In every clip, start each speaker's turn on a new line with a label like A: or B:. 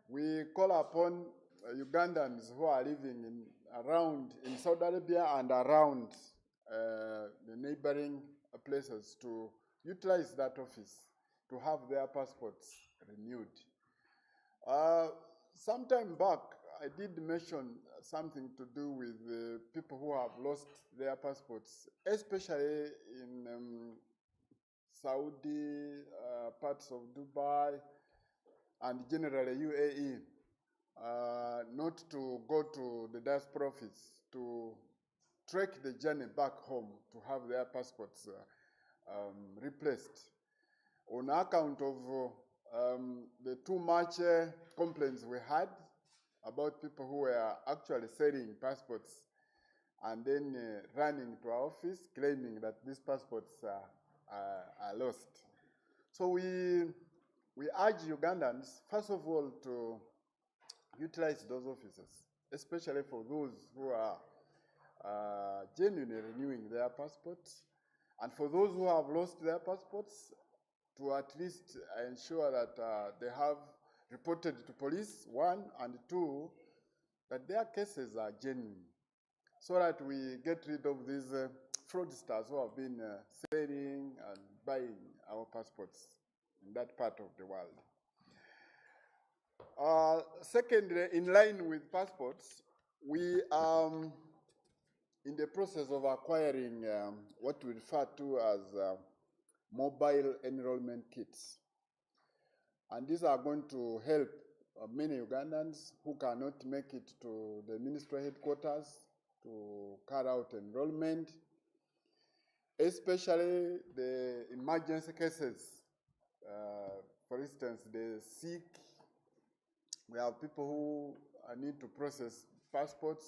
A: we call upon Ugandans who are living in Saudi Arabia and around the neighboring places to utilize that office to have their passports renewed. Sometime back, I did mention something to do with people who have lost their passports, especially in Saudi, parts of Dubai, and generally UAE, not to go to the diaspora office to trek the journey back home to have their passports replaced on account of the too much complaints we had about people who were actually selling passports and then running to our office claiming that these passports are lost. So we urge Ugandans, first of all, to utilize those offices, especially for those who are genuinely renewing their passports, and for those who have lost their passports, to at least ensure that they have reported to police, one, and two, that their cases are genuine, so that we get rid of these fraudsters who have been selling and buying our passports in that part of the world. Secondly, in line with passports, we are in the process of acquiring what we refer to as mobile enrollment kits. And these are going to help many Ugandans who cannot make it to the ministry headquarters to carry out enrollment, especially the emergency cases. For instance, the sick. We have people who need to process passports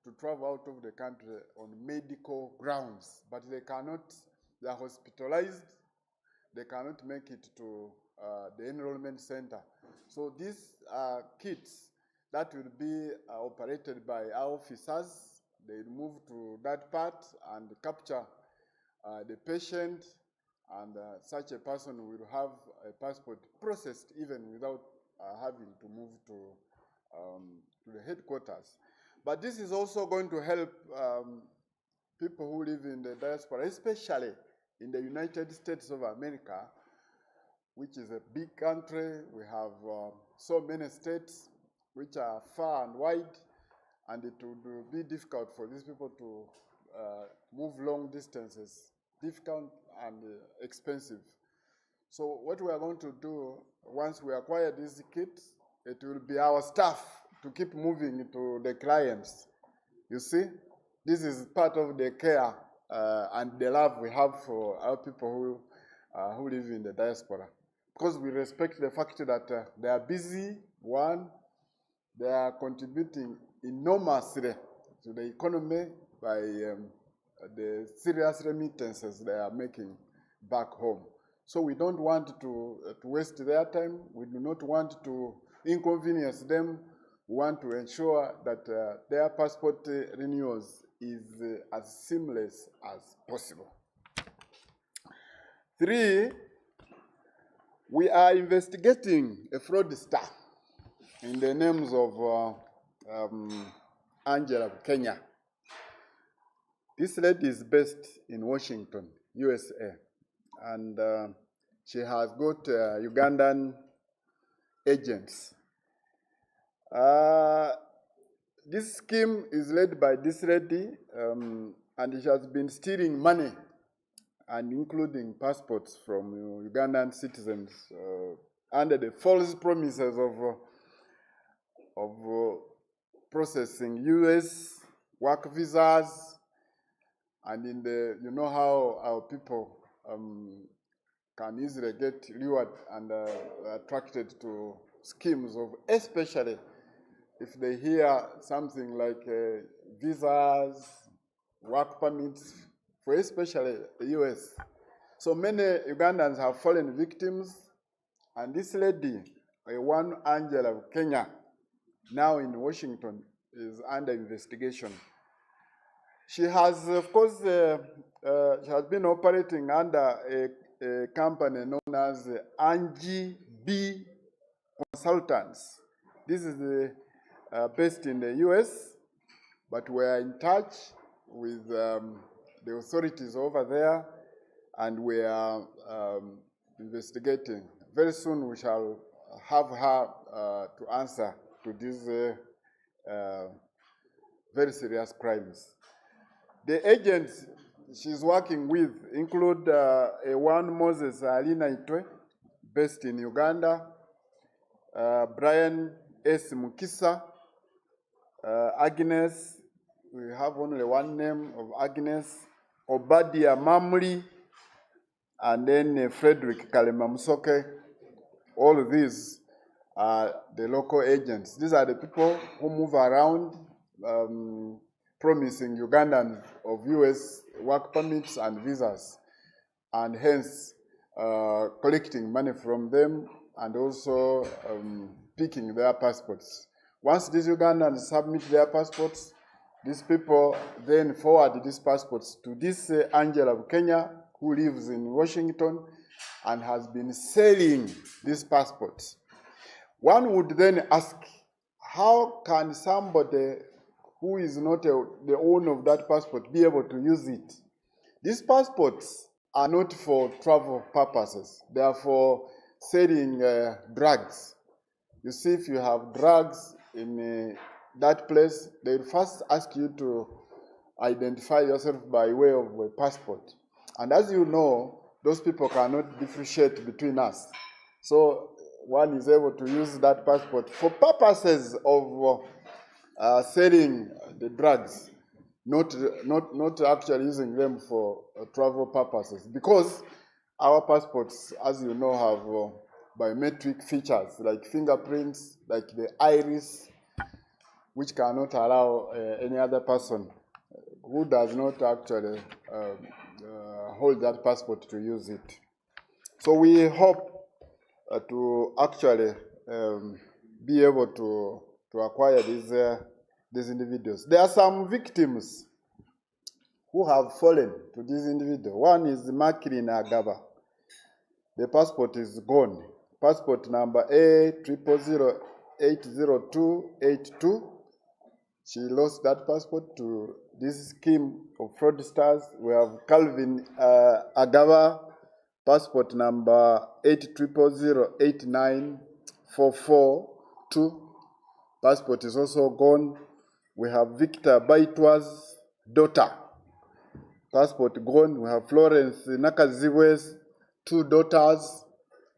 A: to travel out of the country on medical grounds, but they are hospitalized, they cannot make it to the enrollment center. So these kits that will be operated by our officers, they move to that part and capture the patient, and such a person will have a passport processed even without having to move to the headquarters. But this is also going to help people who live in the diaspora, especially in the United States of America, which is a big country. We have so many states which are far and wide, and it would be difficult for these people to move long distances, difficult and expensive. So what we are going to do, once we acquire these kits, it will be our staff to keep moving to the clients. You see, this is part of the care and the love we have for our people who live in the diaspora. Because we respect the fact that they are busy, one, they are contributing enormously to the economy by the serious remittances they are making back home. So we don't want to waste their time. We do not want to inconvenience them. We want to ensure that their passport renewals is as seamless as possible. 3, we are investigating a fraudster in the names of Angela of Kenya. This lady is based in Washington, USA, and she has got Ugandan agents. This scheme is led by this lady, and she has been stealing money and including passports from Ugandan citizens under the false promises of processing US work visas, and in the, you know how our people can easily get lured and attracted to schemes of, especially if they hear something like visas, work permits, for especially the US. So many Ugandans have fallen victims, and this lady, one Angela of Kenya, now in Washington, is under investigation. She has, of course, she has been operating under a company known as Angie B Consultants. This is based in the US, but we are in touch with the authorities over there, and we are investigating. Very soon we shall have her to answer to these very serious crimes. The agents she's working with include one Moses Alina Itwe, based in Uganda, Brian S. Mukisa, Agnes, we have only one name of Agnes, Obadia Mamuli, and then Frederick Kalemamusoke. All of these are the local agents. These are the people who move around promising Ugandans of US work permits and visas, and hence collecting money from them and also picking their passports. Once these Ugandans submit their passports, these people then forward these passports to this Angela of Kenya, who lives in Washington and has been selling these passports. One would then ask, how can somebody who is not the owner of that passport be able to use it? These passports are not for travel purposes. They are for selling drugs. You see, if you have drugs in that place, they first ask you to identify yourself by way of a passport. And as you know, those people cannot differentiate between us. So one is able to use that passport for purposes of selling the drugs, not actually using them for travel purposes. Because our passports, as you know, have biometric features like fingerprints, like the iris, which cannot allow any other person who does not actually hold that passport to use it. So we hope to actually be able to acquire these individuals. There are some victims who have fallen to this individual. One is Makiri Nagaba. The passport is gone. Passport number A00080282. She lost that passport to this scheme of fraudsters. We have Calvin Agaba, passport number 800089442. Passport is also gone. We have Victor Baitwa's daughter. Passport gone. We have Florence Nakaziwe's 2 daughters.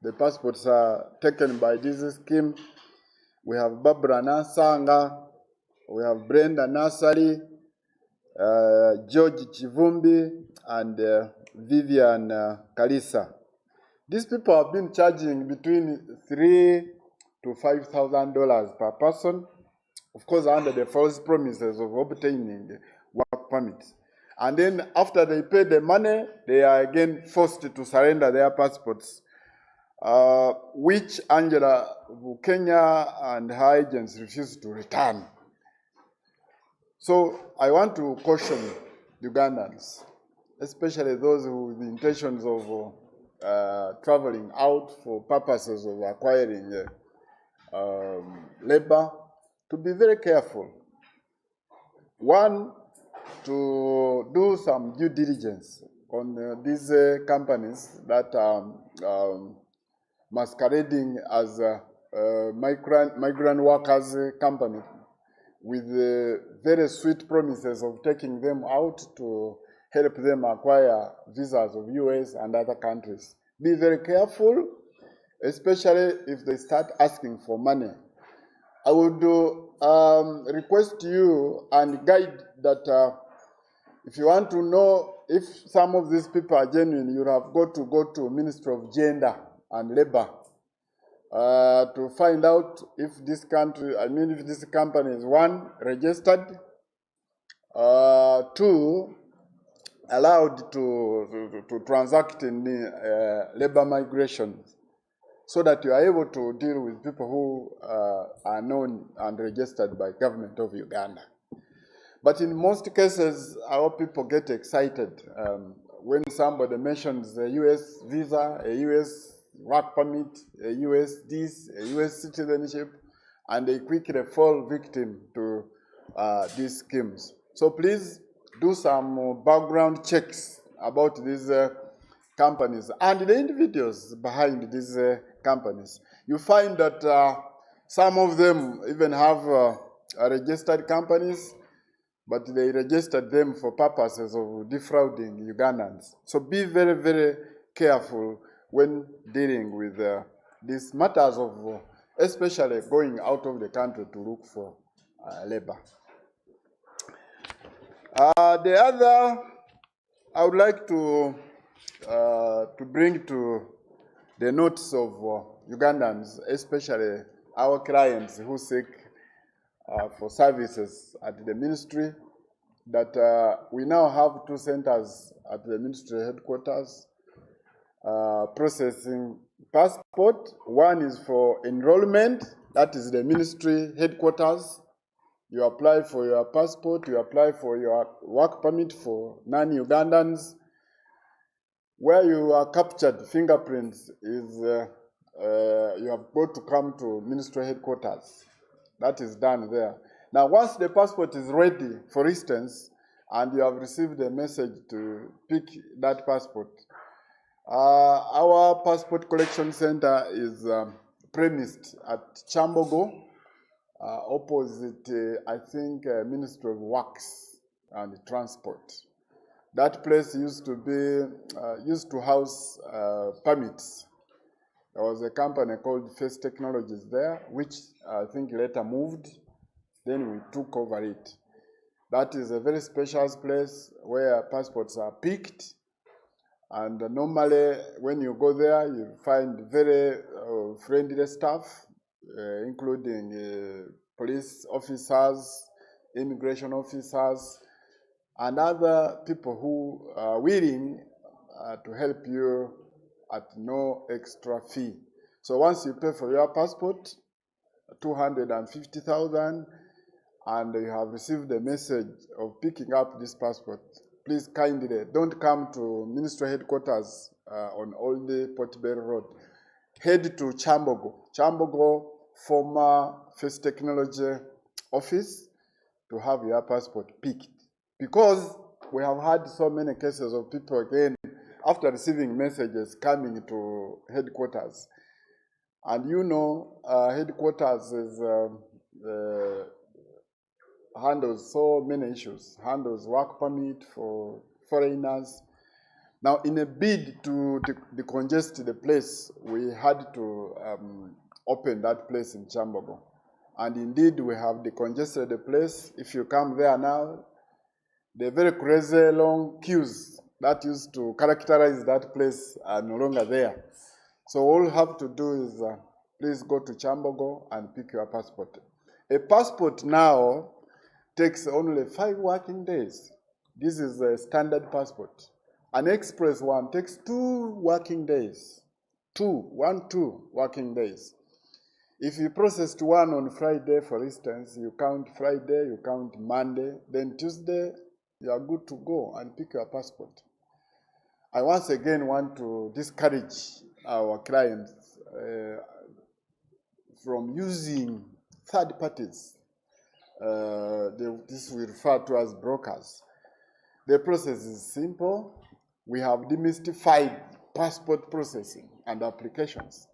A: The passports are taken by this scheme. We have Barbara Nasanga. We have Brenda Nasari, George Chivumbi, and Vivian Kalisa. These people have been charging between $3,000 to $5,000 per person, of course, under the false promises of obtaining work permits. And then after they pay the money, they are again forced to surrender their passports, which Angela Kenya and her agents refuse to return. So I want to caution Ugandans, especially those with the intentions of traveling out for purposes of acquiring labor, to be very careful. One, to do some due diligence on these companies that are masquerading as migrant workers company, with very sweet promises of taking them out to help them acquire visas of US and other countries. Be very careful, especially if they start asking for money. I would request you and guide that if you want to know if some of these people are genuine, you have got to go to Ministry of Gender and Labor to find out if this country, if this company is 1, registered, 2, allowed to transact in the labor migration, so that you are able to deal with people who are known and registered by government of Uganda. But in most cases, our people get excited when somebody mentions a US visa, a US work permit, a US this, a US citizenship, and they quickly fall victim to these schemes. So please do some background checks about these companies and the individuals behind these companies. You find that some of them even have registered companies, but they registered them for purposes of defrauding Ugandans. So be very, very careful when dealing with these matters of especially going out of the country to look for labor. The other I would like to bring to the notice of Ugandans, especially our clients who seek for services at the ministry, that we now have 2 centers at the ministry headquarters processing passport. One is for enrollment, that is the ministry headquarters. You apply for your passport, you apply for your work permit for non-Ugandans. Where you are captured, fingerprints is, you have got to come to ministry headquarters. That is done there. Now, once the passport is ready, for instance, and you have received a message to pick that passport, our passport collection center is premised at Chambogo, opposite, I think, Ministry of Works and Transport. That place used to be, used to house permits. There was a company called Face Technologies there, which I think later moved. Then we took over it. That is a very spacious place where passports are picked. And normally, when you go there, you find very friendly staff, including police officers, immigration officers, and other people who are willing to help you at no extra fee. So once you pay for your passport, 250,000, and you have received a message of picking up this passport, please kindly don't come to ministry headquarters on Old Portbell Road. Head to Chambogo, former Face Technology office, to have your passport picked. Because we have had so many cases of people, again, after receiving messages coming to headquarters. And you know, headquarters is, handles so many issues, handles work permit for foreigners. Now, in a bid to decongest the place, we had to open that place in Chambogo. And indeed, we have decongested the place. If you come there now, the very crazy long queues that used to characterize that place are no longer there. So all you have to do is please go to Chambogo and pick your passport. A passport now takes only 5 working days. This is a standard passport. An express one takes 2 working days. 2 working days. If you processed one on Friday, for instance, you count Friday, you count Monday, then Tuesday, you are good to go and pick your passport. I once again want to discourage our clients from using third parties. This we refer to as brokers. The process is simple. We have demystified passport processing and applications.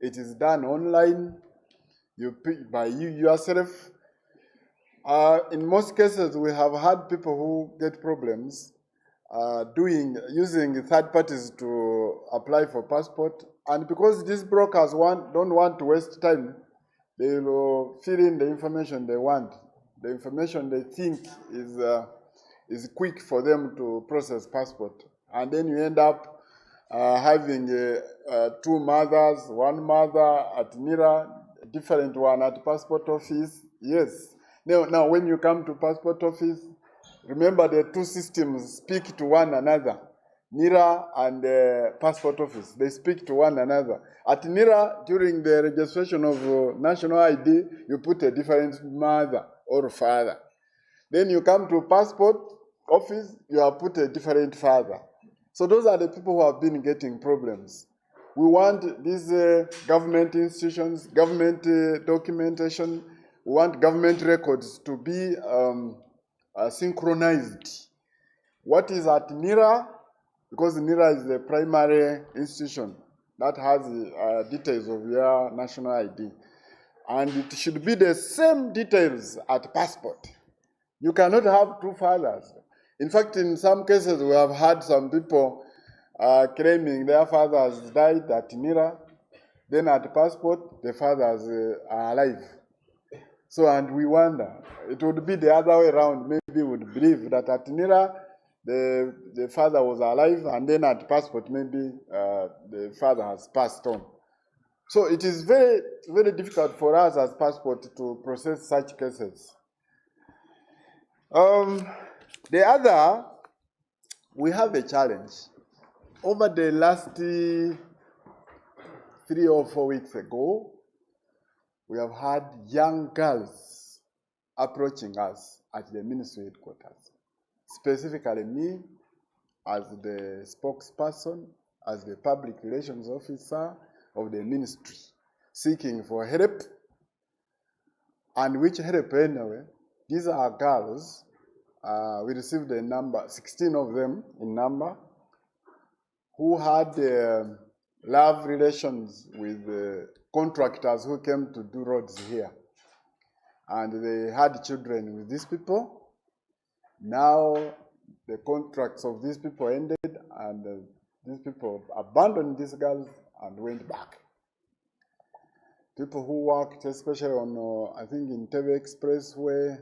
A: It is done online. You pick by you yourself. In most cases, we have had people who get problems using third parties to apply for passport, and because these brokers don't want to waste time, they will fill in the information they want, the information they think is quick for them to process passport, and then you end up having 2 mothers, 1 mother at NIRA, a different one at passport office. Yes. Now, when you come to passport office, remember the 2 systems speak to one another. NIRA and passport office, they speak to one another. At NIRA, during the registration of national ID, you put a different mother or father. Then you come to passport office, you have put a different father. So those are the people who have been getting problems. We want these government institutions, government documentation, we want government records to be synchronized. What is at NIRA, because NIRA is the primary institution that has details of your national ID. And it should be the same details at passport. You cannot have two fathers. In fact, in some cases, we have had some people claiming their fathers died at NIRA, then at passport, the fathers are alive. So, and we wonder, it would be the other way around. Maybe we would believe that at NIRA, the father was alive, and then at passport, maybe the father has passed on. So it is very, very difficult for us as passport to process such cases. The other, we have a challenge. Over the last 3 or 4 weeks ago, we have had young girls approaching us at the ministry headquarters. Specifically me, as the spokesperson, as the public relations officer of the ministry, seeking for help. And which help anyway? These are girls. We received a number, 16 of them in number, who had love relations with contractors who came to do roads here. And they had children with these people. Now the contracts of these people ended, and these people abandoned these girls and went back. People who worked, especially on, I think, in Tebe Expressway,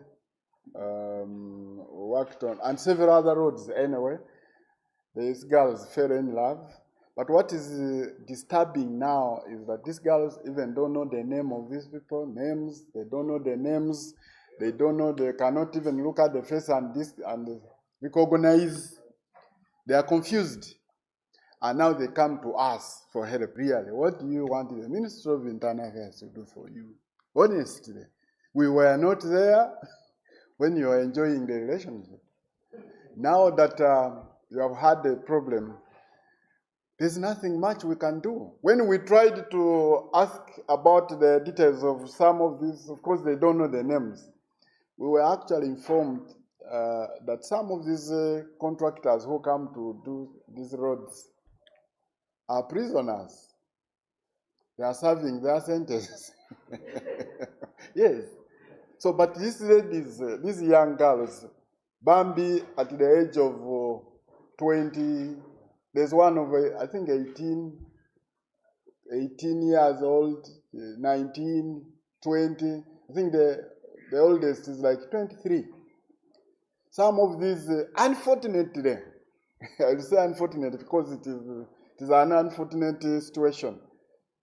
A: worked on, and several other roads anyway. These girls fell in love. But what is disturbing now is that these girls even don't know the name of these people, names, they don't know their names, they don't know, they cannot even look at the face and recognize. They are confused. And now they come to us for help. Really, what do you want the Ministry of Internal Affairs to do for you? Honestly, we were not there when you were enjoying the relationship. Now that you have had a problem, there's nothing much we can do. When we tried to ask about the details of some of these, of course they don't know the names. We were actually informed that some of these contractors who come to do these roads are prisoners. They are serving their sentence. Yes. So, but these ladies, these young girls, Bambi at the age of 20, there's one of, I think, 18 years old, 19, 20. I think the oldest is like 23. Some of these, unfortunately, I will say unfortunate because it is an unfortunate situation.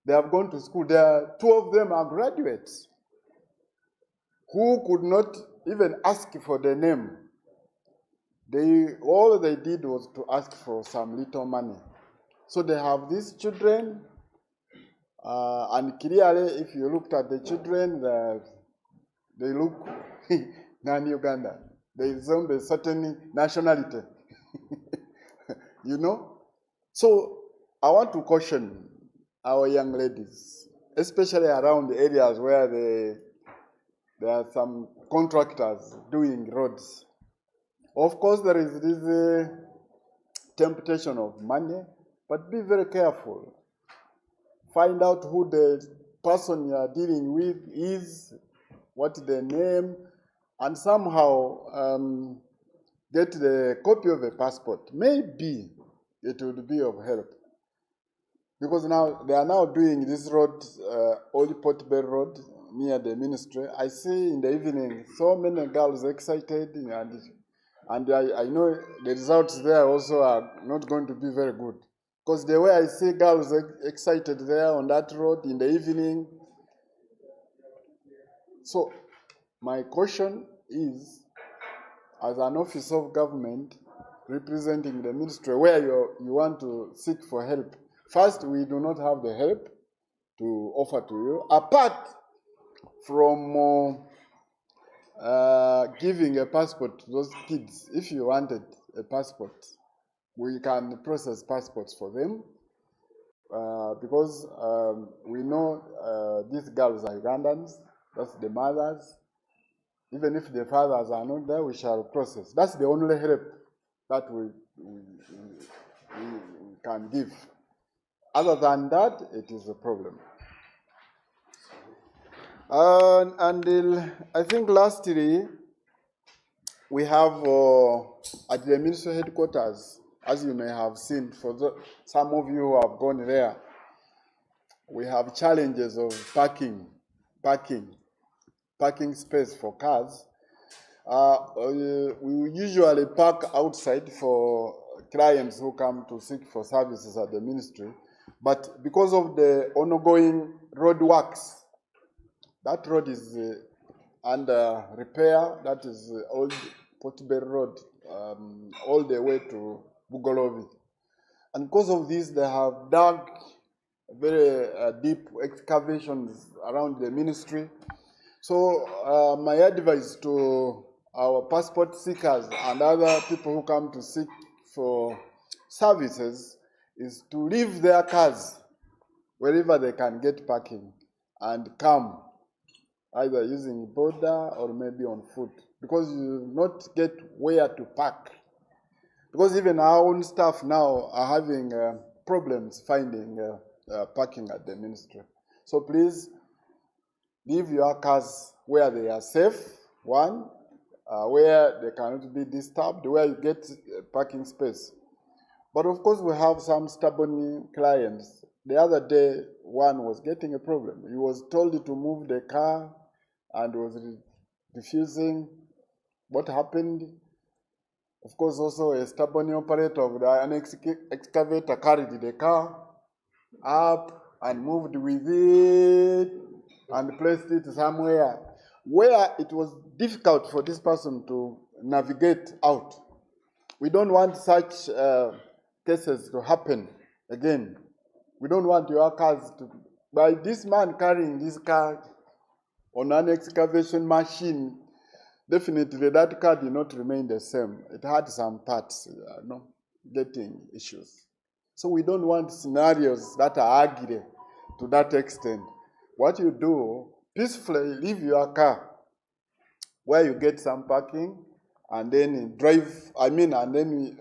A: They have gone to school. Two of them are graduates who could not even ask for the name. All they did was to ask for some little money. So they have these children, and clearly, if you looked at the children, they look non-Uganda. They resemble a certain nationality. You know? So I want to caution our young ladies, especially around the areas where there are some contractors doing roads. Of course, there is this temptation of money, but be very careful. Find out who the person you are dealing with is, what the name, and somehow get the copy of a passport. Maybe it would be of help. Because now they are now doing this road, Old Port Bell Road, near the ministry. I see in the evening so many girls excited, and I know the results there also are not going to be very good. Because the way I see girls excited there on that road in the evening. So my question is, as an office of government representing the ministry where you want to seek for help, first, we do not have the help to offer to you, apart from giving a passport to those kids. If you wanted a passport, we can process passports for them. because we know these girls are Ugandans, that's the mothers. Even if the fathers are not there, we shall process. That's the only help that we can give. Other than that, it is a problem. I think lastly, we have at the ministry headquarters, as you may have seen, for some of you who have gone there, we have challenges of parking space for cars. We usually park outside for clients who come to seek for services at the ministry, but because of the ongoing road works, that road is under repair. That is old Portbell Road, all the way to Bugolovi. And because of this, they have dug very deep excavations around the ministry. So my advice to our passport seekers and other people who come to seek for services is to leave their cars wherever they can get parking and come, either using border or maybe on foot, because you not get where to park. Because even our own staff now are having problems finding parking at the ministry. So please leave your cars where they are safe, one, where they cannot be disturbed, where you get parking space. But of course, we have some stubborn clients. The other day, one was getting a problem. He was told to move the car and was refusing. What happened? Of course, also a stubborn operator of an excavator carried the car up and moved with it and placed it somewhere where it was difficult for this person to navigate out. We don't want such cases to happen again. We don't want your cars to, by this man carrying this car on an excavation machine, definitely that car did not remain the same. It had some parts, getting issues. So we don't want scenarios that are ugly to that extent. What you do, peacefully leave your car where you get some parking, and then drive, and then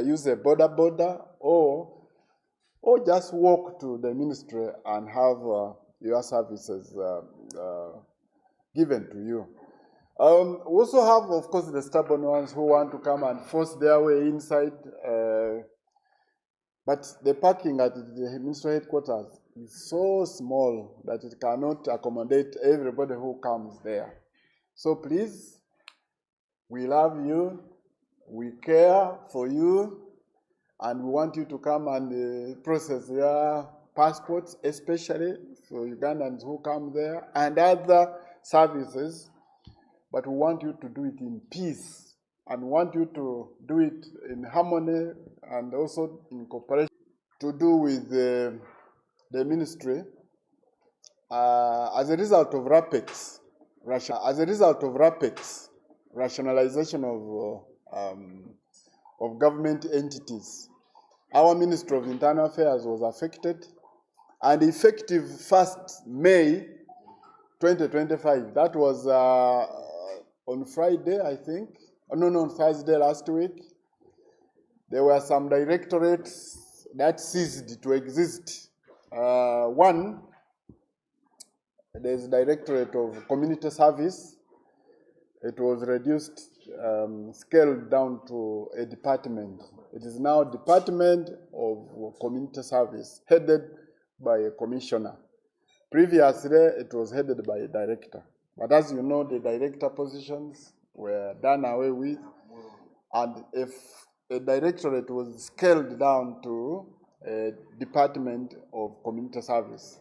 A: use a border, or just walk to the ministry and have your services given to you. We also have, of course, the stubborn ones who want to come and force their way inside, but the parking at the ministry headquarters is so small that it cannot accommodate everybody who comes there. So please, we love you, we care for you, and we want you to come and process your passports, especially for Ugandans who come there, and other services. But we want you to do it in peace, and want you to do it in harmony and also in cooperation to do with the ministry. As a result of RAPEX, rationalization of government entities, our Ministry of Internal Affairs was affected, and effective 1st May 2025, that was on Friday, I think. On Thursday last week, there were some directorates that ceased to exist. One, there's a directorate of community service. It was reduced, scaled down to a department. It is now Department of Community Service, headed by a commissioner. Previously, it was headed by a director. But as you know, the director positions were done away with, and if a directorate was scaled down to a Department of Community Service.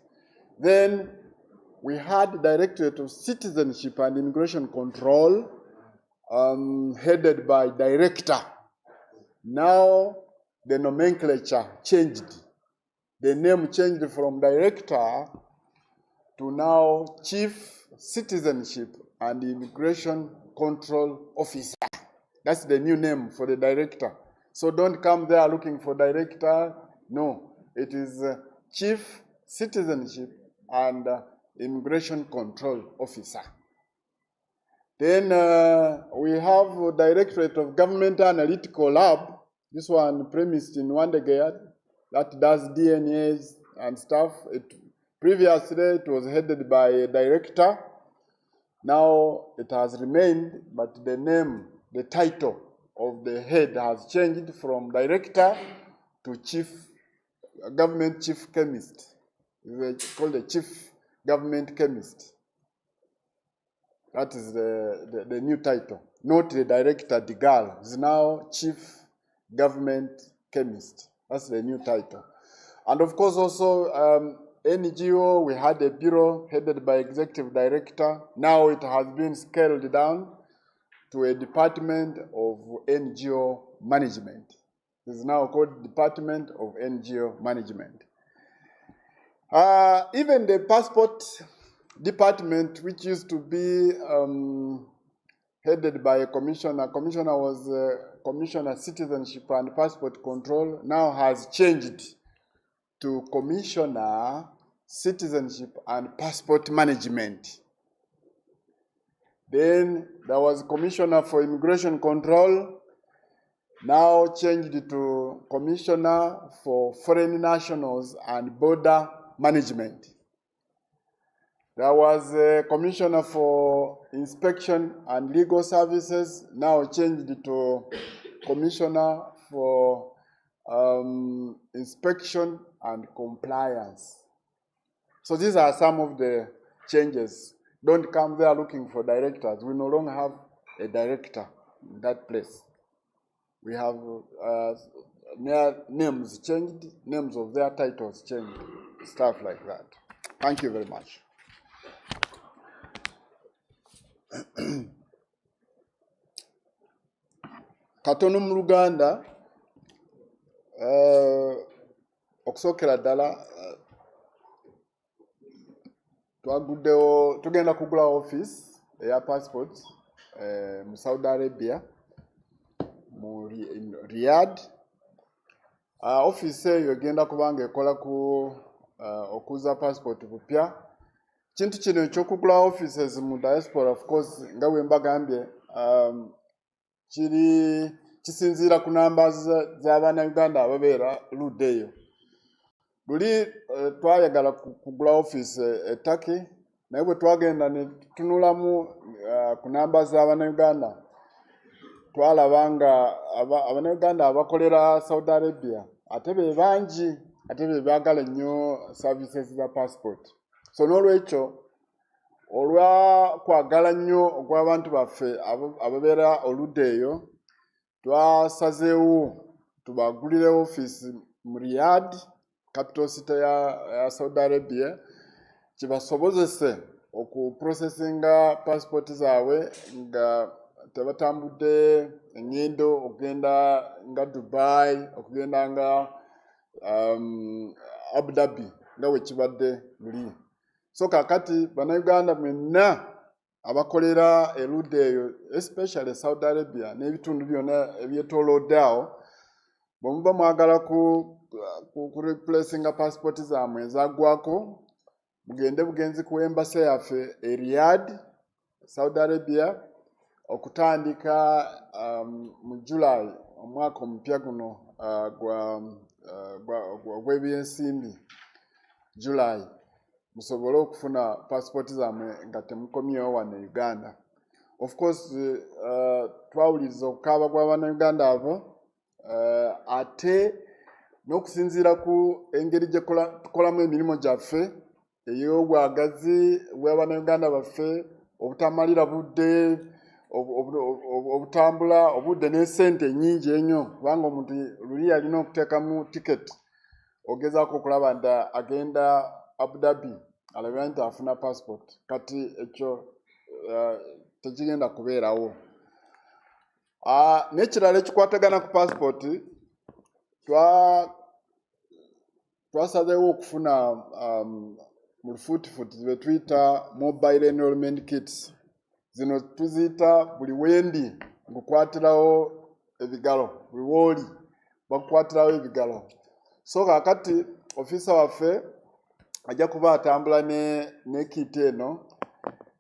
A: Then we had Directorate of Citizenship and Immigration Control, headed by director. Now the nomenclature changed. The name changed from director to now Chief Citizenship and Immigration Control Officer. That's the new name for the director. So don't come there looking for director. No, it is Chief Citizenship and Immigration Control Officer. Then we have a Directorate of Government Analytical Lab, this one premised in Wandegea, that does DNAs and stuff. Previously, it was headed by a director. Now it has remained, but the name, the title of the head has changed from director to government chief chemist. They call the chief government chemist. That is the new title, not the director, the girl. It's now chief government chemist. That's the new title. And of course also NGO, we had a bureau headed by executive director. Now it has been scaled down to a department of NGO management. It is now called Department of NGO Management. Even the passport department, which used to be headed by a commissioner. Commissioner was Commissioner Citizenship and Passport Control, now has changed to Commissioner Citizenship and Passport Management. Then there was Commissioner for Immigration Control, now changed to Commissioner for Foreign Nationals and Border Management. There was a Commissioner for Inspection and Legal Services, now changed to Commissioner for Inspection and Compliance. So these are some of the changes. Don't come there looking for directors. We no longer have a director in that place. We have their names changed, names of their titles changed, stuff like that. Thank you very much. Katono mu Luganda okusokera ddala twaguddewo tugenda kugula office eya passport mu Saudi Arabia mu Riyadh. Office eyo egenda kubanga ekola ku okuza passport bupya. Kintu kino ekyokugula offices mu diaspora, of course, nga bwe mbagambye, kisinziira ku namba z'Abannayuganda ababeera ludde eyo. Luli twayagala kugula office e Turkey, naye bwe twagenda ne tutunulamu ku namba z'Abannayuganda, twalaba nga Abannayuganda abakolera Saudi Arabia ate be bangi, ate be baagala nnyo services za passport. So n'olwekyo olwa kwagala nnyo ogw'abantu baffe ababeera oludde eyo, twasazeewo tubagulire office mu Riyadh, capital city ya Saudi Arabia, kibasobozese okuprocessinga passport zaabwe nga tebatambudde engendo okugenda nga Dubai, okugenda nga Abu Dhabi nga bwe kibadde luli. So kakati Bannayuganda mwenna abakolera eludde eyo, especially Saudi Arabia n'ebitundu byonna ebyetoolodde awo, bwe muba mwagala ku replacinga passport zammwe ezaggwako, mugende bugenzi ku embassy yaffe e Riyadh, Saudi Arabia, okutandika mu July omwaka omupya guno gw'ebyensimbi, July, musobole okufuna passport zammwe nga temukomyewo wano Uganda. Of course, twawuliriza okukaaba kw'Abannayuganda abo, ate n'okusinziira ku engeri gye tukolamu emirimu gyaffe ey'obwagazi bw'Abannayuganda baffe, obutamalira budde, obutambula obudde n'essente nnyingi ennyo, kubanga omuntu luli alina okuteekamu tiketi ogezaako okulaba nti agenda Abu Dhabi alabe nti afuna passport. Kati ekyo tekigenda kubeerawo. N'ekirala ekikwatagana ku passport, twasazeewo okufuna mu lufuutifuuti ze tuyita mobile enrollment kits. Zino tuziyita buli wendi ngukwatirawo ebigalo, buli wooli bakukwatirawo ebigalo. So kakati officer waffe ajja kuba atambula ne kit eno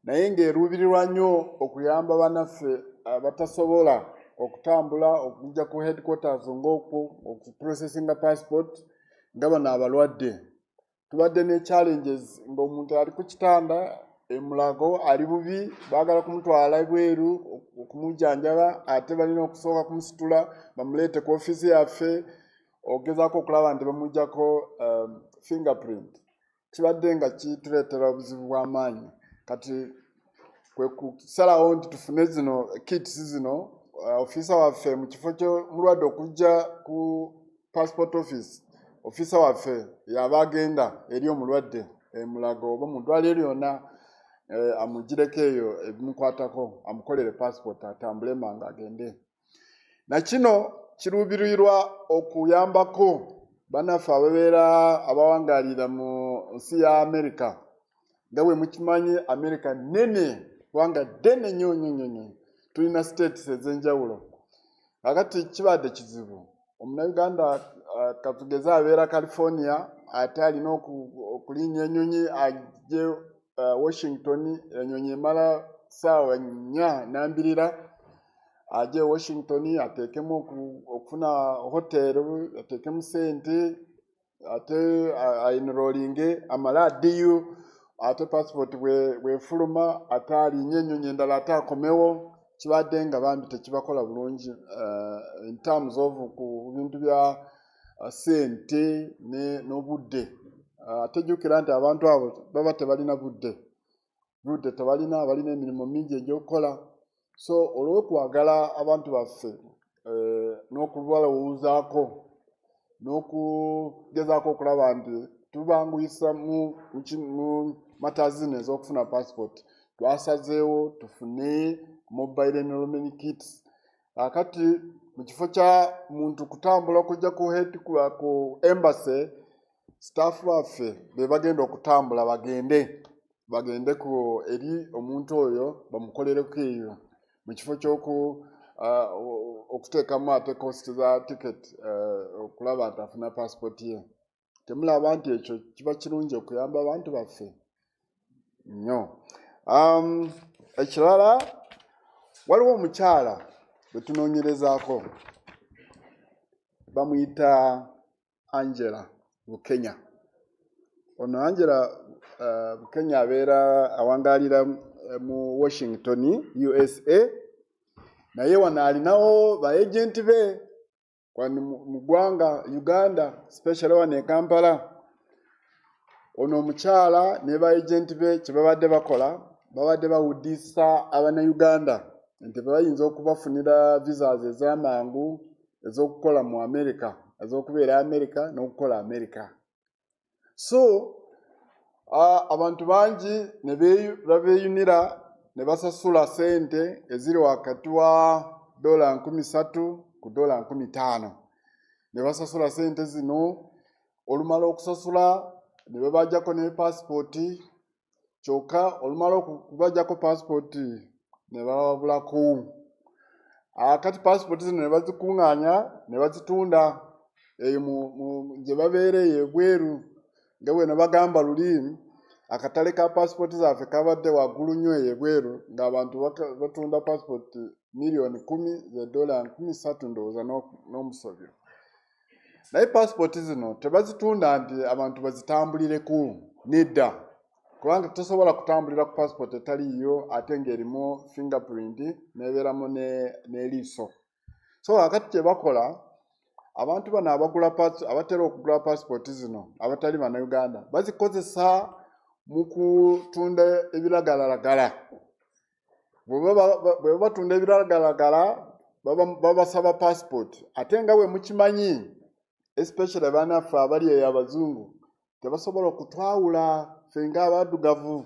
A: naye ng'eruubirirwa nnyo okuyamba bannaffe abatasobola okutambula okujja ku headquarters ng'okwo okuprocessinga passport nga bano abalwadde. Tubadde ne challenges ng'omuntu ali ku kitanda emulago ali bubi baagala kumutwala ebweru okumujjanjaba ate balina okusooka kumusitula bamuleete ku ofiisi yaffe ogezaako okulaba nti bamuggyako fingerprint. Kibadde nga kituleetera obuzibu bw'amaanyi kati kwe kusalawo nti tufune zino kits zino officer waffe mu kifo ky'omulwadde okujja ku passport office officer waffe yaba agenda eri omulwadde emulago oba mu ddwaliro lyonna amugireko eyo ebimukwatako amukolere passport atambule mangu agende. Na kino kiruubirirwa okuyambako bannaffe ababeera abawangaalira mu nsi ya America. Nga bwe mukimanyi America nnene kubanga ddene nnyo tulina states ez'enjawulo. Kakati kibadde kizibu omunnayuganda katugeze abeera California ate alina okulinnya ennyonyi ajje Washington, ennyonyi emala ssaawa 4 ajje Washington ateekemu okufuna hoteri ateekemu ssente ate enrollinge amala addiyo ate passport bwefuluma ate alinnye ennyonyi endala ate akomewo. Kibadde nga bambi tekibakola bulungi in terms of ku bintu bya ssente n'obudde. Ate jjukira nti abantu abo baba tebalina budde tebalina balina emirimu mingi egy'okukola. So olw'okwagala abantu baffe n'okubalowoozaako n'okugezaako okulaba nti tubanguyisa mu matazini ez'okufuna passport twasazeewo tufune mobile enrollment kits. Akati mu kifo kya muntu kutambula okujja ku embassy staff baffe be bagenda okutambula bagende ku eri omuntu oyo bamukolereko eyo mu kifo okuteekamu ate cost za ticket okulaba nti afuna passport ye. Temulaba nti ekyo kiba kirungi okuyamba abantu baffe nnyo. Ekirala waliwo omukyala bwe tunoonyerezaako bamuyita Angela Bukenya. Ono Angela Bukenya abeera awangaalira mu Washington, USA. Naye wano alinawo ba-agent be mu ggwanga Uganda, especially wano e Kampala. Ono omukyala ne ba-agent be kye babadde bakola babadde bawuddisa Abannayuganda nti bayinza okubafunira visas ez'amangu ez'okukola mu America, ez'okubeera America n'okukola America. So abantu bangi ne babeeyunira ne basasula ssente eziri wakati wa $3,000 ku $5,000. Ne basasula ssente zino olumala okusasula ne babajjako ne passport kyokka olumala okubajjako passport ne bababulako. Kati passport zino ne bazikuŋŋaanya ne bazitunda eyo gye babeereyo ebweru nga bwe ne bagamba luli akatale ka passport zaffe kabadde waggulu nnyo ebweru ng'abantu batunda passport million 10 $13 ndowooza n'omusobyo. Naye passport zino tebazitunda nti abantu bazitambulireko nedda kubanga tosobola kutambulira ku passport etaliiyo ate ng'erimu fingerprint n'ebeeramu n'eriiso. So akati kye bakola abantu bano abatera okugula passport zino abatali Bannayuganda bazikozesa mu kutunda ebiragalalagala. Bwe batunda ebiragalalagala babasaba passport ate nga bwe mukimanyi especially bannaffe abali eyo abazungu tebasobola okutwawula ffe ng'abaddugavu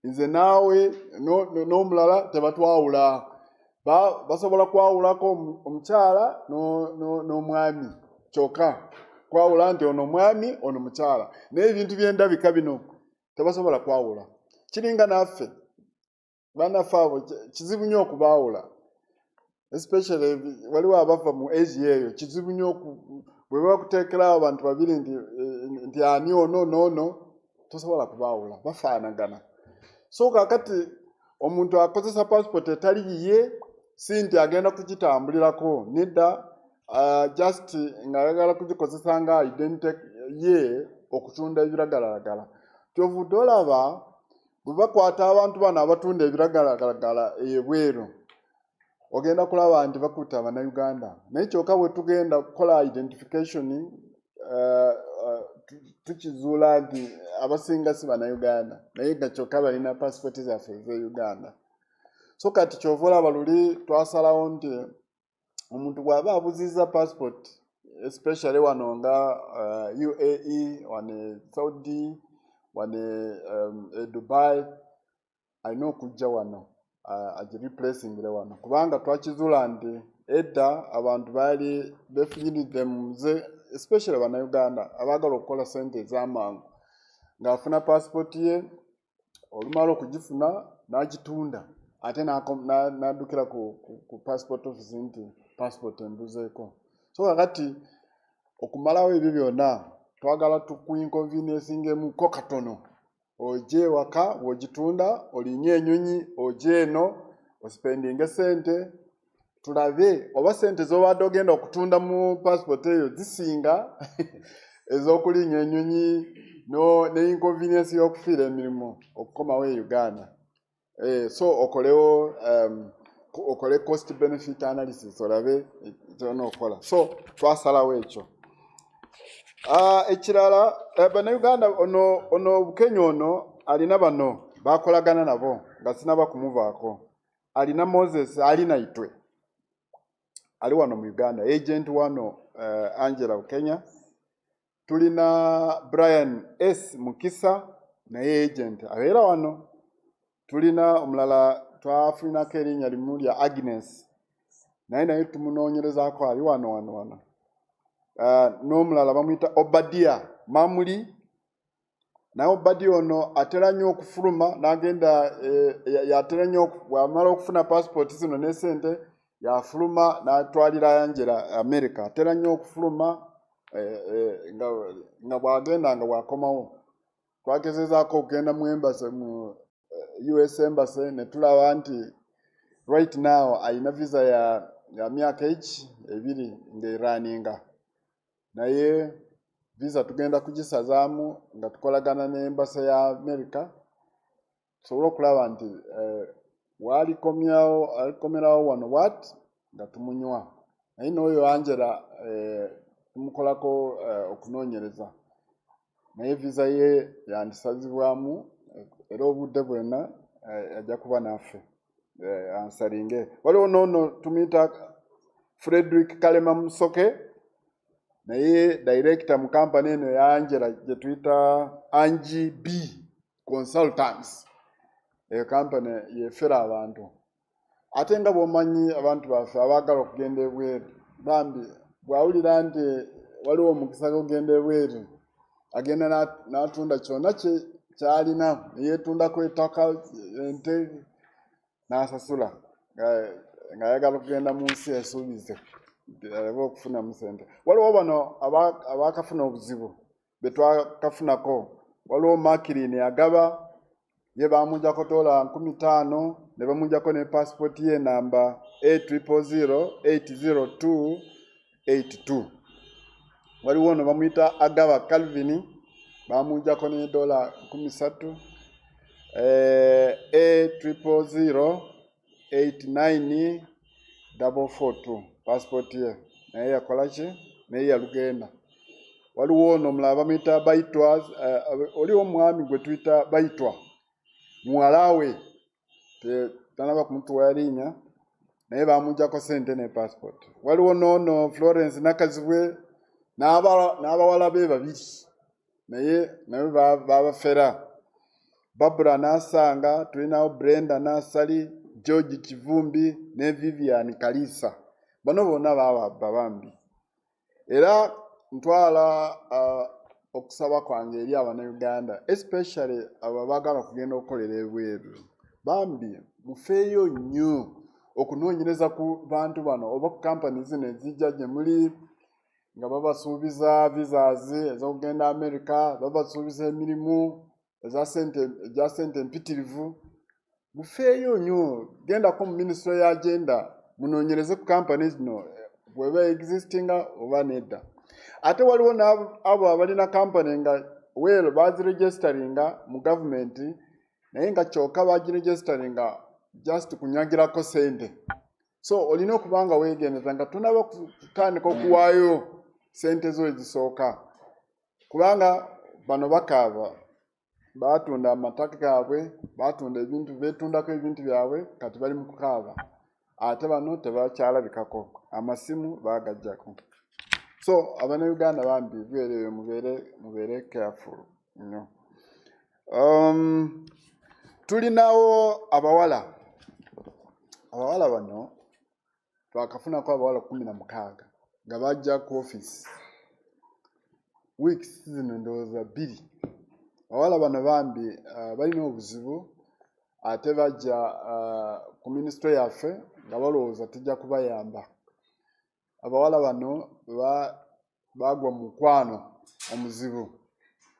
A: nze naawe n'omulala tebatwawula. Basobola kwawulako omukyala n'omwami kyokka kwawula nti ono mwami ono mukyala naye ebintu by'endabika bino tebasobola kwawula. Kiringa naffe bannaffe abo kizibu nnyo okubaawula. especially waliwo abava mu Asia eyo kizibu nnyo bwe bakuteekerawo abantu babiri nti ani ono tosobola kubaawula bafaanagana. So kakati omuntu akozesa passport etali yiye si nti agenda kugitambulirako nedda, just nga ayagala kugikozesa nga identity ye okutunda ebiragalalagala. Kyovudde olaba bwe bakwata abantu bano abatunda ebiragalalagala ebweru ogenda kulaba nti bakuta Abannayuganda. Naye kyokka bwe tugenda kukola identification tukizuula nti abasinga si Bannayuganda naye nga kyokka balina passport zaffe ez'Uganda. So kati kyova olaba luli twasalawo nti omuntu bw'aba abuzizza passport especially wano nga UAE, wane Saudi, wane Dubai, alina okujja wano agireplacingire wano kubanga twakizuula nti edda abantu baali befunyiridde muze especially Bannayuganda abaagala okukola sente ez'amangu ng'afuna passport ye olumala okugifuna n'agitunda ate n'addukira ku passport office nti passport embuzeeko. So kakati okumalawo ebyo byonna twagala tukuinconveniencingemu katono. Ojje ewaka w'ogitunda olinnya ennyonyi ojje eno ospendinge sente tulabe oba sente z'obadde ogenda okutunda mu passport eyo zisinga ez'okulinnya ennyonyi ne inconvenience y'okufiira emirimu okukomawo e Uganda. So okole cost benefit analysis olabe kyona okola. So twasalawo ekyo. Ekirala Bannayuganda ono Bukenya ono alina bano bakolagana nabo nga sinaba kumuvaako. Alina Moses alina itwe ali wano mu Uganda, agent wano Angela Bukenya. Tulina Brian S. Mukisa naye agent abeera wano. Tulina omulala twafunako erinnya limu lya Agnes naye tumunoonyerezaako ali wano. N'omulala bamuyita Obadia Mamuli naye Obadia ono atera nnyo okufuluma n'agenda yatera nnyo bw'amala okufuna passport zino ne sente yafuluma n'atwalira Angela America. Atera nnyo okufuluma nga bw'agenda nga bw'akomawo. Twagezezaako okugenda mu embassy mu US embassy ne tulaba nti right now alina visa ya myaka 2 ng'eraninga. Naye visa tugenda kugisazaamu nga tukolagana n'embassy ya America tusobole okulaba nti alikomerawo wano nga tumunywa. Naye n'oyo Angela tumukolako okunoonyereza naye visa ye yandisazibwamu era obudde bwonna ajja kuba naffe ansalinge. Waliwo n'ono tumuyita Frederick Kalema Musoke naye director mu company eno ya Angela gye tuyita Angie B Consultants. Eyo company yefera abantu. Ate nga bw'omanyi abantu baffe abaagala okugenda ebweru bambi bw'awulira nti waliwo omukisa gw'ogenda ebweru agenda n'atunda kyonna kyalina yeetundako ettaka ente n'asasula nga ayagala okugenda mu nsi esuubize alaba okufunamu sente. Waliwo bano abaakafuna obuzibu be twakafunako. Waliwo Makirini yagaba ye baamunjako $50,000 ne bamunjako ne passport ye namba A0080282. Waliwo ono bamuyita Agaba Calvin baamunjako ne $30,000 A0008942 passport ye naye yakola ki naye yalugenda. Waliwo ono omulala bamuyita Baitwa oliwo omwami gwe tuyita Baitwa muwalawe tanaba kumutuwa linnya naye baamunjako sente ne passport. Waliwo n'ono Florence Nakazibwe n'abawala be 2 naye babafera. Barbara Nasanga, tulinawo Brenda Nasali, George Kivumbi ne Vivian Kalisa. Bano bonna baababba bambi. Era ntwala okusaba kwange eri Abannayuganda especially abo abaagala okugenda okukolera ebweru bambi mufeeyo nnyo okunoonyereza ku bantu bano oba ku companies zino ezijja gye muli nga babasuubiza visas ez'okugenda America, babasuubiza emirimu eza sente empitirivu. Mufeeyo nnyo, gendako mu Ministry ya Agenda munoonyereze ku companies zino bweba existinga oba nedda. Ate waliwo n'abo abalina company nga well baziregisteringa mu government naye nga kyokka bagiregisteringa just kunyagirako sente. So olina okuba nga weegendereza nga tunaba kutandika okuwaayo sente zo ezisooka, kubanga bano bakaaba batunda amataka gaabwe, batunda ebintu, betundako ebintu byabwe, kati bali mu kukaaba. Ate bano tebakyalabikako, amasimu bagajjako. So Abannayuganda bambi beereyo mubeere careful nnyo. Tulinawo abawala bano twakafunako abawala 16 nga bajja ku office weeks zino ndowooza 2. Abawala bano bambi balina obuzibu ate bajja ku ministry yaffe nga balowooza tujja kubayamba. Abawala bano bagwa mu mukwano omuzibu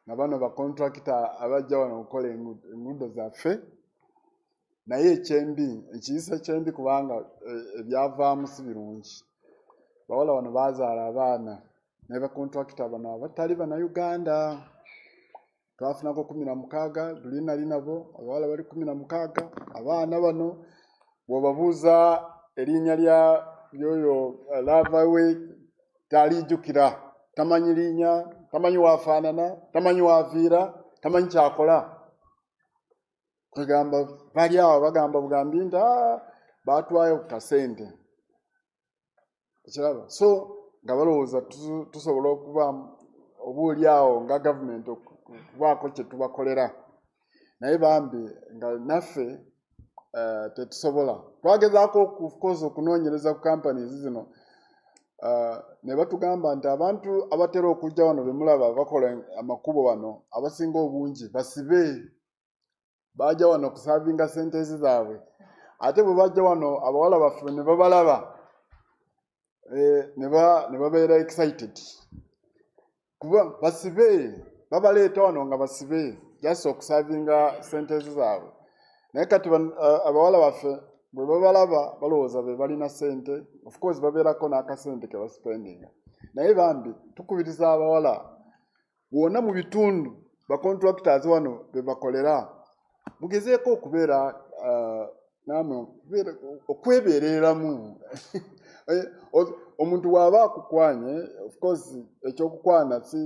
A: nga bano bakontrakita abajja wano okukola enguudo zaffe, naye ekiyisa ekyembi kubanga ebyavaamu si birungi. Bawala bano bazaala abaana naye bakontrakita bano abatali Bannayuganda. Twafunako 16 luli nali nabo, abawala bali 16. Abaana bano bw'obabuuza erinnya lyoyo lava we talijjukira, tamanyi linnya, tamanyi waafaanana, tamanyi waaviira, tamanyi kyakola. Kwegamba bali awo bagamba bugambi nti baatwayo ku kasente. Ekiraba so nga balowooza tusobola okuba obuuli awo nga gavumenti okubaako kye tubakolera, naye bambi nga naffe tetusobola. Twagezaako okunoonyereza ku companies zino ne batugamba nti abantu abatera okujja wano be mulaba bakola amakubo wano abasinga obungi basibe, bajja wano kusaavinga sente zaabwe. Ate bwe bajja wano abawala baffe ne babalaba ne babeera excited kuba basibe, babaleeta wano nga basibe just okusaavinga sente zaabwe. Naye kati abawala baffe bwe babalaba balowooza be balina sente, of course babeerako n'akasente ke baspendinga. Naye bambi tukubiriza abawala bwonna mu bitundu bacontractors wano be bakolera mugezeeko okubeera namwe okwebeereramu. Omuntu bw'aba akukwanye, of course ekyokukwana si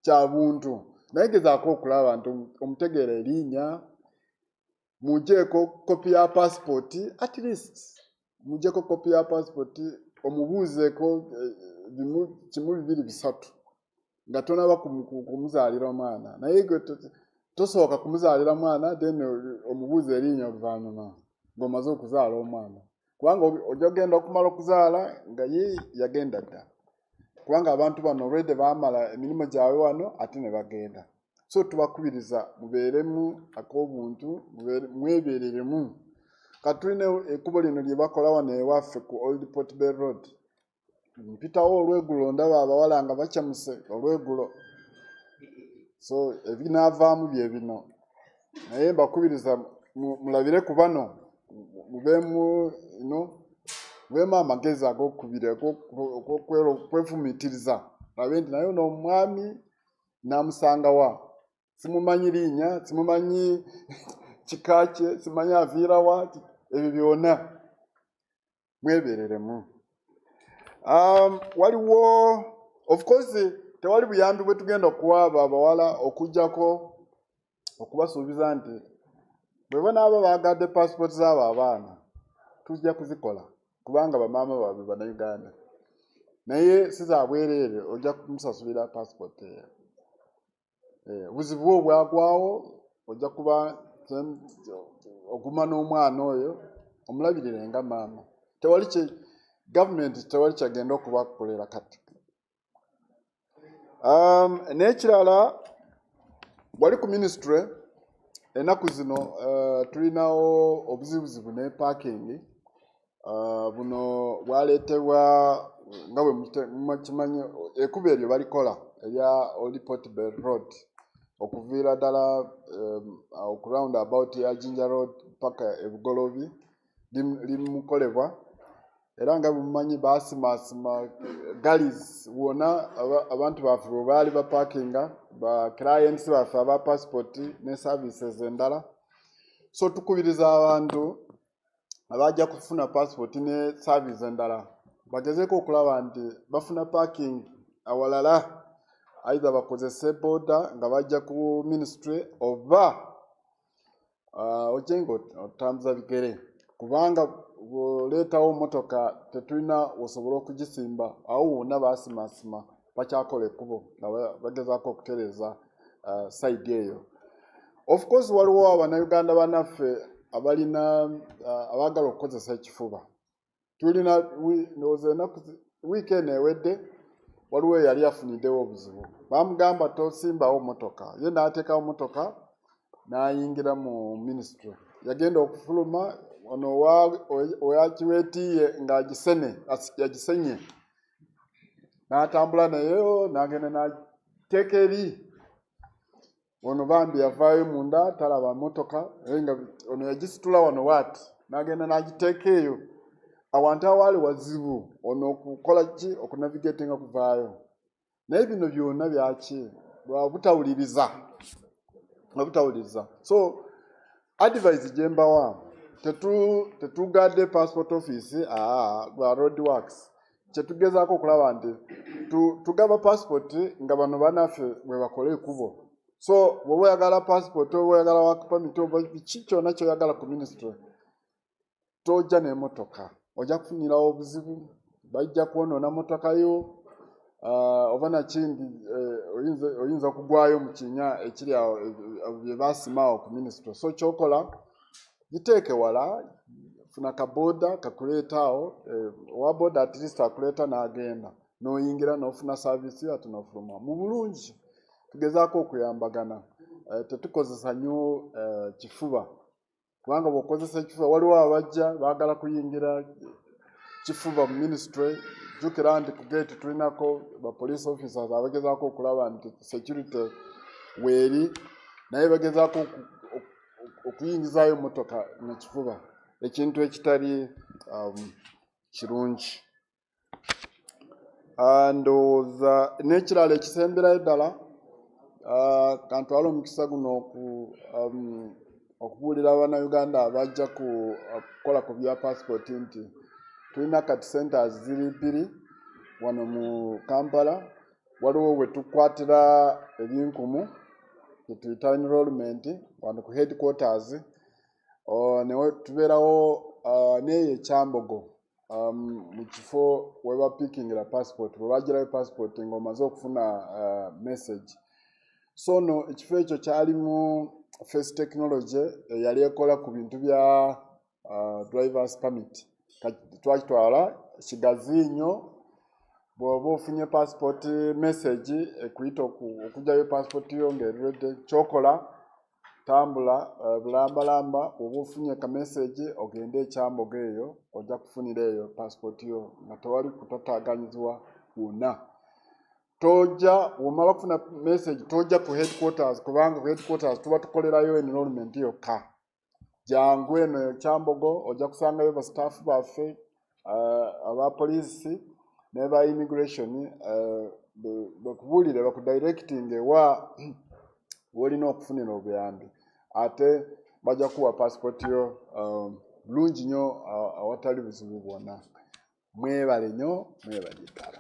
A: kya buntu, naye gezaako okulaba nti omutegeera erinnya, mugyeko kopi ya passport, at least mugyeko kopi ya passport, omubuuzeeko kimu 2 3 nga tonaba kumuzaalira omwana. Naye tosooka kumuzaalira mwana then omubuuze erinnya oluvannyuma ng'omaze okuzaala omwana, kubanga ojja kugenda okumala okuzaala nga ye yagenda dda, kubanga abantu bano already baamala emirimu gyabwe wano ate ne bagenda. So tubakubiriza mubeeremu ak'obuntu, mwebeereremu. Kati tulina ekkubo lino lye bakola wano ewaffe ku Old Port Bell Road. Mpitawo olweggulo ndaba abawala nga bakyamuse olweggulo. So ebinaavaamu bye bino, naye mbakubiriza mulabire ku bano mubeemu amagezi ag'okubiri okwefumiitiriza, labe nti naye n'omwami namusanga wa, simumanyi linnya, simumanyi kika kye, simanyi aviira wa, ebyo byonna mwebeereremu. Waliwo of course tewali buyambi bwe tugenda okuwa abawala okujjako okubasuubiza nti bwe banaaba baagadde passport z'abo abaana tujja kuzikola kubanga bamaama baabwe Bannayuganda, naye si za bwereere ojja kumusasulira passport eyo. Obuzibu bwo bwagwawo ojja kuba oguma n'omwana oyo omulabirire nga maama. Gavumenti tewali kyagenda okubakolera kati. N'ekirala wali ku ministry ennaku zino tulinawo obuzibuzibu ne parking. buno bwaletebwa nga bwe mukimanyi ekuba eryo balikola erya Old Port Bell Road okuviira ddala ku roundabout ya Jinja Road paka ebugolobi limukolebwa era nga bumanyi basimasima galis wona abantu baffe bwe baali bapakinga ba clients baffe aba passport ne services endala. So tukubiriza abantu abajja kufuna passport ne service endala bagezeko okulaba nti bafuna parking awalala either bakozese boda nga bajja ku ministry oba ojengo otambuza bigere kubanga boleetawo motoka tetulina osobola okugisimba awo wonna basimasima bakyakola ekkubo nga bagezaako okutereeza side eyo. Of course waliwo abannayuganda bannaffe abalina abaagala okukozesa ekifuba. Tulina weekend ewedde waliwo yali afuniddewo obuzibu bamugamba tosimbawo motoka ye n'ateekawo motoka n'ayingira mu ministry yagenda okufuluma ono owakiweetiiye yagisenye n'atambula nayo n'agenda n'ateeka eri ono bambi yavaayo munda talaba motoka nga ono yagisitula wano waati n'agenda n'agiteeka eyo awantu awaali wazibu ono okukola ki okunavigatinga kuvaayo naye bino byonna byaki bwabutawuliriza. So advice gyembawa tetugadde passport office lwa road works kyetugezaako okulaba nti tugaba passport nga bano bannaffe bwe bakola ekkubo. So bw'oba oyagala passport oba oyagala work permit oba kiki kyonna kyoyagala ku ministry tojja n'emmotoka ojja kufunirawo obuzibu bajja kwonoona motoka yo oba nakindi oyinza okugwayo mu kinya ekiri awo bye basimaawo ku ministry. So kyokola giteeke wala funa kaboda kakuleeta awo owa boda at least akuleeta n'agenda n'oyingira n'ofuna service ate n'ofuluma mu bulungi. Tugezaako okuyambagana tetukozesa nnyo kifuba kubanga bw'okozesa ekifuba waliwo abajja baagala kuyingira kifuba mu ministry. Jjukira nti ku gate tulinako ba police officers abagezaako okulaba nti security weeri naye bagezaako okuyingizaayo motoka mu kifuba ekintu ekitali kirungi. Ndowooza n'ekirala ekisemberayo ddala kantwala omukisa guno okubuulira abannayuganda abajja kukola ku bya passport nti tulina kati centers ziri bbiri wano mu Kampala. Waliwo we tukwatira ebinkumu tetuyita enrollment wano ku headquarters ne tubeerawo n'eyo ekyambogo mu kifo we bapikingira passport bwe bagirayo passport ng'omaze okufuna message. So no ekifo ekyo kyalimu first technology yali ekola ku bintu bya drivers permit twakitwala kigazi nnyo bw'oba ofunye passport message ekuyita okugyayo passport yo ng'eredde kyokola tambula bulambalamba oba ofunye ka message ogende ekyambogo eyo ojja kufunira eyo passport yo nga tewali kutataaganyizibwa kwonna. Tojja bw'omala kufuna message tojja ku headquarters kubanga ku headquarters tuba tukolerayo enrollment yokka. Jangu eno ekyambogo ojja kusangayo ba staff baffe aba police ne ba immigration bakubuulire bakudirecting ewa wolina okufunira obuyambi ate bajja kuwa passport yo bulungi nnyo awatali buzibu bwonna. Mwebale nnyo mwebale ddala.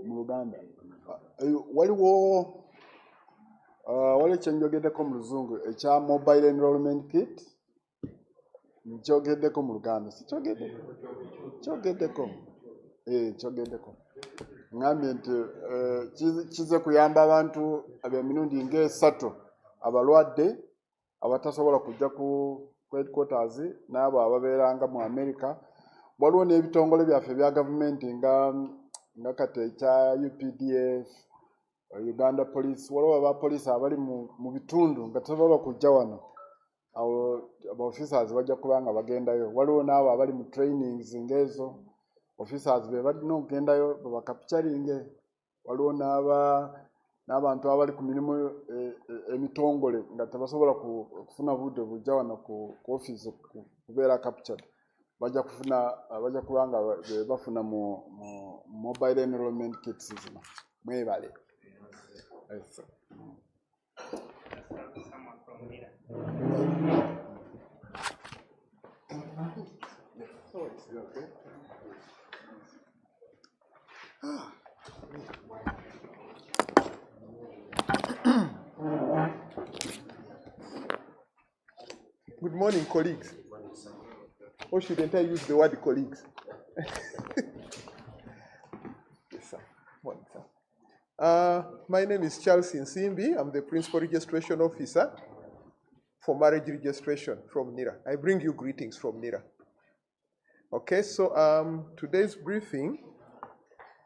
A: Mu Luganda waliwo ekyenjogeddeko mu Luzungu ekya mobile enrollment kit nkyogeddeko mu Luganda kyogeddeko ngambye nti kize kuyamba abantu ab'emirundi ng'esatu abalwadde abatasobola kujja ku headquarters n'abo ababeeranga mu America waliwo n'ebitongole byaffe bya gavumenti nga kati ekya UPDF, Uganda Police, waliwo abapoliisi abali mu bitundu nga tebasobola kujja wano. Awo aba-officers bajja kuba nga bagendayo. Waliwo n'abo abali mu trainings ng'ezo, officers be balina okugendayo babakapitaringe. Waliwo n'abantu abali ku mirimu emitongole nga tebasobola kufuna budde bujja wano ku office kubeera captured. Bajja kuba nga bafuna mu mobile enrollment kits zino. Mwebale. Yes.
B: Good morning, colleagues. Or shouldn't I use the word colleagues? Yes, sir. Morning, sir. My name is Charles Nsimbi. I'm the Principal Registration Officer for Marriage Registration from NIRA. I bring you greetings from NIRA. Okay, so today's briefing,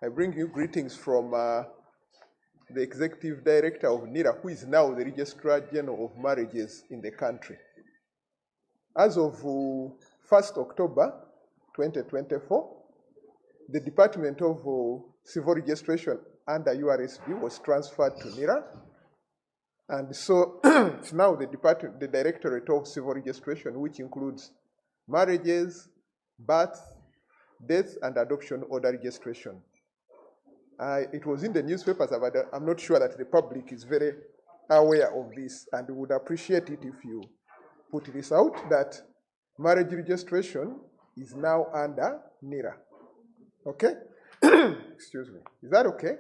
B: I bring you greetings from the Executive Director of NIRA, who is now the Registrar General of Marriages in the country. As of 1st October 2024, the Department of Civil Registration under URSB was transferred to NIRA. And so it's now the Directorate of Civil Registration, which includes marriages, birth, death, and adoption order registration. It was in the newspapers, but I'm not sure that the public is very aware of this, and would appreciate it if you put this out, that marriage registration is now under NIRA. Okay? Excuse me. Is that okay?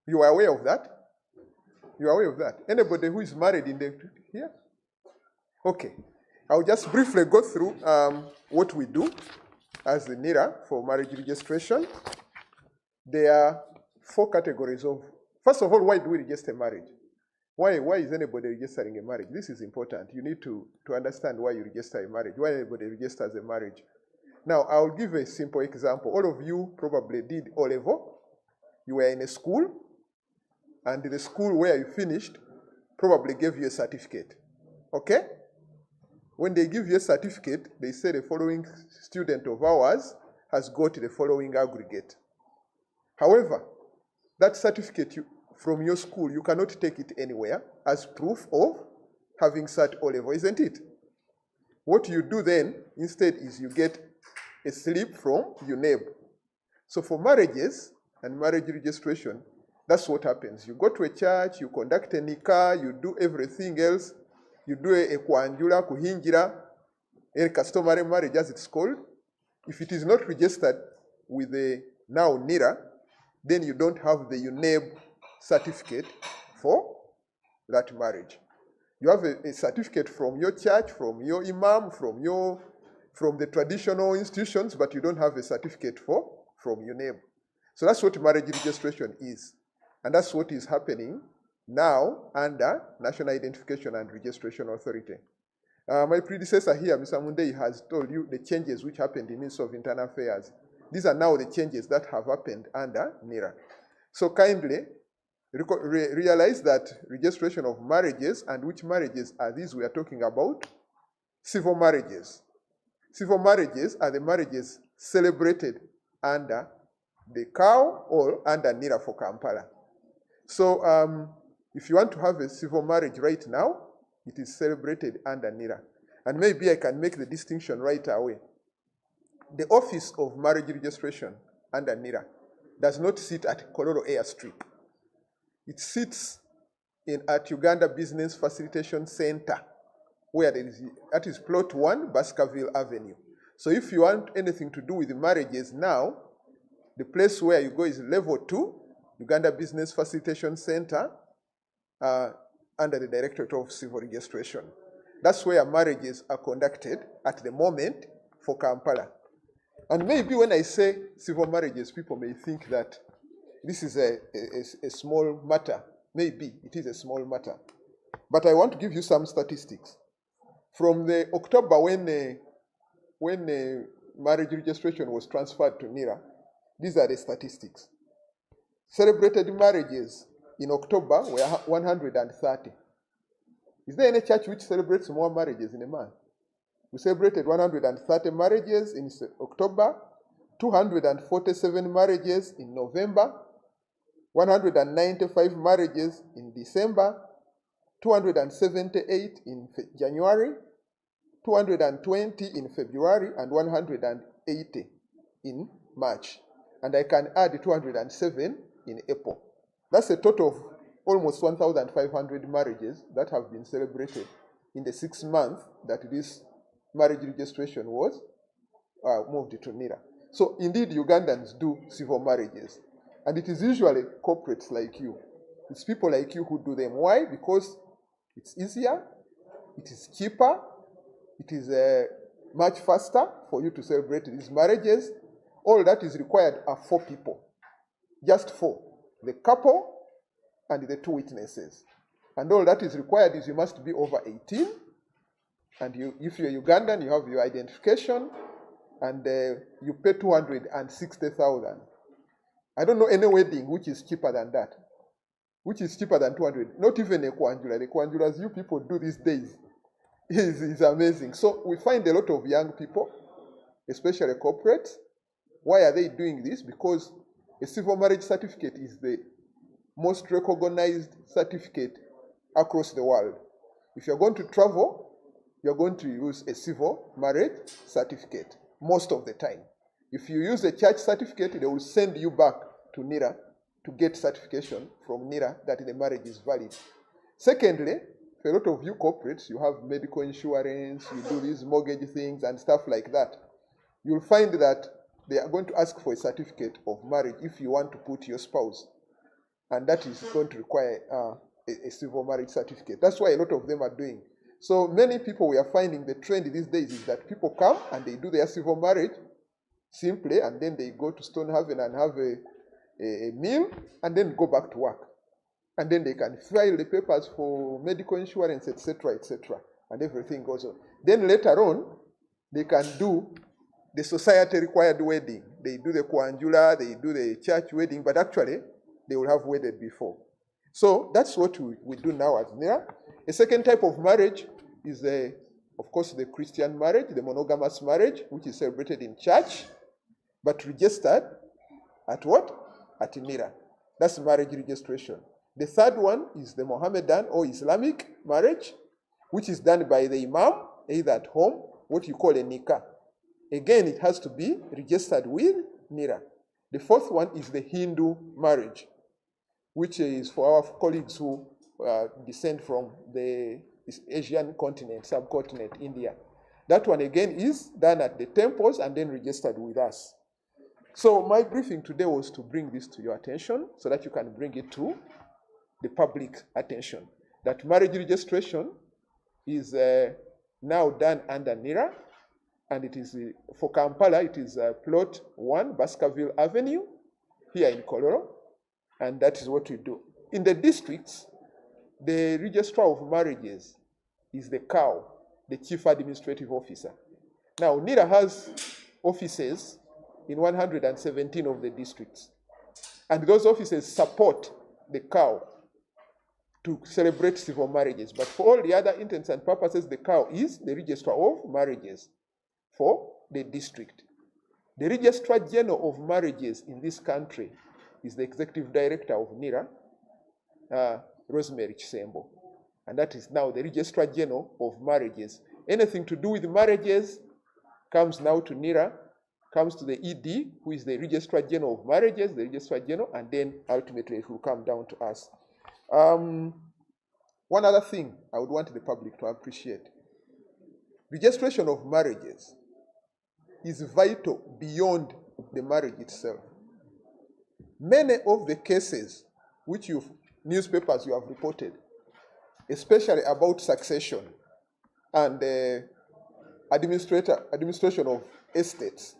B: You are aware of that? You are aware of that? Anybody who is married in the here? Okay. I'll just briefly go through what we do as the NIRA for marriage registration. There are 4 categories of, first of all, why do we register marriage? Why is anybody registering a marriage? This is important. You need to understand why you register a marriage, why anybody registers a marriage. Now, I'll give a simple example. All of you probably did O-level. You were in a school, and the school where you finished probably gave you a certificate. Okay? When they give you a certificate, they say the following student of ours has got the following aggregate. However, that certificate from your school, you cannot take it anywhere as proof of having sat O-level, isn't it? What you do then, instead, is you get a slip from UNEB. So for marriages and marriage registration, that's what happens. You go to a church, you conduct a nikah, you do everything else. You do a kwanjula, kuhinjira, a customary marriage as it's called. If it is not registered with the now NIRA, then you don't have the UNEB certificate for that marriage. You have a certificate from your church, from your imam, from the traditional institutions, but you don't have a certificate from UNEB. So that's what marriage registration is. And that's what is happening now under National Identification and Registration Authority. My predecessor here, Mr. Mundei, has told you the changes which happened in Ministry of Internal Affairs. These are now the changes that have happened under NIRA. So kindly realize that registration of marriages, and which marriages are these we are talking about? Civil marriages. Civil marriages are the marriages celebrated under the COW or under NIRA for Kampala. So if you want to have a civil marriage right now, it is celebrated under NIRA. And maybe I can make the distinction right away. The Office of Marriage Registration under NIRA does not sit at Kololo Airstrip. It sits at Uganda Business Facilitation Center, where that is Plot 1, Baskerville Avenue. So if you want anything to do with the marriages now, the place where you go is Level 2, Uganda Business Facilitation Center, under the Directorate of Civil Registration. That's where marriages are conducted at the moment for Kampala. And maybe when I say civil marriages, people may think that this is a small matter. Maybe it is a small matter. But I want to give you some statistics. From the October when marriage registration was transferred to NIRA, these are the statistics. Celebrated marriages in October were 130. Is there any church which celebrates more marriages in a month? We celebrated 130 marriages in October, 247 marriages in November, 195 marriages in December, 278 in January, 220 in February, and 180 in March. And I can add 207 in April. That's a total of almost 1,500 marriages that have been celebrated in the 6 months that this marriage registration was moved to NIRA. So indeed, Ugandans do civil marriages. And it is usually corporates like you. It's people like you who do them. Why? Because it's easier, it is cheaper, it is much faster for you to celebrate these marriages. All that is required are 4 people. Just 4. The couple and the 2 witnesses. And all that is required is you must be over 18. And if you're Ugandan, you have your identification, and you pay 260,000. I don't know any wedding which is cheaper than that. Which is cheaper than 200. Not even a Kwanjula. The Kwanjulas you people do these days is amazing. So we find a lot of young people, especially corporates. Why are they doing this? Because a civil marriage certificate is the most recognized certificate across the world. If you're going to travel, you're going to use a civil marriage certificate most of the time. If you use a church certificate, they will send you back to NIRA to get certification from NIRA that the marriage is valid. Secondly, for a lot of you corporates, you have medical insurance, you do these mortgage things and stuff like that. You'll find that they are going to ask for a certificate of marriage if you want to put your spouse. And that is going to require a civil marriage certificate. That's why a lot of them are doing. So many people, we are finding the trend these days is that people come and they do their civil marriage simply, and then they go to Stonehaven and have a meal, and then go back to work. And then they can file the papers for medical insurance, etc., and everything goes on. Then later on, they can do the society-required wedding. They do the Kwanjula, they do the church wedding, but actually, they will have wedded before. So that's what we do now at NIRA. A second type of marriage is, of course, the Christian marriage, the monogamous marriage, which is celebrated in church, but registered at what? At NIRA. That's marriage registration. The third one is the Mohammedan or Islamic marriage, which is done by the imam, either at home, what you call a nikah. Again, it has to be registered with NIRA. The fourth one is the Hindu marriage, which is for our colleagues who descend from the Asian continent, subcontinent, India. That one again is done at the temples and then registered with us. So my briefing today was to bring this to your attention so that you can bring it to the public attention. That marriage registration is now done under NIRA, and it is for Kampala, it is plot 1, Baskerville Avenue, here in Kololo, and that is what we do. In the districts, the registrar of marriages is the CAO, the Chief Administrative Officer. Now, NIRA has offices in 117 of the districts, and those offices support the CAO to celebrate civil marriages. But for all the other intents and purposes, the CAO is the registrar of marriages for the district. The Registrar General of Marriages in this country is the Executive Director of NIRA, Rosemary Chisembo. And that is now the Registrar General of Marriages. Anything to do with marriages comes now to NIRA, comes to the ED, who is the Registrar General of Marriages, the Registrar General, and then ultimately it will come down to us. One other thing I would want the public to appreciate. Registration of marriages is vital beyond the marriage itself. Many of the cases which newspapers you have reported, especially about succession and administration of estates,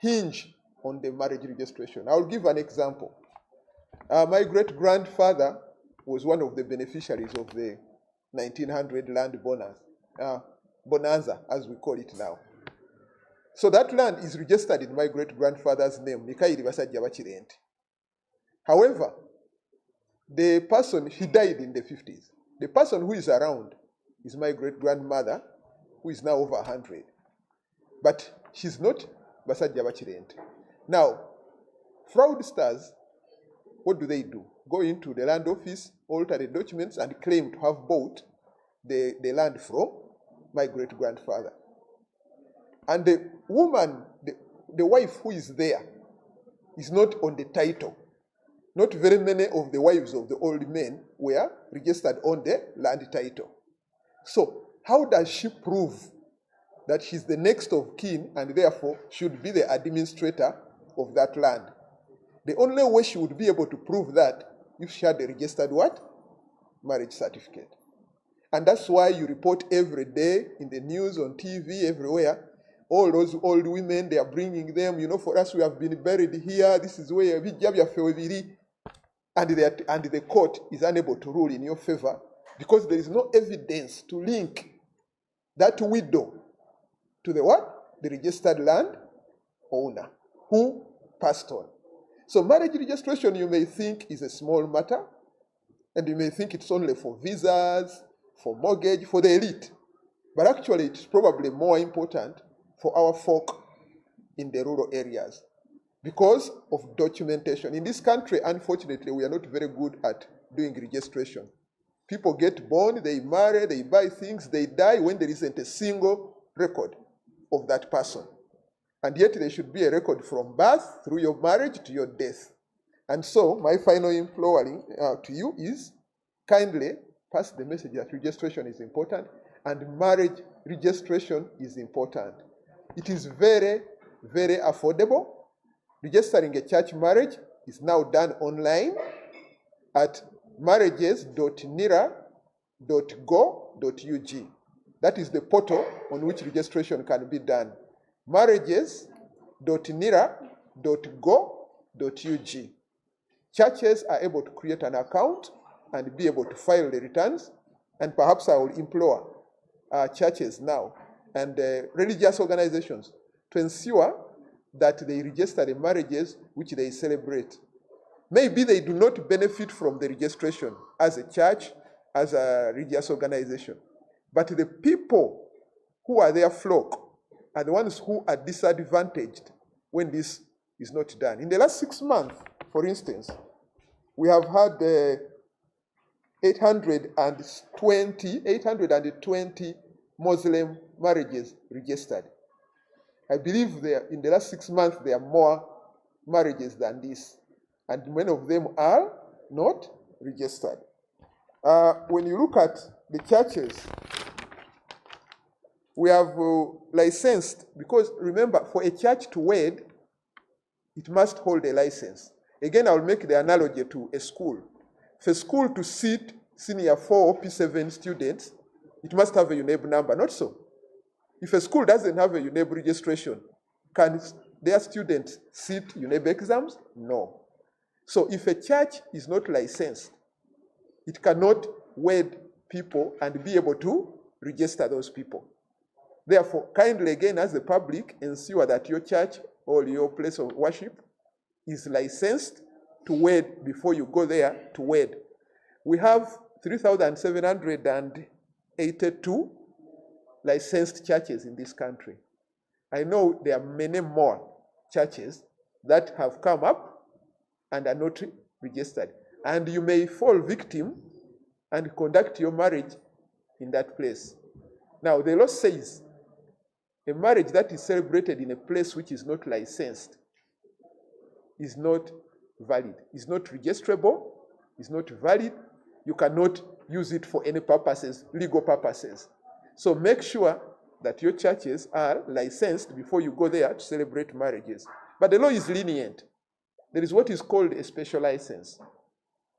B: hinge on the marriage registration. I will give an example. My great-grandfather was one of the beneficiaries of the 1900 land bonanza, as we call it now. So that land is registered in my great-grandfather's name, Mikaili Basajja Bakirente. However, the person, he died in the 50s. The person who is around is my great-grandmother, who is now over 100. But she's not Basajja Bakirente. Now, fraudsters, what do? Go into the land office, alter the documents, and claim to have bought the land from my great-grandfather. And the woman, the wife who is there, is not on the title. Not very many of the wives of the old men were registered on the land title. So how does she prove that she's the next of kin and therefore should be the administrator of that land? The only way she would be able to prove that if she had a registered what? Marriage certificate. And that's why you report every day in the news, on TV, everywhere, all those old women, they are bringing them, for us, we have been buried here, this is where and the court is unable to rule in your favor because there is no evidence to link that widow to the what? The registered land owner who passed on. So marriage registration, you may think, is a small matter, and you may think it's only for visas, for mortgage, for the elite. But actually, it's probably more important for our folk in the rural areas because of documentation. In this country, unfortunately, we are not very good at doing registration. People get born, they marry, they buy things, they die when there isn't a single record of that person. And yet there should be a record from birth through your marriage to your death. And so my final imploring to you is kindly pass the message that registration is important and marriage registration is important. It is very, very affordable. Registering a church marriage is now done online at marriages.nira.go.ug. That is the portal on which registration can be done. marriages.nira.go.ug. Churches are able to create an account and be able to file the returns, and perhaps I will implore churches now and religious organizations to ensure that they register the marriages which they celebrate. Maybe they do not benefit from the registration as a church, as a religious organization, but the people who are their flock are the ones who are disadvantaged when this is not done. In the last 6 months, for instance, we have had 820 Muslim marriages registered. I believe in the last 6 months there are more marriages than this, and many of them are not registered. When you look at the churches, we have licensed, because remember, for a church to wed, it must hold a license. Again, I'll make the analogy to a school. For a school to seat senior 4 or P7 students, it must have a UNEB number, not so. If a school doesn't have a UNEB registration, can their students sit UNEB exams? No. So if a church is not licensed, it cannot wed people and be able to register those people. Therefore, kindly again, as the public, ensure that your church or your place of worship is licensed to wed before you go there to wed. We have 3,782 licensed churches in this country. I know there are many more churches that have come up and are not registered. And you may fall victim and conduct your marriage in that place. Now, the law says a marriage that is celebrated in a place which is not licensed is not valid, is not registrable, is not valid. You cannot use it for any purposes, legal purposes. So make sure that your churches are licensed before you go there to celebrate marriages. But the law is lenient. There is what is called a special license.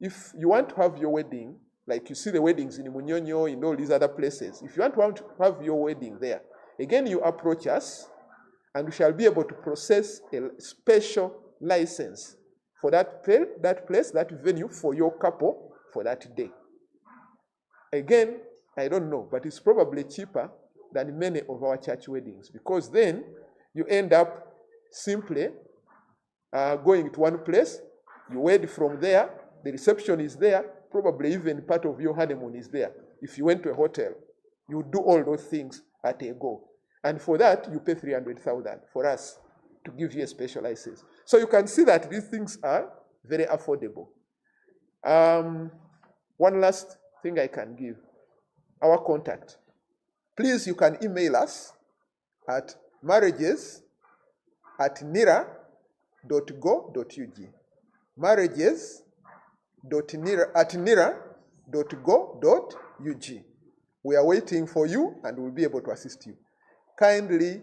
B: If you want to have your wedding, like you see the weddings in Munyonyo, in all these other places, if you want to have your wedding there, again you approach us and we shall be able to process a special license for that place, that venue for your couple for that day. Again, I don't know, but it's probably cheaper than many of our church weddings, because then You end up simply going to one place, you wed from there, the reception is there, probably even part of your honeymoon is there. If you went to a hotel, you do all those things at a go. And for that, you pay 300,000 for us to give you a special license. So you can see that these things are very affordable. One last thing I can give, our contact. Please, you can email us at marriages@nira.go.ug. marriages@nira.go.ug. We are waiting for you and we'll be able to assist you. Kindly,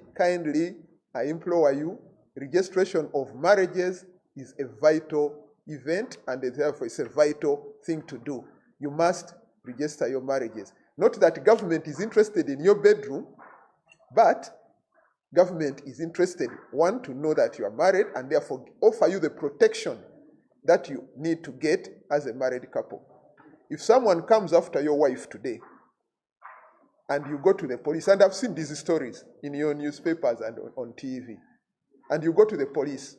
B: I implore you, registration of marriages is a vital event and therefore it's a vital thing to do. You must register your marriages. Not that government is interested in your bedroom, but government is interested, one, to know that you are married and therefore offer you the protection that you need to get as a married couple. If someone comes after your wife today and you go to the police, and I've seen these stories in your newspapers and on TV, and you go to the police,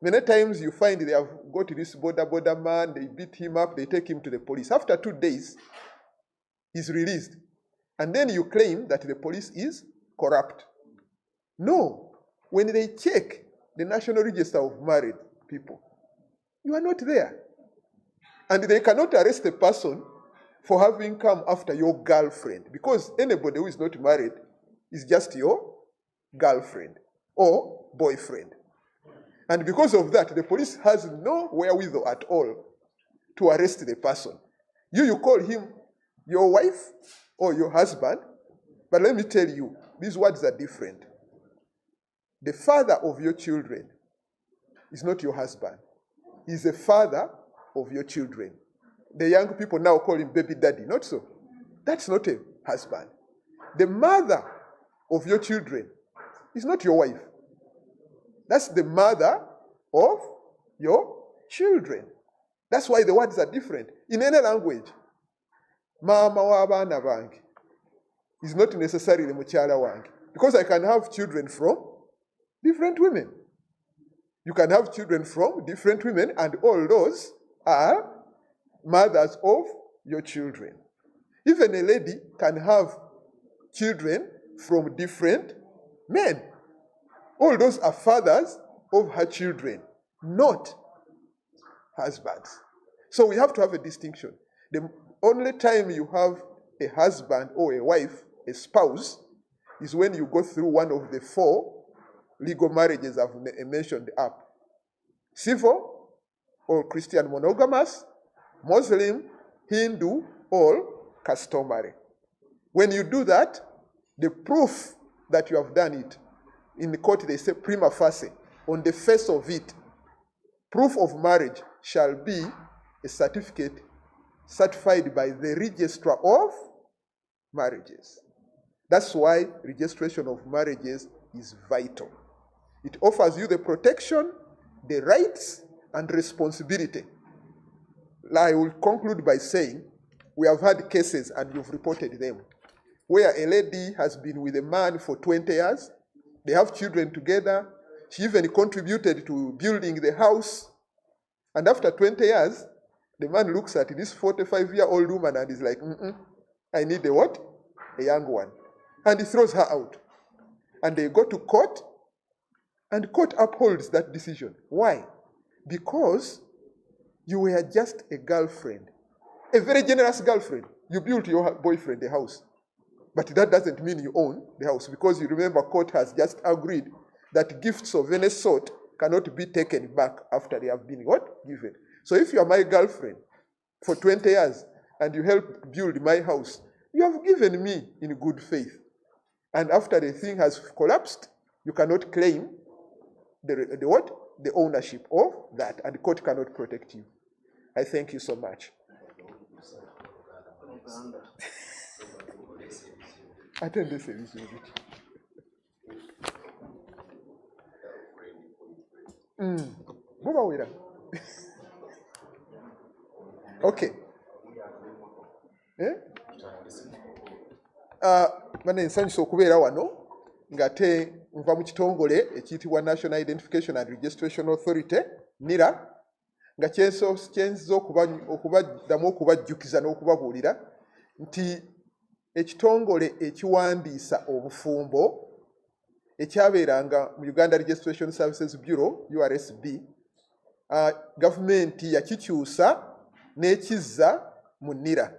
B: many times you find they have got this border man, they beat him up, they take him to the police. After 2 days, he's released. And then you claim that the police is corrupt. No. When they check the National Register of Married People, you are not there. And they cannot arrest a person for having come after your girlfriend, because anybody who is not married is just your girlfriend or boyfriend. And because of that, the police has no wherewithal at all to arrest the person. You call him your wife or your husband, but let me tell you, these words are different. The father of your children is not your husband. He's the father of your children. The young people now call him baby daddy, not so. That's not a husband. The mother of your children is not your wife. That's the mother of your children. That's why the words are different. In any language, mama w'abaana bange is not necessarily mukyala wange, because I can have children from different women. You can have children from different women, and all those are mothers of your children. Even a lady can have children from different men. All those are fathers of her children, not husbands. So we have to have a distinction. The only time you have a husband or a wife, a spouse, is when you go through one of the 4 legal marriages I've mentioned up. Civil or Christian monogamous, Muslim, Hindu, or customary. When you do that, the proof that you have done it, in the court they say prima facie, on the face of it, proof of marriage shall be a certificate certified by the registrar of marriages. That's why registration of marriages is vital. It offers you the protection, the rights, and responsibility. I will conclude by saying, we have had cases, and you've reported them, where a lady has been with a man for 20 years, they have children together, she even contributed to building the house, and after 20 years, the man looks at this 45-year-old woman and is like, I need a what? A young one. And he throws her out. And they go to court, and court upholds that decision. Why? Because you were just a girlfriend, a very generous girlfriend. You built your boyfriend a house. But that doesn't mean you own the house, because you remember court has just agreed that gifts of any sort cannot be taken back after they have been what? Given. So if you are my girlfriend for 20 years and you help build my house, you have given me in good faith. And after the thing has collapsed, you cannot claim the what? The ownership of that, and the court cannot protect you. I thank you so much. Attend the service. Okay. Bane nsanyusa okubeera wano ngate nva mu kitongole ekiyitibwa National Identification and Registration Authority NIRA nga kyenziza okubaddamu okubajjukiza n'okubabuulira nti ekitongole ekiwandiisa obufumbo ekyabeeranga mu Uganda Registration Services Bureau URSB gavumenti yakikyusa n'ekizza mu NIRA.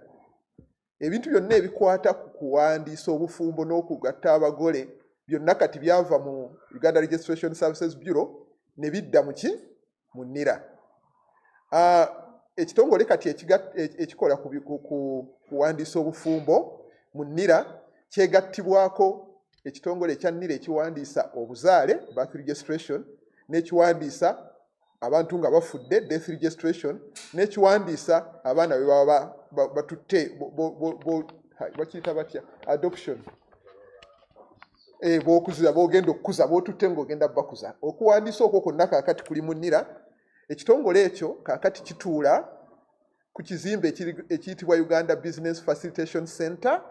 B: Ebintu byonna ebikwata ku kuwandiisa obufumbo n'okugatta abagole byonna kati byava mu Uganda Registration Services Bureau ne bidda mu NIRA. Ekitongole kati ekikola ku kuwandiisa obufumbo mu NIRA kyegattibwako ekitongole ekya NIRA ekiwandiisa obuzaale birth registration n'ekiwandiisa abantu nga bafudde death registration n'ekiwandiisa abaana be baba batutte bakiyita batya adoption b'okuziza b'ogenda okukuza b'otutte ng'ogenda bakuza. Okuwandiisa okwo kwonna kaakati kuli mu NIRA. Ekitongole ekyo kaakati kituula ku kizimbe ekiyitibwa Uganda Business Facilitation Center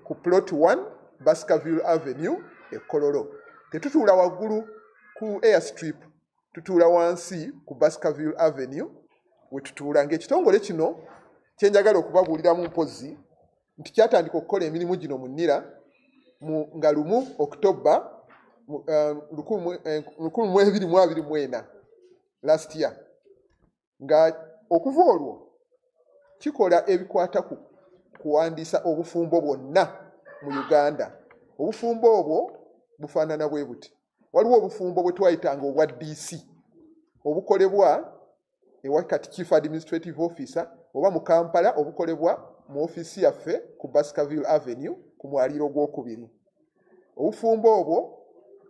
B: ku plot 1 Baskerville Avenue e Kololo. Tetutuula waggulu ku airstrip, tutuula wansi ku Baskerville Avenue we tutuula. Ng'ekitongole kino kyenjagala okubabuuliramu mpozzi nti kyatandika okukola emirimu gino mu NIRA nga 1 October 2024 last year. Nga okuva olwo kikola ebikwata ku kuwandiisa obufumbo bwonna mu Uganda. Obufumbo obwo bufaanana bwe buti. Waliwo obufumbo bwe twayitanga obwa DC obukolebwa ewakati Chief Administrative Officer oba mu Kampala obukolebwa mu ofisi yaffe ku Baskerville Avenue ku mwaliiro gw'okubiri. Obufumbo obwo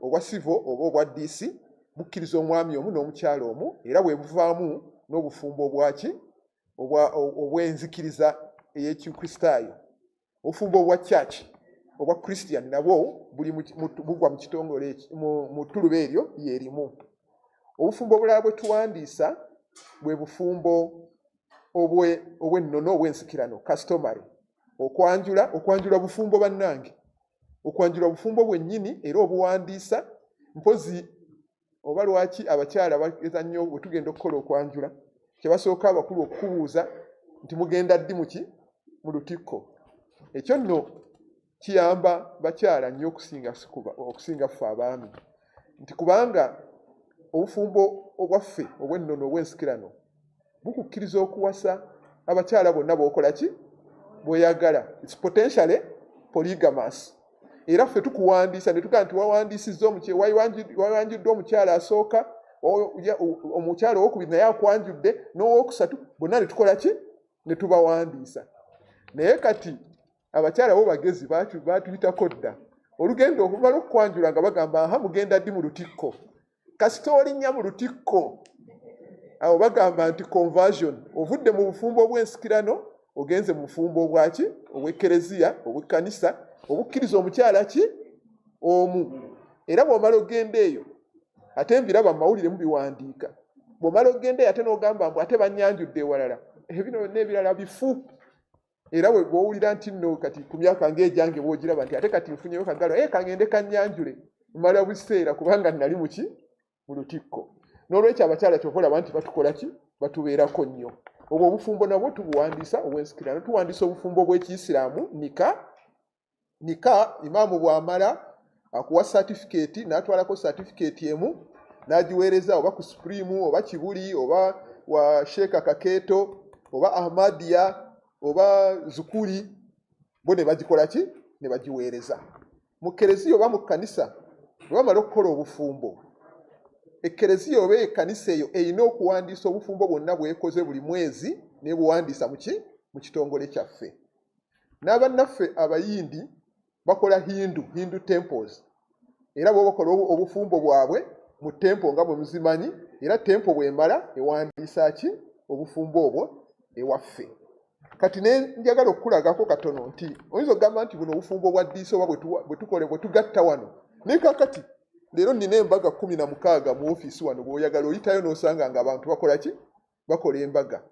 B: obwa civil oba obwa DC bukkiriza omwami omu n'omukyala omu era bwe buvaamu n'obufumbo obwaki obw'enzikiriza ey'Ekikristaayo. Obufumbo obwa church obwa Christian nabwo bugwa mu kitongole mu ttuluba eryo y'erimu. Obufumbo obulala bwe tuwandiisa bwe bufumbo obw'ennono obw'ensikirano customary. Okwanjula bufumbo bannange, okwanjula bufumbo bwennyini era obuwandiisa mpozi oba lwaki abakyala bageza nnyo bwe tugenda okukola okwanjula kye basooka abakulu okukubuuza nti mugenda ddi mu lutikko. Ekyo nno kiyamba bakyala nnyo okusinga ffe abaami nti kubanga obufumbo obwaffe obw'ennono obw'ensikirano bukukkiriza okuwasa abakyala bonna b'okola ki bweyagala. It's potentially polygamous. Era ffe tukuwandiisa ne tugaa nti wawanjuddwa omukyala asooka omukyala owokubiri naye akwanjudde n'owokusatu bonna ne tukola ki ne tubawandiisa. Naye kati abakyala bo bagezi baatuyitako dda olugendo okumala okukwanjula nga bagamba mugenda ddi mu lutikko. Kasita olinnya mu lutikko awo bagamba nti conversion, ovudde mu bufumbo obw'ensikirano ogenze mu bufumbo obwaki obw'ekkereziya obw'ekkanisa obukkiriza omukyala ki omu. Era bw'omala ogenda eyo ate mbiraba mu mawulire mubiwandiika, bw'omala ogenda eyo ate n'ogamba mbu ate bannyanjudde ewalala, ebino n'ebirala bifu. Era bw'owulira nti nno kati ku myaka ng'egyange bw'ogiraba nti ate kati nfunyeyo kagalo kangende kannyanjule mmala buseera kubanga nali mu lutikko. N'olwekyo abakyala kyova olaba nti batukola ki batubeerako nnyo. Obwo obufumbo nabwo tubuwandiisa obw'ensikirano. Tuwandiisa obufumbo bw'Ekiyisiraamu nika imaamu bw'amala akuwa certificate n'atwalako certificate emu n'agiweereza oba ku Supreme oba Kibuli oba wa Sheikh Kakeeto oba Ahmadiyya oba Zukuri, bo ne bagikola ki ne bagiweereza. Mu Kkereziya oba mu kkanisa bwe bamala okukola obufumbo, ekkereziya oba ekkanisa eyo erina okuwandiisa obufumbo bwonna bw'ekoze buli mwezi n'ebuwandiisa mu kitongole kyaffe. N'abannaffe abayindi bakola Hindu temples, era bo bakola obufumbo bwabwe mu tempo nga bwe muzimanyi, era tempo bw'emala ewandiisa ki obufumbo obwo ewaffe. Kati njagala okukulagako katono nti oyinza okugamba nti buno obufumbo bwa DC oba bwe tugatta wano. Naye kakati leero nina embaga 16 mu ofiisi wano bw'oyagala oyitayo n'osanga nga abantu bakola ki bakola embaga.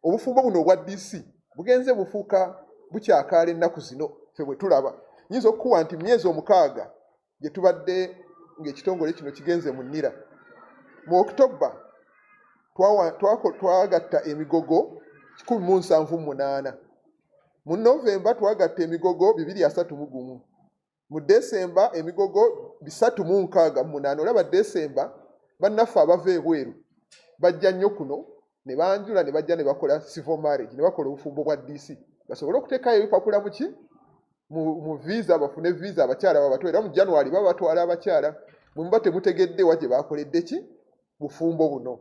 B: Obufumbo buno obwa DC bugenze bufuuka bukyakaala ennaku zino ffe bwe tulaba. Nyinza okukuwa nti myezi 6 gye tubadde ng'ekitongole kino kigenze mu NIRA. Mu October twagatta emigogo 178. Mu November twagatta emigogo 231. Mu December emigogo 368. Olaba December bannaffe abava ebweru bajja nnyo kuno ne banjula ne bajja ne bakola civil marriage ne bakola obufumbo bwa DC basobole okuteekayo ebipapula mu visa bafune visa abakyala babatwala mu January babatwala abakyala mumba temutegedde waje bakoledde ki bufumbo buno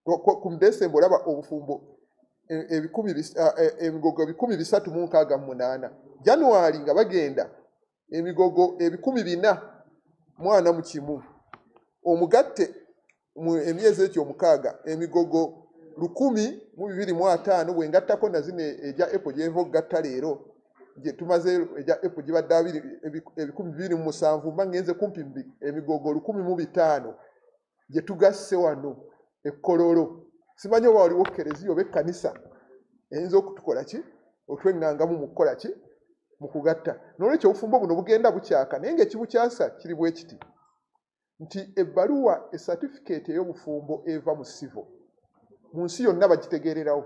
B: ku December olaba obufumbo emigogo 368. January nga bagenda emigogo 441 omugatte mu emyezi ekyo omukaaga emigogo 1,205 bwengattako na zino eja Apple gyeva okugatta leero gye tumaze eja Apple gibadde 2,700 mba ngenze kumpi emigogo 1,500 gye tugasse wano ekkololo. Simanyi oba waliwo kereziya oba ekkanisa eyinza okutukola ki otweng'angamu mu kukola ki mu kugatta. N'olwekyo obufumbo buno bugenda bukyaka naye ng'ekibukyasa kiri bwe kiti nti ebbaluwa certificate ey'obufumbo eva mu civil mu nsi yonna bagitegeererawo.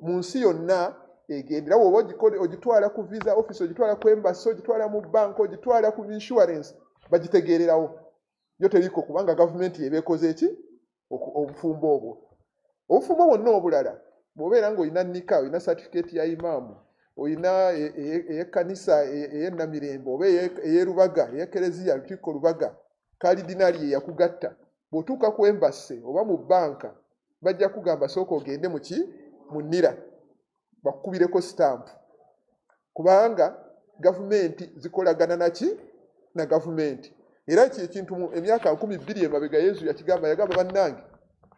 B: Mu nsi yonna egenderawo oba ogitwala ku visa office ogitwala ku embassy ogitwala mu bank ogitwala ku insurance bagitegeererawo. Yo teriko kubanga gavumenti yebeekoze eki obufumbo obwo. Obufumbo bwonna obulala bw'obeera ng'olina nika olina certificate ya imaamu olina ey'ekkanisa ey'ennamirembe oba ey'erubaga ey'ekereziya lukiiko lubaga kalidinali eyakugatta bw'otuuka ku embassy oba mu banka bajja kugamba sooka ogende mu NIRA bakukubireko stamp kubanga gavumenti zikolagana na gavumenti. Era ekintu emyaka 20 emabega Yesu yagamba bannange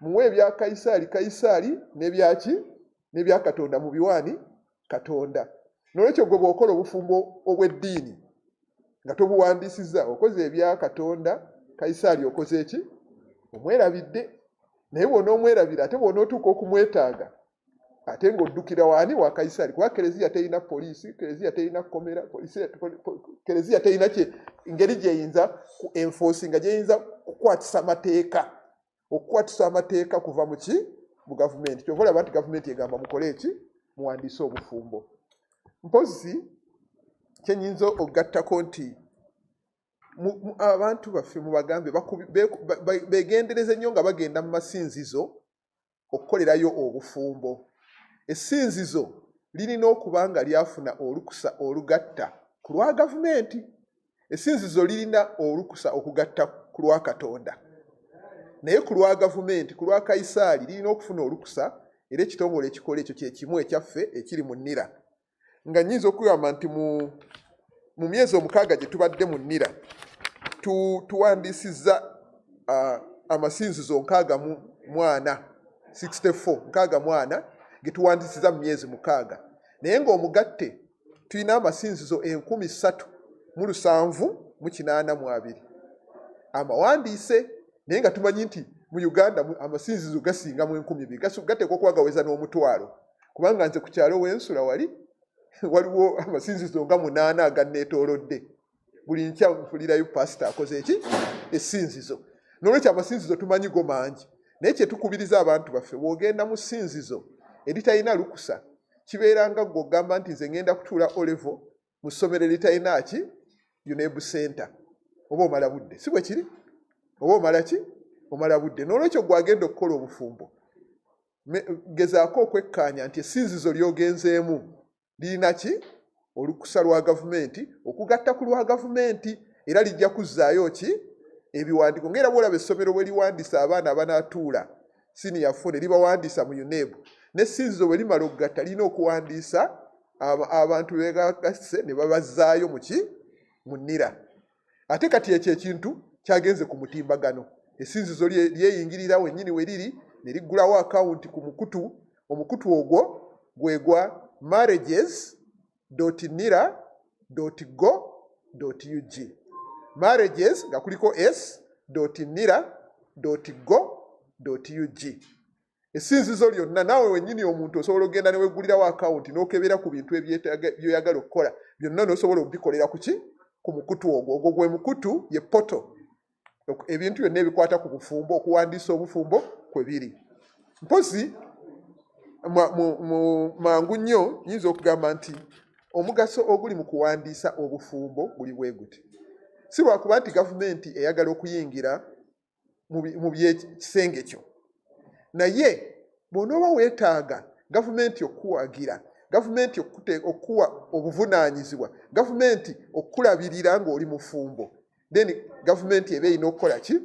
B: muwe ebya Kaisaali n'ebya Katonda mu biwaani Katonda. N'olwekyo gwe bw'okola obufumbo obw'eddiini nga tobuwandiisizza okoze ebya Katonda Kaisaali okoze eki omwerabidde. Naye bw'onoomwerabira ate bw'onootuuka okumwetaaga ate ng'oddukira waani wa Kaisaali kuba kereziya terina poliisi kereziya terina komera kereziya terina ngeri gyeyinza ku enforcinga gyeyinza okukwatisa amateeka kuva mu gavumenti. Kyova olaba nti gavumenti egamba mukole eki muwandiise obufumbo. Mpozi kyenyinza okugattako nti abantu baffe mubagambe begendereze nnyo nga bagenda mu masinzizo okukolerayo obufumbo. Essinzizo lirina okuba nga lyafuna olukusa olugatta ku lwa gavumenti. Essinzizo lirina olukusa okugatta ku lwa Katonda naye ku lwa gavumenti ku lwa Kaisaali lirina okufuna olukusa era ekitongole ekikola ekyo kye kimu ekyaffe ekiri mu NIRA. Nga nnyinza okugamba nti mu myezi 6 gye tubadde mu NIRA tuwandiisizza amasinzizo 64 ge tuwandiisizza mu myezi 6 naye ng'omugatte tulina amasinzizo 3782 amawandiise naye nga tumanyi nti mu Uganda amasinzizo gasinga mu 2000 gateekwa okuba gaweza n'omutwalo kubanga nze ku kyalo w'ensula waliwo amasinzizo nga 8 aganneetoolodde. Buli nkya mpulirayo pasita akoze eki essinzizo. N'olwekyo amasinzizo tumanyi go mangi naye kye tukubiriza abantu baffe bw'ogenda mu ssinzizo eritalina lukusa kibeera nga gw'ogamba nti nze ngenda kutuula O-level mu ssomero eritalina ki UNEB center oba omala budde si bwe kiri oba omala budde. N'olwekyo gwagenda okukola obufumbo gezaako okwekkaanya nti essinzizo ly'ogenzeemu lirina ki olukusa lwa gavumenti okugatta ku lwa gavumenti era lijja kuzzaayo ki ebiwandiiko ng'era bw'olaba essomero bwe liwandiisa abaana abanaatuula senior 4 libawandiisa mu UNEB n'essinzizo bwe limala okugatta lirina okuwandiisa abantu begagasse ne babazzaayo mu NIRA. Ate kati ekyo ekintu kyagenze ku mutimbagano. Essinzizo lyeyingirira wennyini we liri ne liggulawo akawunti ku omukutu ogwo gwegwa marriages.nira.go.ug marriages nga kuliko s.nira.go.ug. Essinzizo lyonna naawe wennyini omuntu osobola ogenda ne weggulirawo akawunti n'okebera ku bintu byoyagala okukola byonna n'osobola okubikolera ku mukutu ogwo gwe mukutu ye poto ebintu byonna ebikwata ku bufumbo, okuwandiisa obufumbo kwe biri. Mpozi mangu nnyo nyinza okugamba nti omugaso oguli mu kuwandiisa obufumbo guli bwe guti. Si lwakuba nti gavumenti eyagala okuyingira mu byekisenge kyo, naye bw'onooba weetaaga gavumenti okuwagira, gavumenti okuwa obuvunaanyizibwa, gavumenti okukulabirira ng'oli mufumbo, then gavumenti eba erina okukola ki?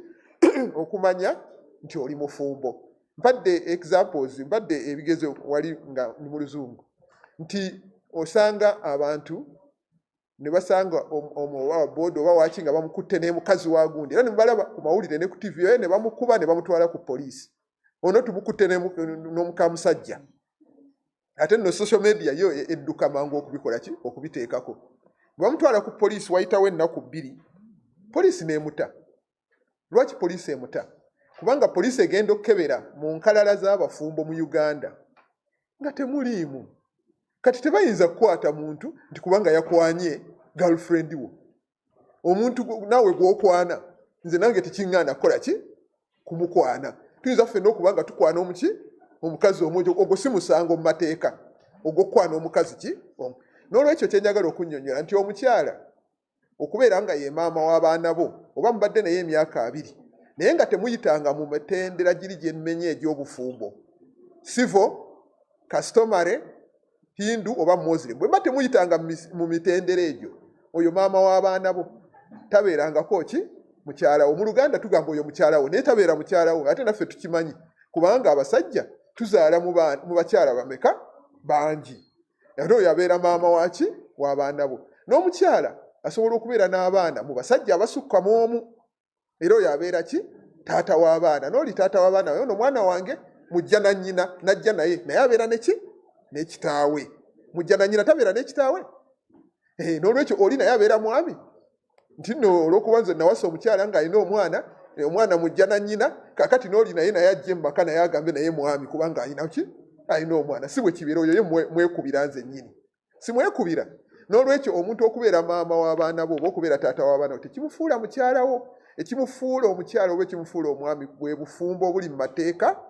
B: Okumanya nti oli mufumbo. Mpadde examples, mpadde ebigezo wali nga ni mu Luzungu, nti osanga abantu ne basanga owa bodo oba waki nga bamukutte ne mukazi wa gundi, era ne balaba ku mawulire ne ku TV ne bamukuba ne bamutwala ku poliisi. Ono tumukutte n'omukamusajja. Ate no social media yo edduka mangu okubikola ki? Okubiteekako. Bamutwala ku poliisi wayitawo ennaku 2, poliisi n'emuta. Lwaki poliisi emuta? Kubanga poliisi egenda okukebera mu nkalala z'abafumbo mu Uganda nga temuliimu. Kati tebayinza kukwata muntu nti kubanga yakwanye girlfriend wo. Omuntu naawe gw'okwana, nze nange tekiŋŋaana kukola ki? Kumukwana. Tuyinza ffenna okubanga tukwana omukazi omwojo, ogwo si musango mu mateeka, ogw'okukwana omukazi ki? N'olwekyo kyenjagala okunnyonnyola nti omukyala okubeera nga ye maama w'abaana bo, oba mubadde naye emyaka 2, naye nga temuyitanga mu mitendera giri gye mmenye egy'obufumbo, civil, customary, Hindu oba Muslim, bwe mba temuyitanga mu mitendera egyo, oyo maama w'abaana bo tabeerangako ki? Mukyala wo. Mu Luganda tugamba oyo mukyala wo, naye tabeera mukyala wo, ate naffe tukimanyi kubanga abasajja tuzaala mu bakyala bameka? Bangi. Ate oyo abeera maama waki? W'abaana bo. N'omukyala asobola okubeera n'abaana mu basajja abasukka mu omu, era oyo abeera ki? Taata w'abaana. N'oli taata w'abaana ono mwana wange mujja na nnyina, najja naye abeera neki? N'ekitaawe. Mujja na nnyina tabeera n'ekitaawe? N'olwekyo oli naye abeera mwami. Nti nno olw'okuba nze nawasa omukyala ng'alina omwana mujja na nnyina, kakati n'oli naye ajje mu maka naye agambe naye mwami kubanga alina ki? Alina omwana. Si bwe kibeera, oyo ye mwekubira nze nnyini. Si mwekubira. N'olwekyo omuntu okubeera maama w'abaana bo oba okubeera taata w'abaana bo tekimufuula mukyala wo. Ekimufuula omukyala oba ekimufuula omwami bwe bufumbo obuli mu mateeka.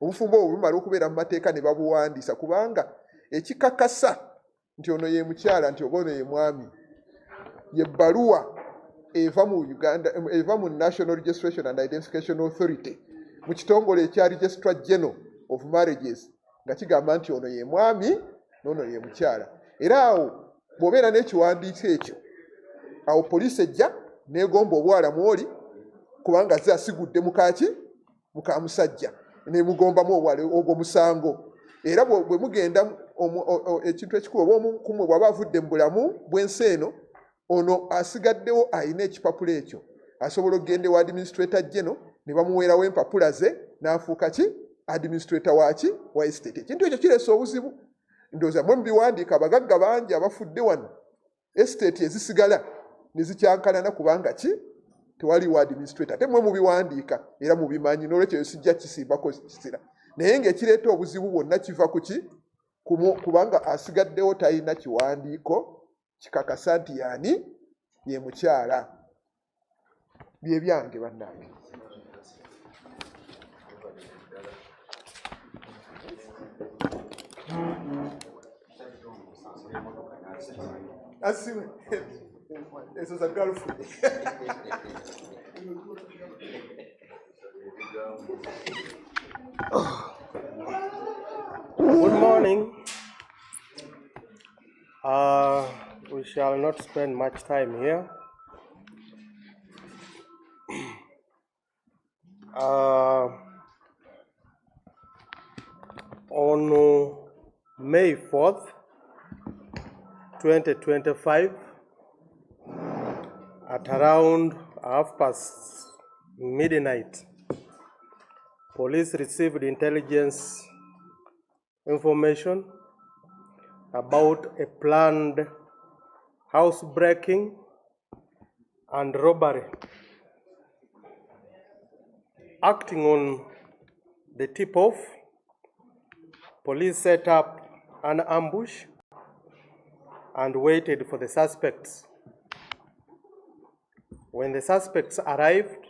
B: Obufumbo obwo bumala okubeera mu mateeka ne babuwandiisa, kubanga ekikakasa nti ono ye mukyala nti oba ono ye mwami ye bbaluwa eva mu Uganda, eva mu National Registration and Identification Authority, mu kitongole ekya Registrar General of Marriages, nga kigamba nti ono ye mwami n'ono ye mukyala. Era awo bw'obeera n'ekiwandiiko ekyo, awo poliisi ejja n'egomba obwala mw'oli kubanga ze asigudde mukaki? Muka musajja. Nemugombamu obwala ogwo musango. Era bwe mugenda ekintu ekikulu oba omukumwe bw'aba avudde mu bulamu bw'ensi eno, ono asigaddewo alina ekipapula ekyo, asobola okugenda ewa administrator general ne bamuweerawo empapula ze n'afuuka ki? Administrator waki? Wa estate. Ekintu ekyo kireesa obuzibu. Ndowooza mwe mubiwandiika abagagga bangi abafudde wano, estate ezisigala ne zikyankalana kubanga ki? Tewaliwo administrator. Ate mwe mubiwandiika era mubimanyi, n'olwekyo sijja kisimbako kisira. Naye ng'ekireeta obuzibu bwonna kiva ku ki? Kubanga asigaddewo talina kiwandiiko kikakasa nti yaani ye mukyala. Bye byange bannange. Asiwe eso za girlfriend.
C: Good morning. We shall not spend much time here. On May 4th, 2025, at around midnight, police received intelligence information about a planned housebreaking and robbery. Acting on the tip-off, police set up an ambush and waited for the suspects. When the suspects arrived,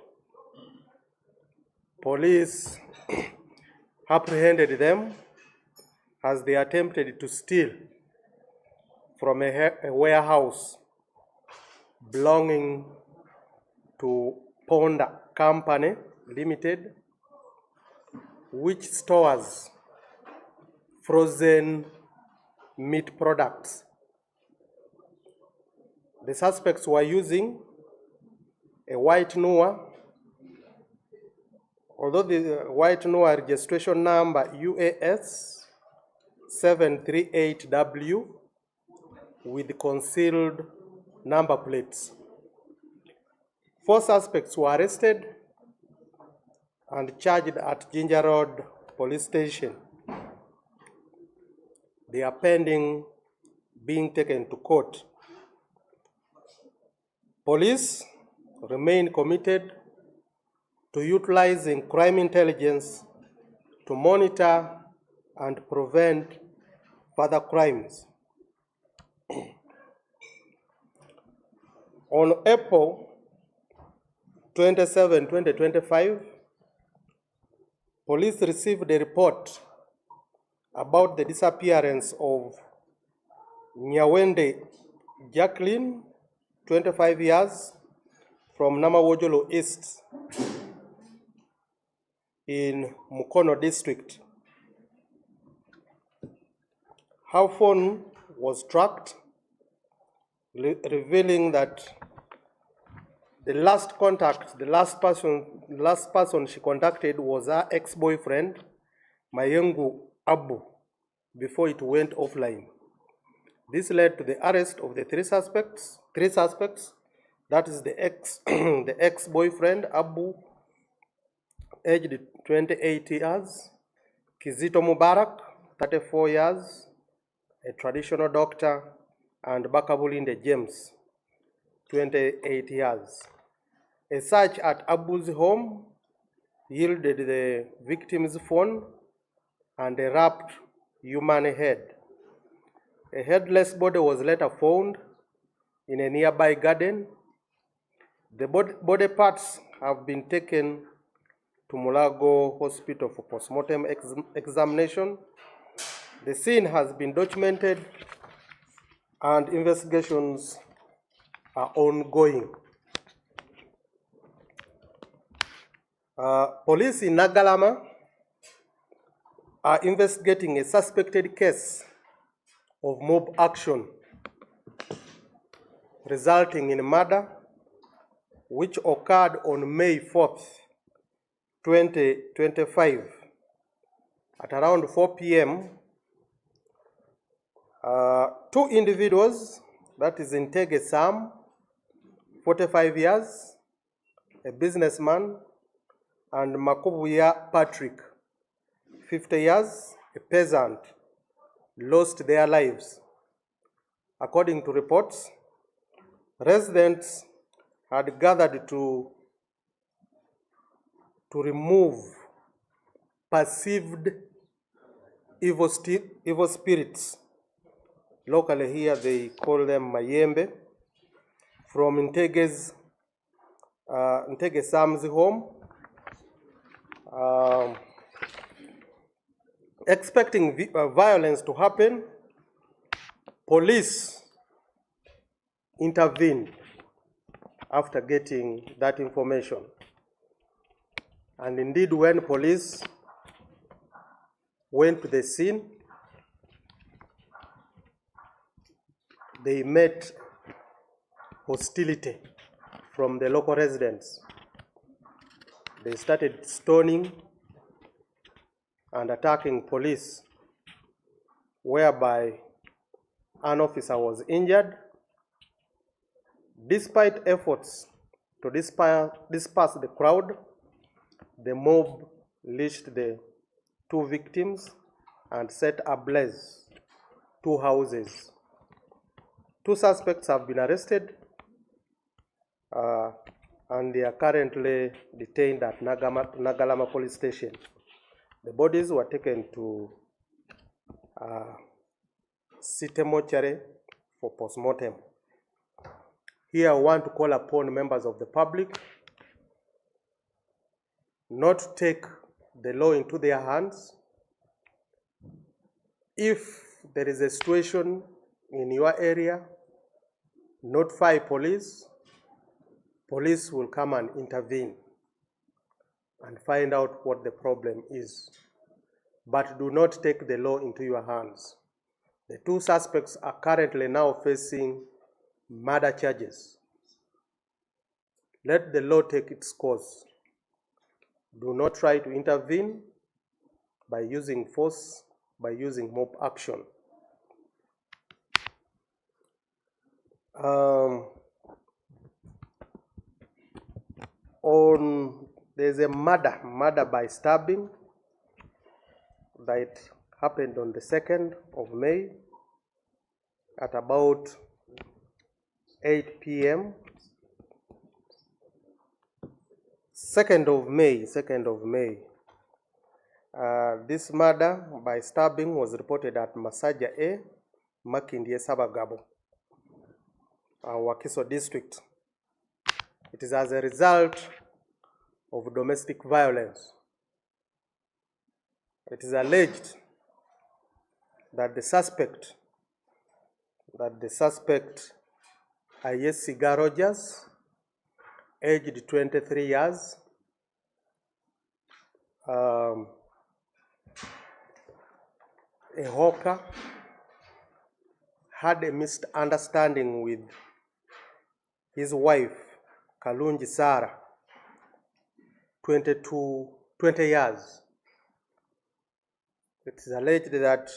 C: police apprehended them as they attempted to steal from a warehouse belonging to Ponda Company Limited, which stores frozen meat products. The suspects were using a white Noah, although the white Noah registration number UAS 738W with concealed number plates. 4 suspects were arrested and charged at Ginger Road Police Station. They are pending being taken to court. Police remain committed to utilizing crime intelligence to monitor and prevent further crimes. On April 27, 2025, police received a report about the disappearance of Nyawende Jacqueline, 25 years, from Namawojolo East in Mukono district. Her phone was tracked, revealing that the last person she contacted was her ex-boyfriend, Mayengu Abu, before it went offline. This led to the arrest of the three suspects. That is the ex-boyfriend Abu, aged 28 years, Kizito Mubarak, 34 years, a traditional doctor, and Bakabulinde James, 28 years. A search at Abu's home yielded the victim's phone and a wrapped human head. A headless body was later found in a nearby garden. The body parts have been taken to Mulago Hospital for postmortem examination. The scene has been documented and investigations are ongoing. Police in Nagalama are investigating a suspected case of mob action resulting in murder, which occurred on May 4th, 2025 at around 4 p.m. 2 individuals, that is Ntege Sam, 45 years, a businessman, and Makubuya Patrick, 50 years, a peasant, lost their lives. According to reports, residents had gathered to remove perceived evil spirits. Locally here they call them Mayembe, from Ntege Sam's home. Expecting violence to happen, police intervened after getting that information. And indeed, when police went to the scene, they met hostility from the local residents. They started stoning and attacking police, whereby an officer was injured. Despite efforts to disperse the crowd, the mob lynched the 2 victims and set ablaze 2 houses. 2 suspects have been arrested and they are currently detained at Nagalama Police Station. The bodies were taken to City Mortuary for postmortem. Here I want to call upon members of the public not to take the law into their hands. If there is a situation in your area, notify police. Police will come and intervene and find out what the problem is. But do not take the law into your hands. The two suspects are currently now facing murder charges. Let the law take its course. Do not try to intervene by using force, by using mob action. There's a murder by stabbing that happened on the 2nd of May at about 8 p.m. 2nd of May. This murder by stabbing was reported at Masaja A, Makindye Sabagabo, Wakiso district. It is as a result of domestic violence. It is alleged that the suspect, Ayesiga Rogers, aged 23 years, a hawker, had a misunderstanding with his wife, Kalunji Sarah, 20 years. It is alleged that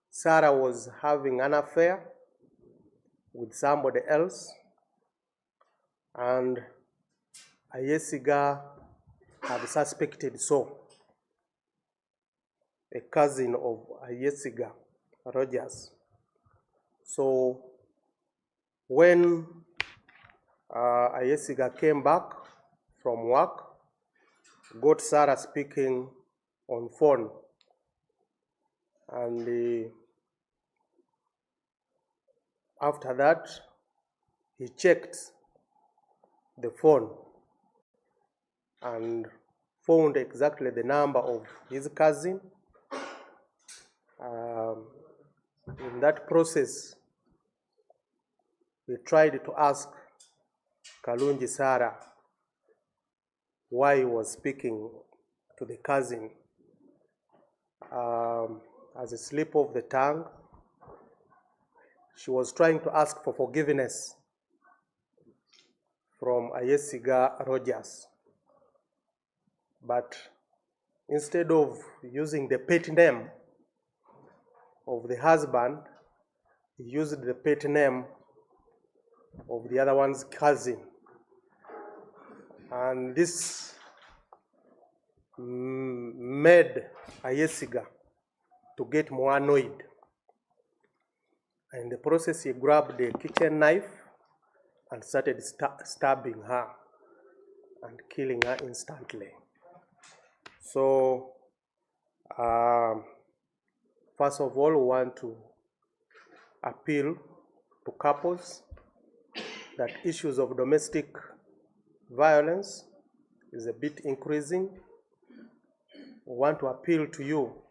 C: Sarah was having an affair with somebody else, and Ayesiga had suspected so. A cousin of Ayesiga Rogers. So when Ayesiga came back from work, got Sarah speaking on phone, and after that he checked the phone and found exactly the number of his cousin. In that process, we tried to ask Kalunji Sarah why he was speaking to the cousin. As a slip of the tongue, she was trying to ask for forgiveness from Ayesiga Rogers. But instead of using the pet name of the husband, he used the pet name of the other one's cousin. And this made Ayesiga to get more annoyed. In the process, he grabbed a kitchen knife and started stabbing her and killing her instantly. So, first of all, we want to appeal to couples that issues of domestic violence is a bit increasing. We want to appeal to you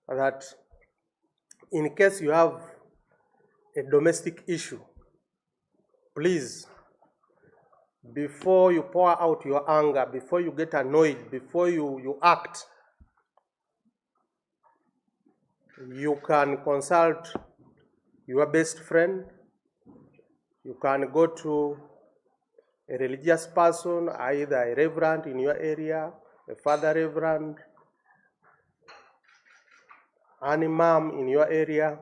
C: that in case you have a domestic issue, please, before you pour out your anger, before you get annoyed, before you act, you can consult your best friend. You can go to a religious person, either a reverend in your area, a father reverend, an imam in your area,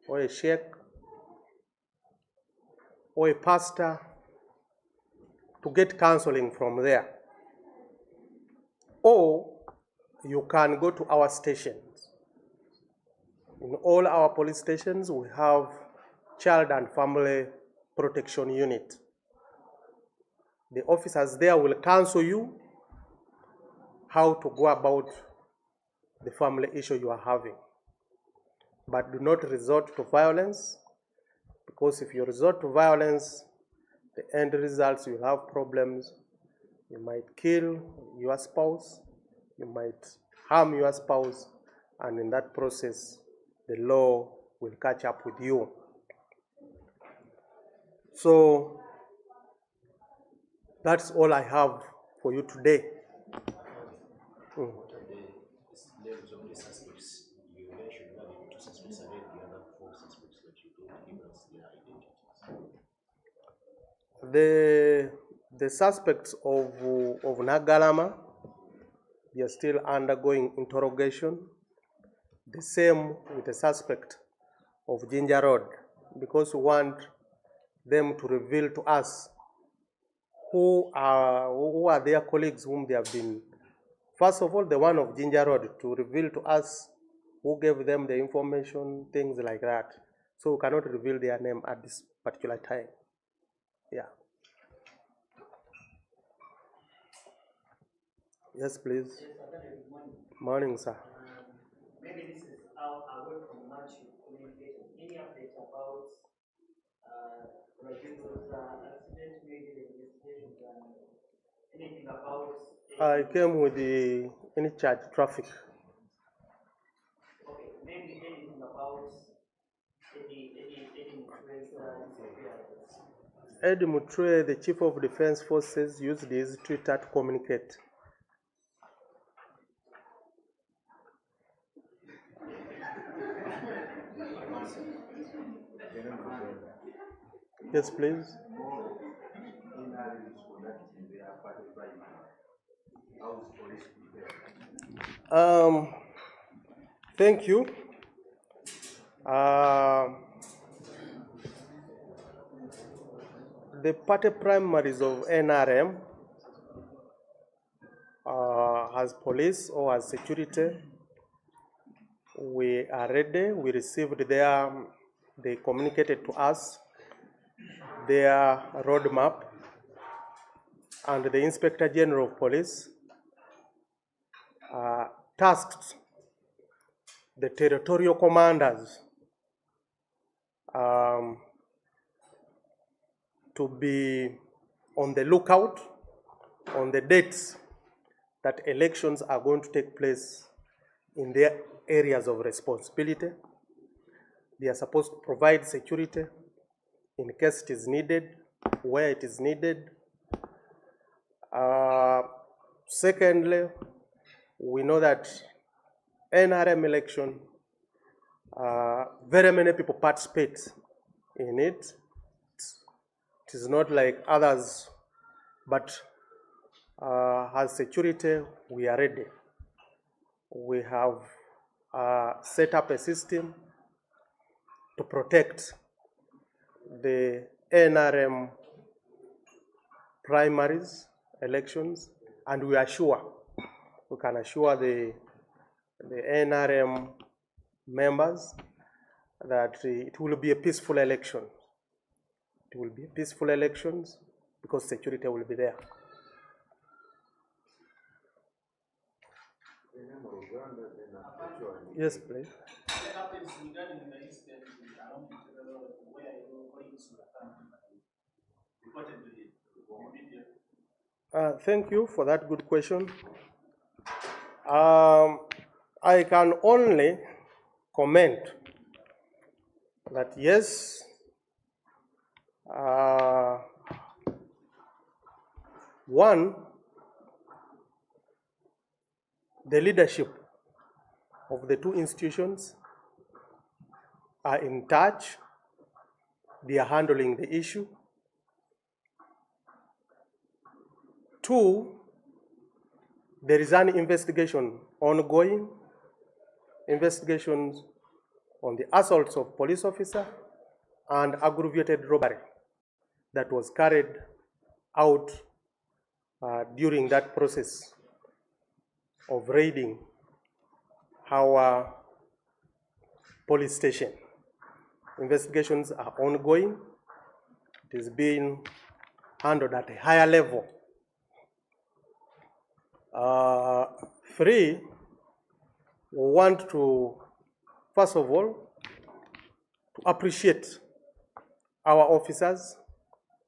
C: or a sheikh, or a pastor, to get counseling from there. Or you can go to our stations. In all our police stations, we have child and family protection unit. The officers there will counsel you how to go about the family issue you are having. But do not resort to violence. Because if you resort to violence, the end results, you have problems. You might kill your spouse, you might harm your spouse, and in that process, the law will catch up with you. So that's all I have for you today.
D: The names of the suspects, you mentioned that the two suspects are the other four suspects that you don't give us their identities.
C: The suspects of Nagalama, they are still undergoing interrogation. The same with the suspect of Ginger Road, because we want them to reveal to us who are their colleagues whom they have been. First of all, the one of Ginger Road, to reveal to us who gave them the information, things like that. So we cannot reveal their name at this particular time. Yeah. Yes, please.
E: Yes, good morning.
C: Morning, sir.
E: Maybe this is away from much communication. Any updates about Raju's accident, maybe the investigations and anything about?
C: I came with the any charge traffic.
E: Okay, maybe anything about Eddie Mutre's disappearance.
C: Eddie Mutre, the Chief of Defense Forces, used his Twitter to communicate. Yes, please. Thank you. The party primaries of NRM as police or as security, we are ready. We received they communicated to us their roadmap, and the Inspector General of Police tasked the territorial commanders to be on the lookout on the dates that elections are going to take place in their areas of responsibility. They are supposed to provide security in case it is needed, where it is needed. Secondly, we know that NRM election, very many people participate in it. It is not like others, but as security, we are ready. We have set up a system to protect the NRM primaries elections, and we can assure the NRM members that it will be a peaceful election. It will be peaceful elections because security will be there. Yes, please. Thank you for that good question. I can only comment that yes, one, the leadership of the two institutions are in touch. They are handling the issue. Two, there is an investigation ongoing, investigations on the assaults of police officer and aggravated robbery that was carried out during that process of raiding our police station. Investigations are ongoing. It is being handled at a higher level. Three, we want to, first of all, to appreciate our officers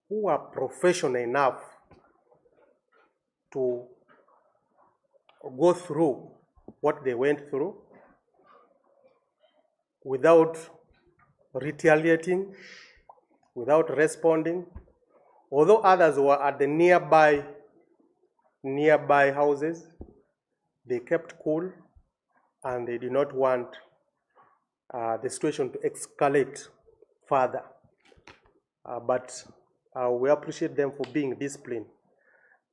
C: who are professional enough to go through what they went through without retaliating, without responding. Although others were at the nearby houses, they kept cool and they did not want the situation to escalate further. But we appreciate them for being disciplined.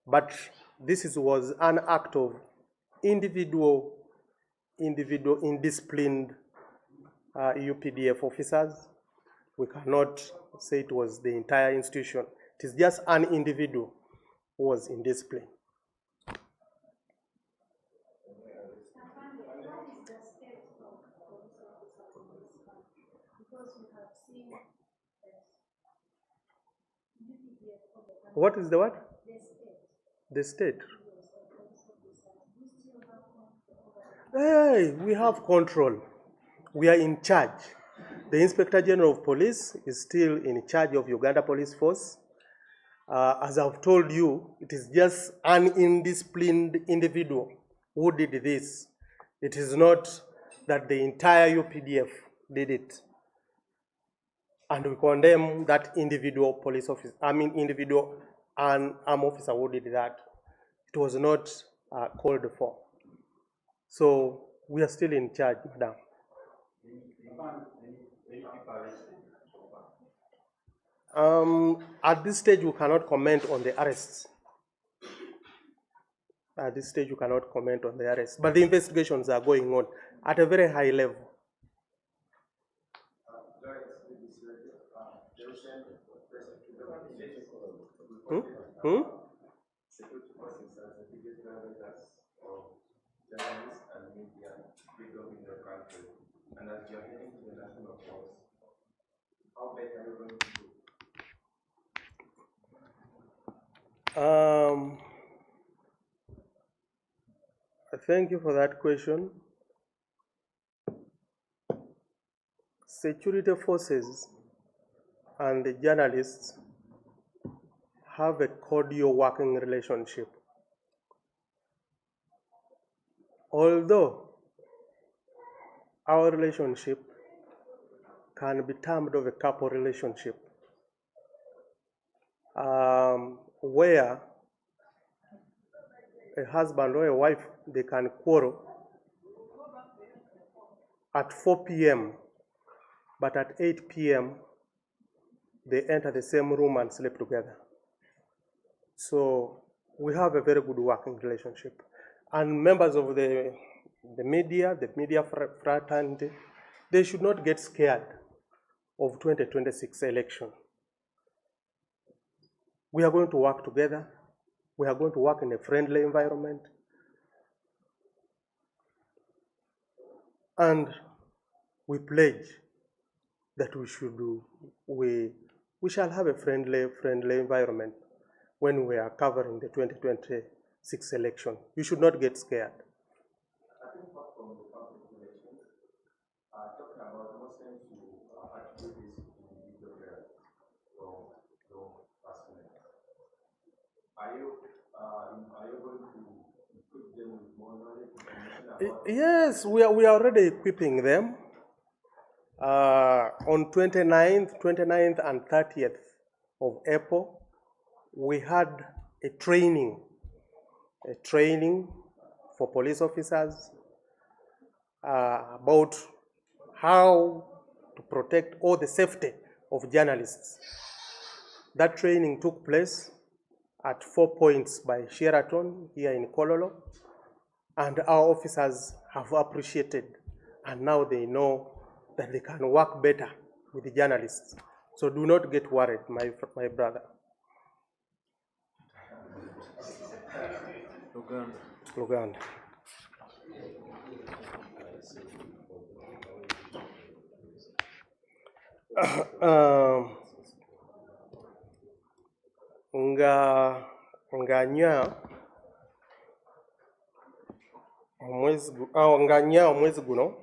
C: But this was an act of individual indisciplined UPDF officers. We cannot say it was the entire institution. It is just an individual who was indisciplined. What is the what? The state. Hey, we have control. We are in charge. The Inspector General of Police is still in charge of Uganda Police Force. As I've told you, it is just an indisciplined individual who did this. It is not that the entire UPDF did it. And we condemn that individual police officer, individual and armed officer who did that. It was not called for. So we are still in charge, madam. At this stage, we cannot comment on the arrests. At this stage, you cannot comment on the arrests. But the investigations are going on at a very high level.
F: Security forces as the biggest drivers of journalists and media freedom in the country. And as you are heading to the national force, how better are you going to do?
C: Thank you for that question. Security forces and the journalists have a cordial working relationship. Although our relationship can be termed of a couple relationship, where a husband or a wife, they can quarrel at 4 p.m., but at 8 p.m., they enter the same room and sleep together. So we have a very good working relationship. And members of the media fraternity, they should not get scared of 2026 election. We are going to work together. We are going to work in a friendly environment. And we pledge that we shall have a friendly environment when we are covering the 2026 election. You should not get scared.
F: I think apart from the public relations, talking about Muslims who attribute this individual from personnel. Are you going to equip them with more knowledge, information about?
C: Yes, we are already equipping them. On 29th and 30th of April, we had a training for police officers about how to protect all the safety of journalists. That training took place at 4 Points by Sheraton here in Kololo, and our officers have appreciated, and now they know that they can work better with the journalists. So do not get worried, my brother. Luganda. nganya omwezi guno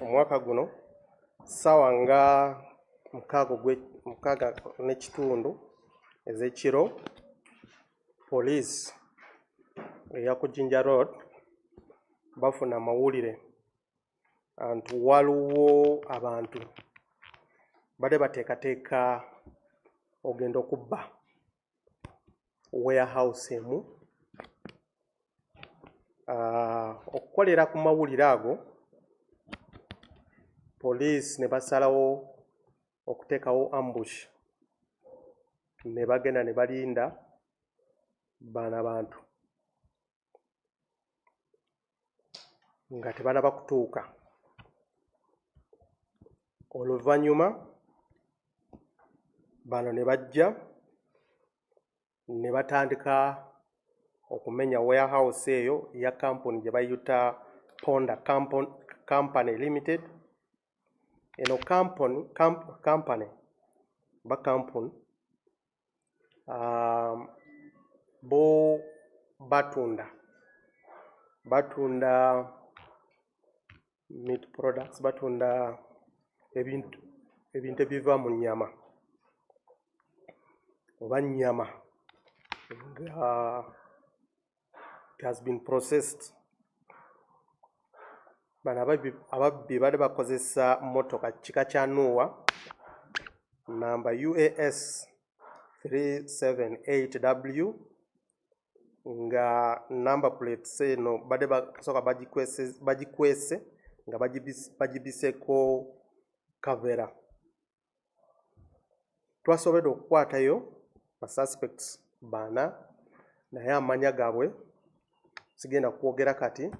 C: omwaka guno sawa nga 6 n'ekitundu ez'ekiro poliisi eya ku Jinja Road bafuna amawulire nti waliwo abantu badde bateekateeka ogenda okubba warehouse emu. Okukolera ku mawulire ago poliisi ne basalawo okuteekawo ambush ne bagenda ne balinda bano abantu nga tebanaba kutuuka. Oluvannyuma bano ne bajja ne batandika okumenya warehouse eyo ya kampuni gye bayita Ponda Company Limited. Eno kampani bo batunda meat products, batunda ebintu ebiva mu nnyama oba nnyama nga it has been processed. Bano ababbi badde bakozesa mmotoka kika kya Nuwa namba UAS 378W nga number plates eno badde basooka bagikwese nga bagibiseko kavera. Twasobodde okukwatayo ba suspects bana naye amanya gaabwe sigenda kwogera kati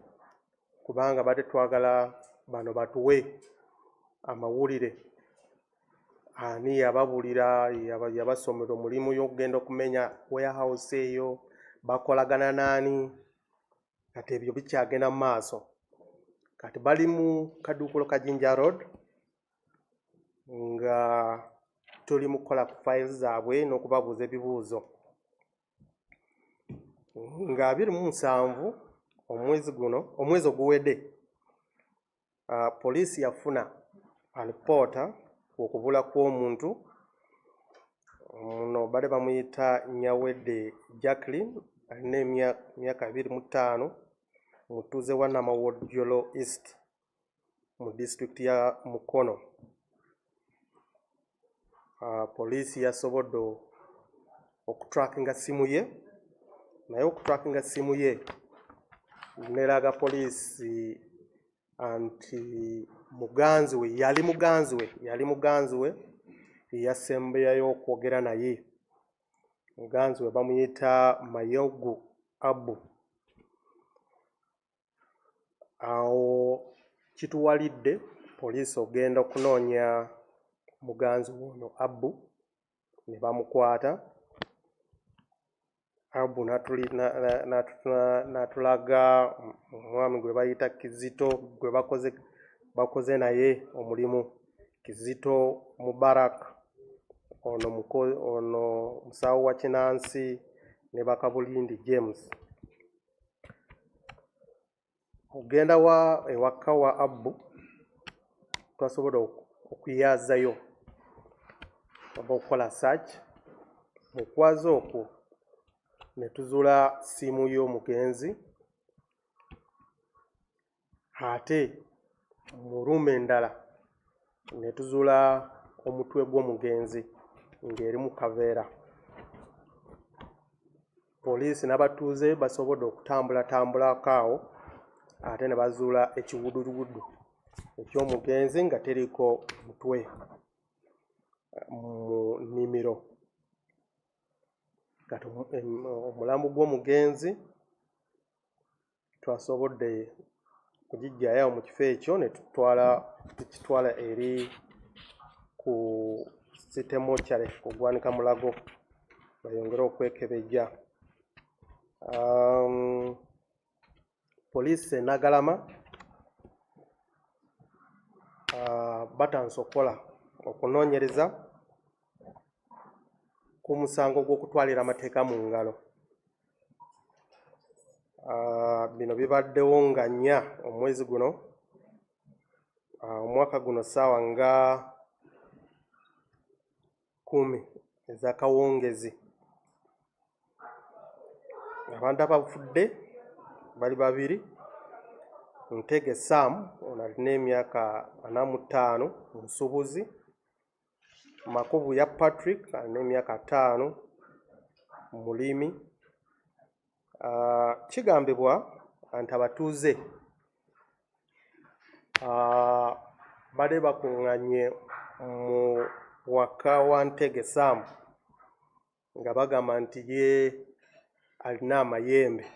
C: kubanga badde twagala bano batuwe amawulire ani yababuulira yabasomera omulimu y'okugenda okumenya warehouse eyo, bakolagana naani. Kati ebyo bikyagenda mu maaso. Kati bali mu kaduukulo ka Jinja Road nga tuli mu kukola ku files zaabwe n'okubabuuza ebibuuzo. Nga 27 omwezi oguwedde poliisi yafuna alipoota okubula kw'omuntu ono badde bamuyita Nyawedde Jacqueline alina emyaka 25 mutuuze wa Namawojjolo East mu disitulikiti ya Mukono. Poliisi yasobodde okutrackinga simu ye, naye okutrackinga simu ye neraga poliisi anti yali muganzi we yasembeyayo okwogera naye. Muganzi we bamuyita Mayogu Abu. Awo kituwalidde poliisi ogenda okunoonya muganzi ono Abu ne bamukwata. Abu natulaga omwami gwe bayita Kizito gwe bakoze naye omulimu. Kizito Mubarak ono musawo wa Kinansi ne Bakabulindi James. Ogenda ewaka wa Abu twasobodde okuyaazayo oba okukola search. Okwaza okwo ne tuzuula simu y'omugenzi ate mu ruuma endala ne tuzuula omutwe gw'omugenzi ng'eri mu kaveera. Poliisi n'abatuuze basobodde okutambulako awo ate ne bazuula ekiwuduwuddu eky'omugenzi nga teriko mutwe mu nnimiro. Kati omulambo gw'omugenzi twasobodde kugijjayo mu kifo ekyo ne tukitwala eri ku City Mortuary ku Gwanika Mulago bayongere okwekebejja. Poliisi e Nagalama batanse okunoonyereza ku musango gw'okutwalira amateeka mu ngalo. Bino bibaddewo nga 4 omwezi guno omwaka guno ssaawa nga 10 ez'akawungezi. Abantu abafudde bali 2. Ntege Sam ono alina emyaka 45 musubuzi. Makubu ya Patrick alina emyaka 5 mulimi. Kigambibwa nti abatuuze bade bakuŋŋanye mu waka wa Ntege Sam nga bagamba nti ye alina amayembe,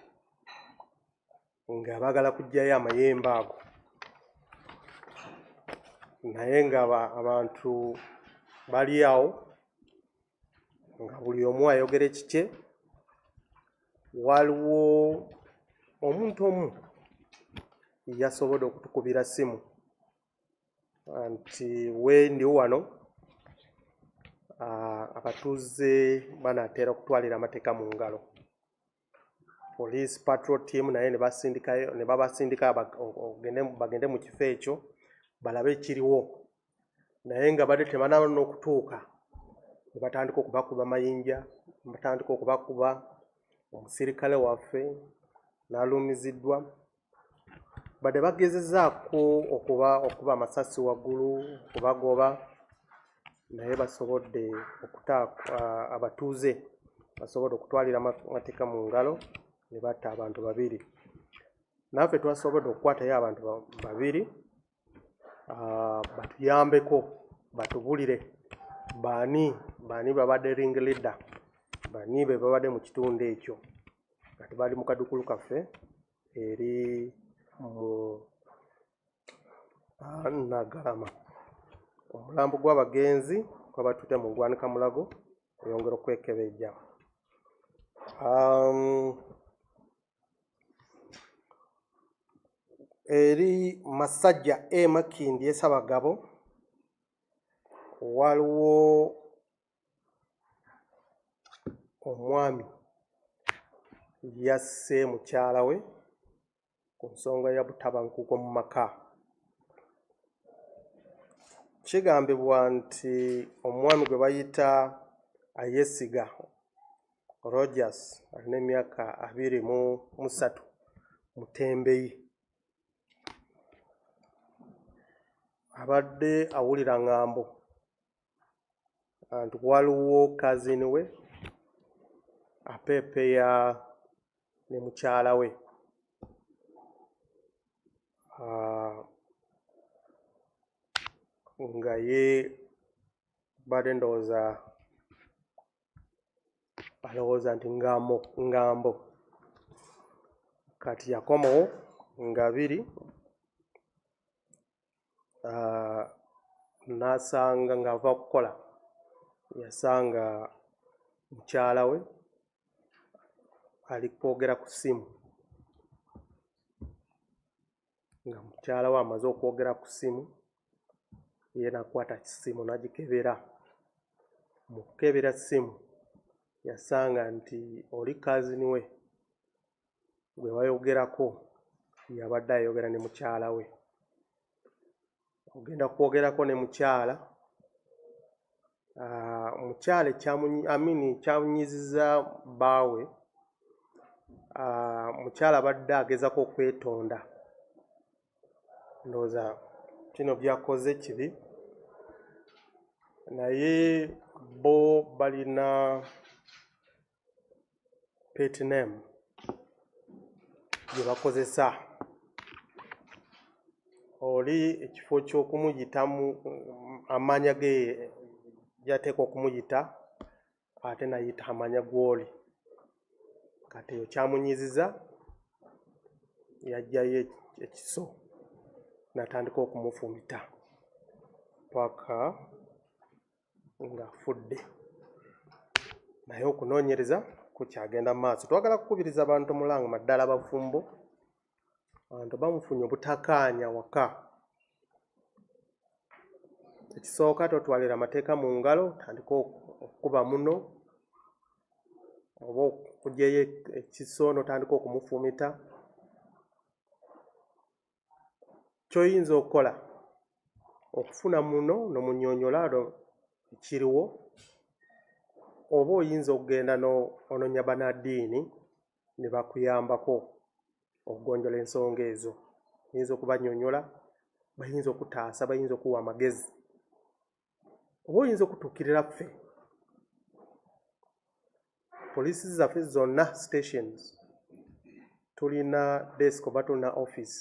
C: nga baagala kuggyayo amayembe ago, naye nga abantu bali awo nga buli omu ayogera ekikye. Waliwo omuntu omu yasobodde okutukubira ssimu nti wendi wano abatuuze banaatera okutwalira amateeka mu ngalo. Police patrol team naye ne babasindika bagende mu kifo ekyo balabe ekiriwo, naye nga badde tebanaba n'okutuuka ne batandika okubakuba mayinja, ne batandika okubakuba. Omusirikale waffe n'alumiziddwa. Badde bagezezaako okuba amasasi waggulu, okubagoba, naye basobodde abatuuze basobodde okutwalira amateeka mu ngalo ne batta abantu 2. Naffe twasobodde okukwatayo abantu 2 batuyambeko, batubulire baani babadde ring leader, baani be babadde mu kitundu ekyo. Kati bali mu kadukulu kaffe eri mu Nagalama. Omulambo gw'abagenzi gwabatutte mu ggwanika mulago oyongera okwekebejja. Eri Masajja Makindi Esabagabo waliwo omwami yasse mukyala we ku nsonga ya butabanguko mu maka. Kigambibwa nti omwami gwe bayita Ayesiga Rogers alina emyaka 23 mutembeyi. Abadde awulira ŋŋambo nti waliwo kazini we apeepeya ne mukyala we nga ye badde alowooza nti ŋŋambo. Kati yakomawo nga 2 n'asanga ng'ava kukola, yasanga mukyala we ali kwogera ku ssimu, nga mukyala we amaze okwogera ku ssimu, ye n'akwata ssimu n'agikebera. Mu kukebera ssimu yasanga nti oli kazini we gwe bayogerako yabadde ayogera ne mukyala we. Ogenda kwogerako ne mukyala, mukyala kyamunyiziza bbaawe. Mukyala badde agezako okwetonda, ndowooza kino byakoze kibi, naye bo balina pet name gye bakozesa. Oli ekifo ky'okumuyitamu amanya ge gyateeka okumuyita, ate nayita amanya gw'oli. Kati eyo kyamunyiziza, yajjayo ekiso n'atandika okumufumita paka ng'afudde. Naye okunoonyereza kukyagenda mu maaso. Twagala kukubiriza abantu mulanga maddala abafumbo, abantu bamufunye obutakkaanya waka. Ekisooka totwalira amateeka mu ngalo, tandika okukuba muno oba okuggyayo ekiso n'otandika okumufumita. Ky'oyinza okukola okufuna muno n'omunnyonnyola ekiriwo oba oyinza okugenda n'onoonya banaddiini ne bakuyambako okugonjola ensonga ezo. Oyinza okubanyonyola, bayinza okutaasa, bayinza okuwa amagezi, oba oyinza okutuukirira ffe. Poliisi zaffe zonna stations tulina desk oba tulina office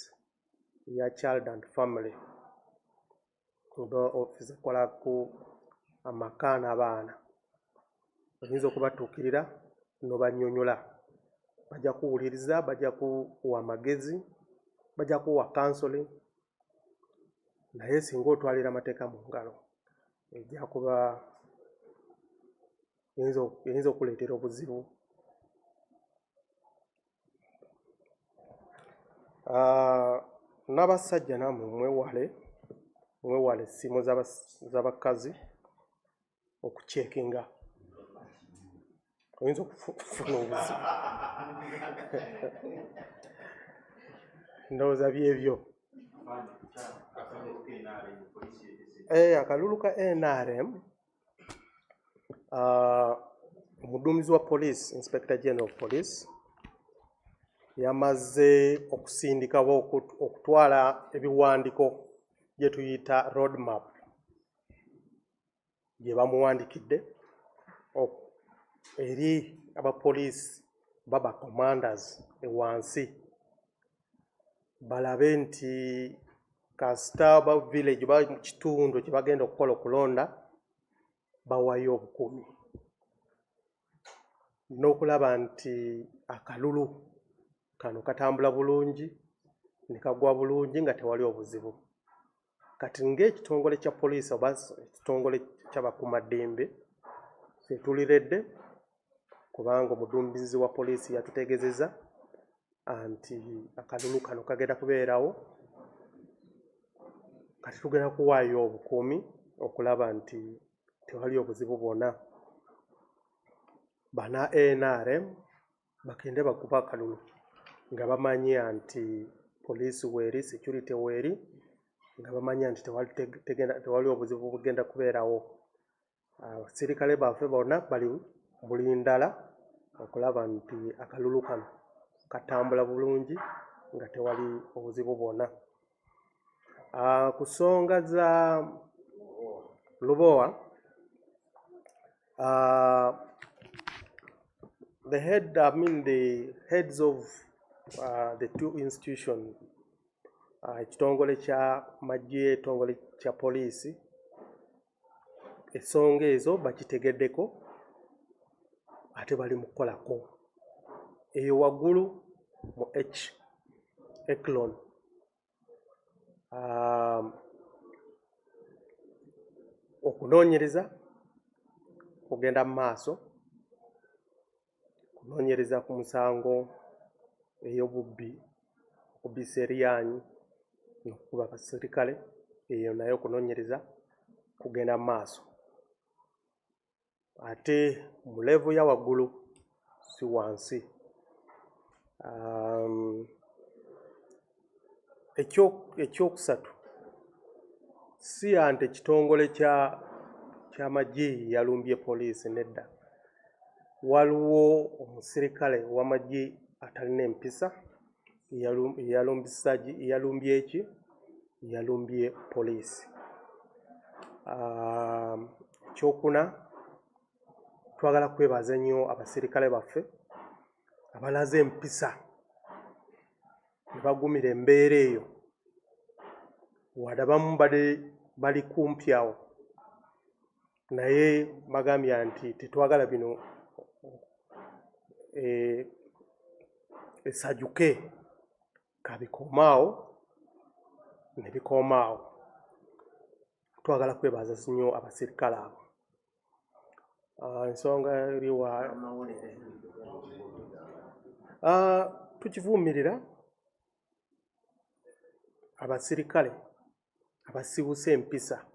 C: ya child and family, oba office ekola ku amaka n'abaana. Oyinza okubatuukirira n'obanyonyola, bajja kuwuliriza, bajja kuwa amagezi, bajja kuwa counseling. Naye singa otwalira amateeka mu ngalo ejja kuba eyinza okuleetera obuzibu. N'abasajja nammwe mwewale essimu z'abakazi okucekinga, oyinza okufuna obuzibu. Ndowooza byebyo. Akalulu ka NRM, omuduumizi wa police, Inspector General of Police, yamaze okusindikawo okutwala ebiwandiiko bye tuyita road map gye bamuwandikidde eri abapoliisi baba commanders ewansi, balabe nti kasita ba village ba kitundu kye bagenda okukola okulonda bawayo obukuumi, n'okulaba nti akalulu kano katambula bulungi ne kagwa bulungi nga tewali obuzibu. Kati ng'ekitongole kya poliisi oba ekitongole ky'abakuumaddembe ffe tuliredde, kubanga omuduumizi wa poliisi yatutegeezezza nti akalulu kano kagenda kubeerawo. Kati tugenda kuwaayo obukuumi okulaba nti tewali obuzibu bwonna. Bana NRM bagende bakuba akalulu nga bamanya nti poliisi weeri, security weeri, nga bamanya nti tewali obuzibu bugenda kubeerawo. Abasirikale baffe bonna bali buli ndala okulaba nti akalulu kano katambula bulungi nga tewali obuzibu bwonna. Ku nsonga za Lubowa, the heads of the two institutions, ekitongole kya magye, ekitongole kya poliisi, ensonga ezo bakitegeddeko ate bali mu kukolako. Eyo waggulu mu Echelon, okunoonyereza kugenda mu maaso, kunoonyereza ku musango ey'obubbi, okubbisa eryanyi n'okukuba abasirikale, eyo nayo okunoonyereza kugenda mu maaso. Ate mu levu ya waggulu si wansi. Ekyokusatu, si ante ekitongole ky'amagye yalumbye poliisi, nedda. Waliwo omusirikale w'amagye atalina empisa yalumbye poliisi. Ekyokuna, twagala kwebaza nnyo abasirikale baffe abalaze empisa ne bagumira embeera eyo, wadde abamu bali kumpi awo, naye bagambye nti tetwagala bino esajuke, kabikoomaawo ne bikoomaawo. Twagala kwebaza nnyo abasirikale abo. Ensonga eriwa tukivumirira abasirikale abasibusa empisa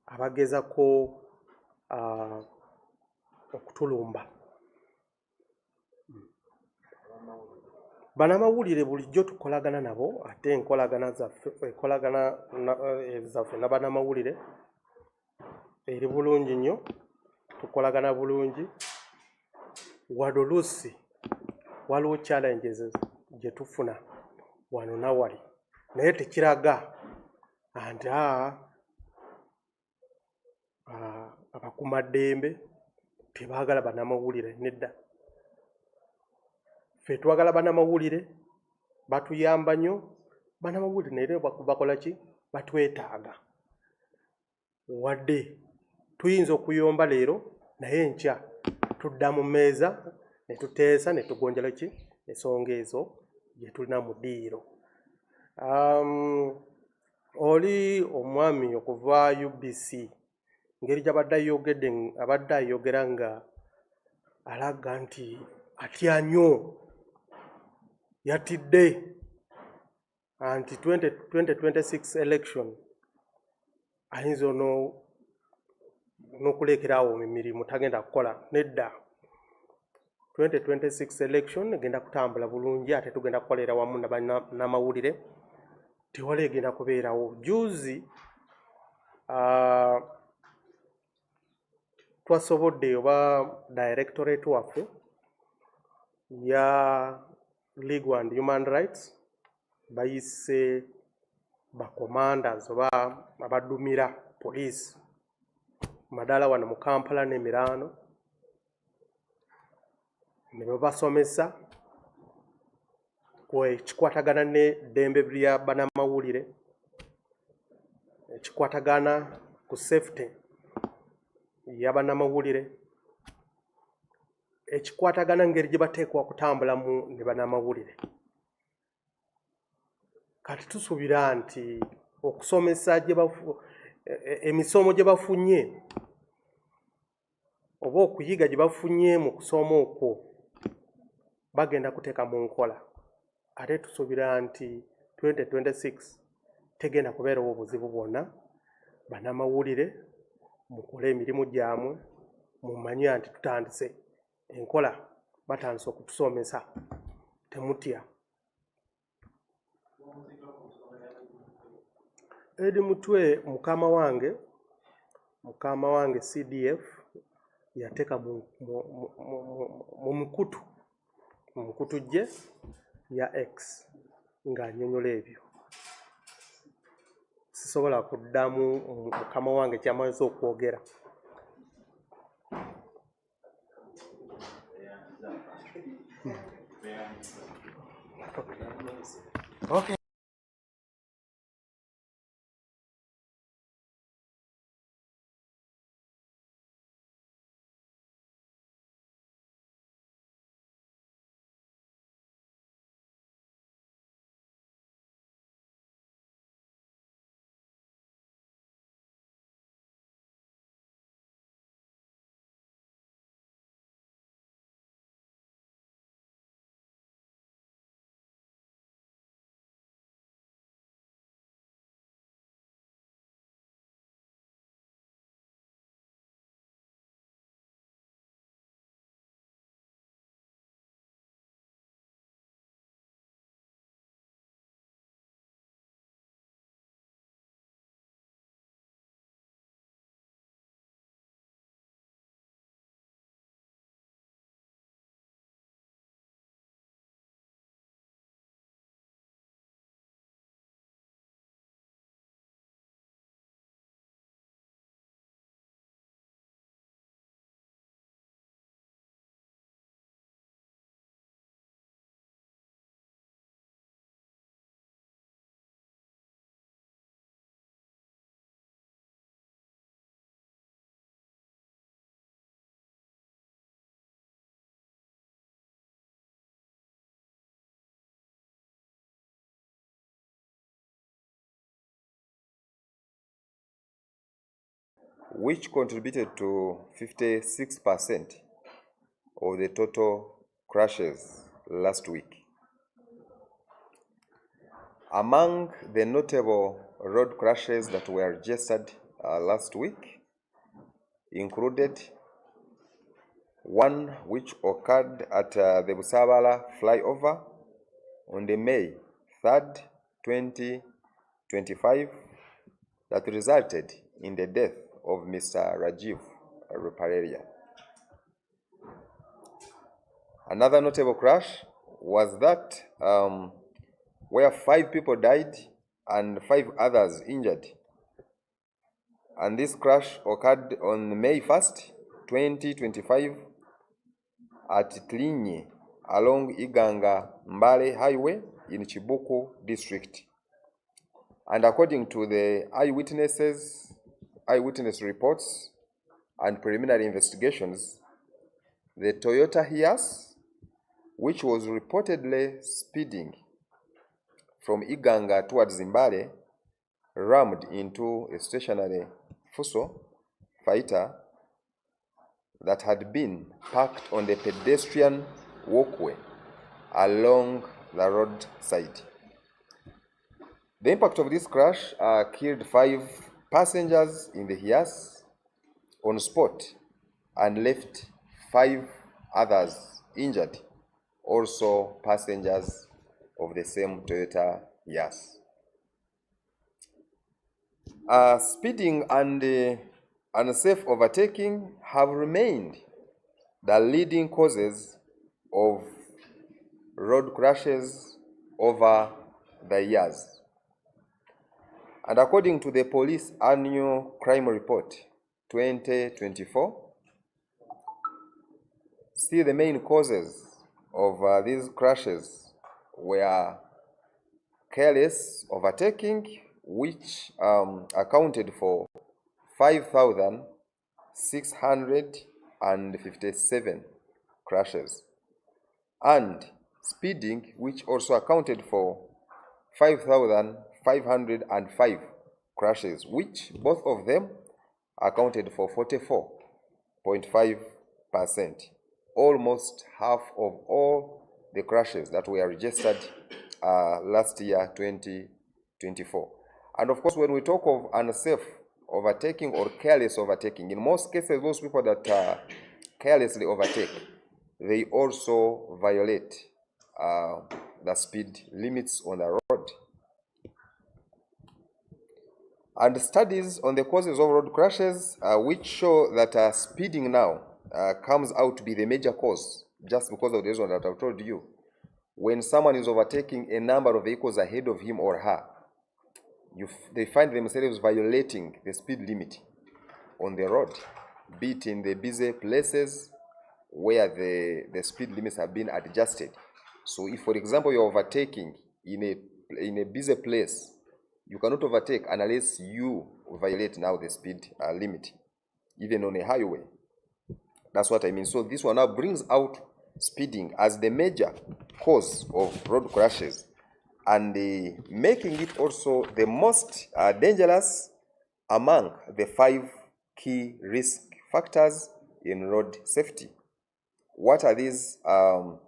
C: abagezako okutulumba. Bannamawulire bulijjo tukolagana nabo, ate enkolagana zaffe n'abannamawulire eri bulungi nnyo, tukolagana bulungi, wadde oluusi waliwo challenges gye tufuna wano na wali, naye tekiraga nti abakuumaddembe tebaagala bannamawulire. Nedda, ffe twagala bannamawulire, batuyamba nnyo bannamawulire, naye bakola ki? Batwetaaga. Wadde tuyinza okuyomba leero, naye enkya tudda mu mmeeza ne tuteesa ne tugonjala ki? Ensonga ezo gye tulina mu ddiiro. Oli omwami okuva UBC, ngeri gy'abadde ayogera nga alaga nti atya nnyo, yatidde anti 2026 election ayinza n'okulekerawo emirimu tagenda kukola. Nedda, 2026 election egenda kutambula bulungi, ate tugenda kukolera wamu n'amawulire, tewali egenda kubeerawo. Juzi twasobodde oba directorate waffe ya Legal and Human Rights bayise bacommanders oba abadumira police madala wano mu Kampala ne Mirano, ne babasomesa ekikwatagana n'eddembe lya bannamawulire, ekikwatagana ku safety ya bannamawulire, ekikwatagana ngeri gye bateekwa kutambulamu ne bannamawulire. Kati tusuubira nti okusomesa emisomo gye bafunye oba okuyiga gye bafunye mu kusoma okwo bagenda kuteeka mu nkola. Ate tusuubira nti 2026 tegenda kubeerawo obuzibu bwonna. Bannamawulire mukole emirimu gyamwe, mumanye nti tutandise enkola, batandise okutusomesa, temutya. Edi Mutwe mukama wange CDF yateeka mu mukutu gye ya X ng'annyonnyola ebyo. Sisobola kuddamu mukama wange kyamaze okwogera. Okay.
G: which contributed to 56% of the total crashes last week. Among the notable road crashes that were registered last week included one which occurred at the Busabala flyover on the May 3rd, 2025 that resulted in the death of Mr. Rajiv repair area. Another notable crash was that where 5 people died and 5 others injured. And this crash occurred on May 1st, 2025 at Tlinye along Iganga Mbale Highway in Chibuku district. And according to the eyewitness reports and preliminary investigations, the Toyota Hiace, which was reportedly speeding from Iganga towards Mbale, rammed into a stationary Fuso fighter that had been parked on the pedestrian walkway along the roadside. The impact of this crash killed 5 passengers in the Hiace on spot and left 5 others injured, also passengers of the same Toyota Hiace. Speeding and unsafe overtaking have remained the leading causes of road crashes over the years. And according to the police annual crime report 2024, see the main causes of these crashes were careless overtaking, which accounted for 5,657 crashes, and speeding, which also accounted for 5,505 crashes, which both of them accounted for 44.5%, almost half of all the crashes that were registered last year, 2024. And of course, when we talk of unsafe overtaking or careless overtaking, in most cases, those people that carelessly overtake, they also violate the speed limits on the road. And studies on the causes of road crashes, which show that speeding now comes out to be the major cause, just because of the reason that I've told you. When someone is overtaking a number of vehicles ahead of him or her, they find themselves violating the speed limit on the road, be it in the busy places where the speed limits have been adjusted. So if, for example, you're overtaking in a busy place, you cannot overtake unless you violate now the speed limit, even on a highway. That's what I mean. So this one now brings out speeding as the major cause of road crashes, and making it also the most dangerous among the 5 key risk factors in road safety. What are these 5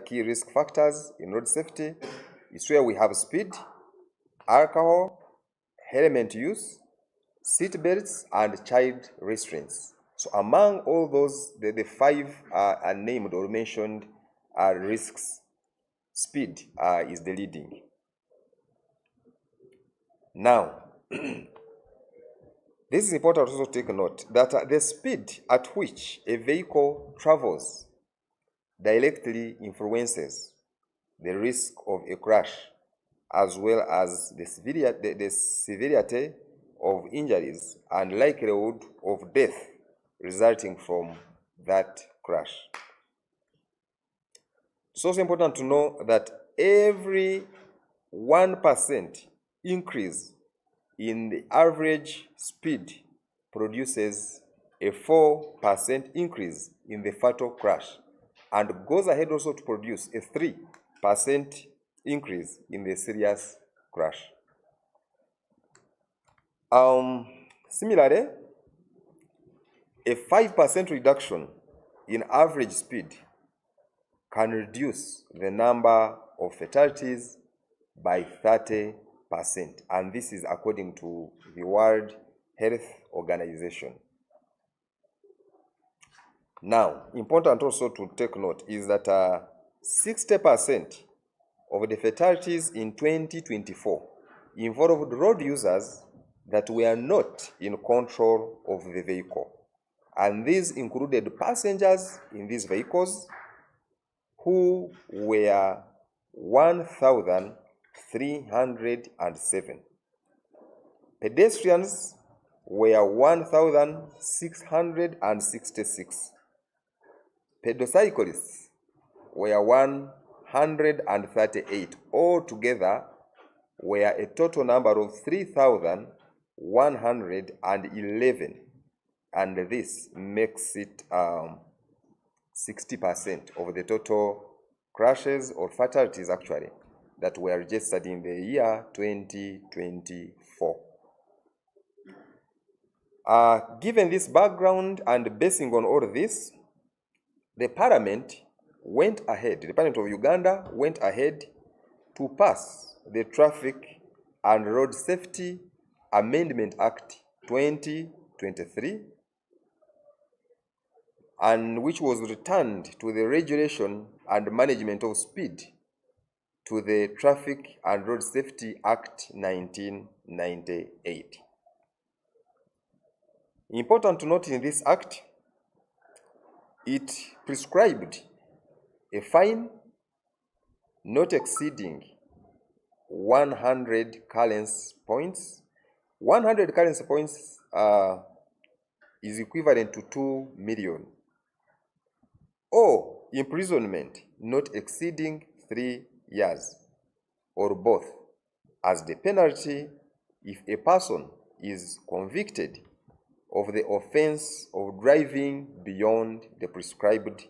G: key risk factors in road safety? It's where we have speed, alcohol, helmet use, seat belts, and child restraints. So among all those, the 5 are named or mentioned risks. Speed is the leading. Now, this is important also to take note that the speed at which a vehicle travels directly influences the risk of a crash, as well as the severity of injuries and likelihood of death resulting from that crash. It's also important to know that every 1% increase in the average speed produces a 4% increase in the fatal crash, and goes ahead also to produce a 3% increase in the serious crash. Similarly, a 5% reduction in average speed can reduce the number of fatalities by 30%, and this is according to the World Health Organization. Now, important also to take note is that 60% of the fatalities in 2024 involved road users that were not in control of the vehicle. and these included passengers in these vehicles who were 1,307. Pedestrians were 1,666. Pedocyclists were 138. Altogether were a total number of 3,111, and this makes it 60% of the total crashes or fatalities actually that were registered in the year 2024. Given this background and basing on all this, the Parliament went ahead, the Parliament of Uganda went ahead to pass the Traffic and Road Safety Amendment Act 2023, and which was returned to the Regulation and Management of Speed to the Traffic and Road Safety Act 1998. Important to note in this act, it prescribed a fine not exceeding 100 currency points. 100 currency points is equivalent to 2 million, or imprisonment not exceeding 3 years, or both, as the penalty if a person is convicted of the offense of driving beyond the prescribed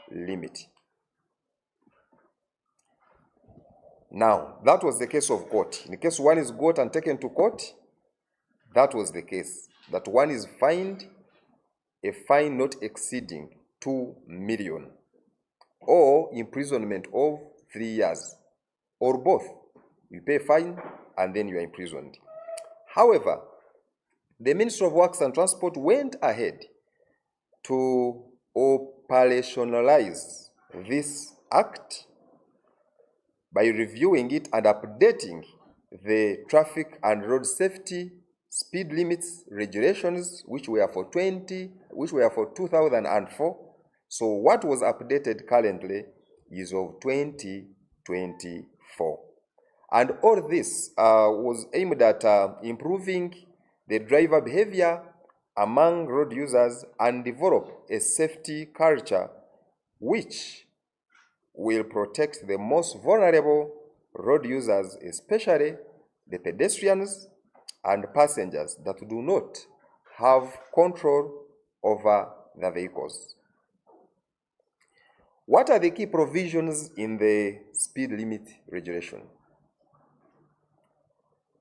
G: limit. Now, that was the case of court. In case one is got and taken to court, that was the case, that one is fined a fine not exceeding 2 million, or imprisonment of 3 years, or both. You pay a fine and then you are imprisoned. However, the Ministry of Works and Transport went ahead to operationalize this act by reviewing it and updating the traffic and road safety speed limits regulations, which were for 2004. So what was updated currently is of 2024. And all this was aimed at improving the driver behavior among road users and develop a safety culture which will protect the most vulnerable road users, especially the pedestrians and passengers that do not have control over the vehicles. What are the key provisions in the speed limit regulation?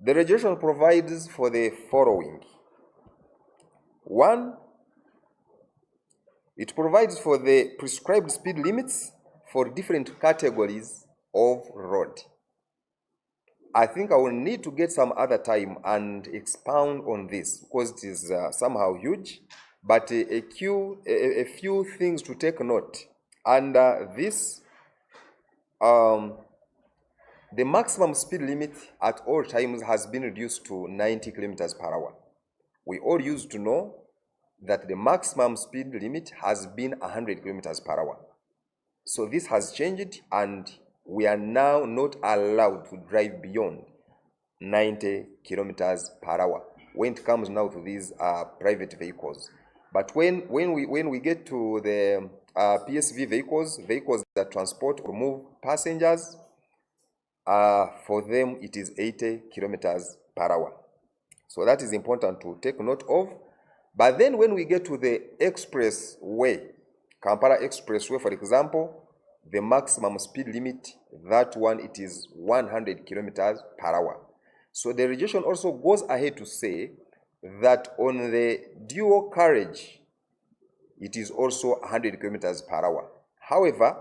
G: The regulation provides for the following. 1, it provides for the prescribed speed limits for different categories of road. I think I will need to get some other time and expound on this because it is somehow huge, but a few things to take note. And this, the maximum speed limit at all times has been reduced to 90 kilometers per hour. We all used to know that the maximum speed limit has been 100 kilometers per hour. So this has changed, and we are now not allowed to drive beyond 90 kilometers per hour when it comes now to these private vehicles. But when we get to the PSV vehicles that transport or move passengers, for them it is 80 kilometers per hour. So that is important to take note of. But then when we get to the expressway, Kampala Expressway, for example, the maximum speed limit, that one, it is 100 kilometers per hour. So the regulation also goes ahead to say that on the dual carriage, it is also 100 kilometers per hour. However,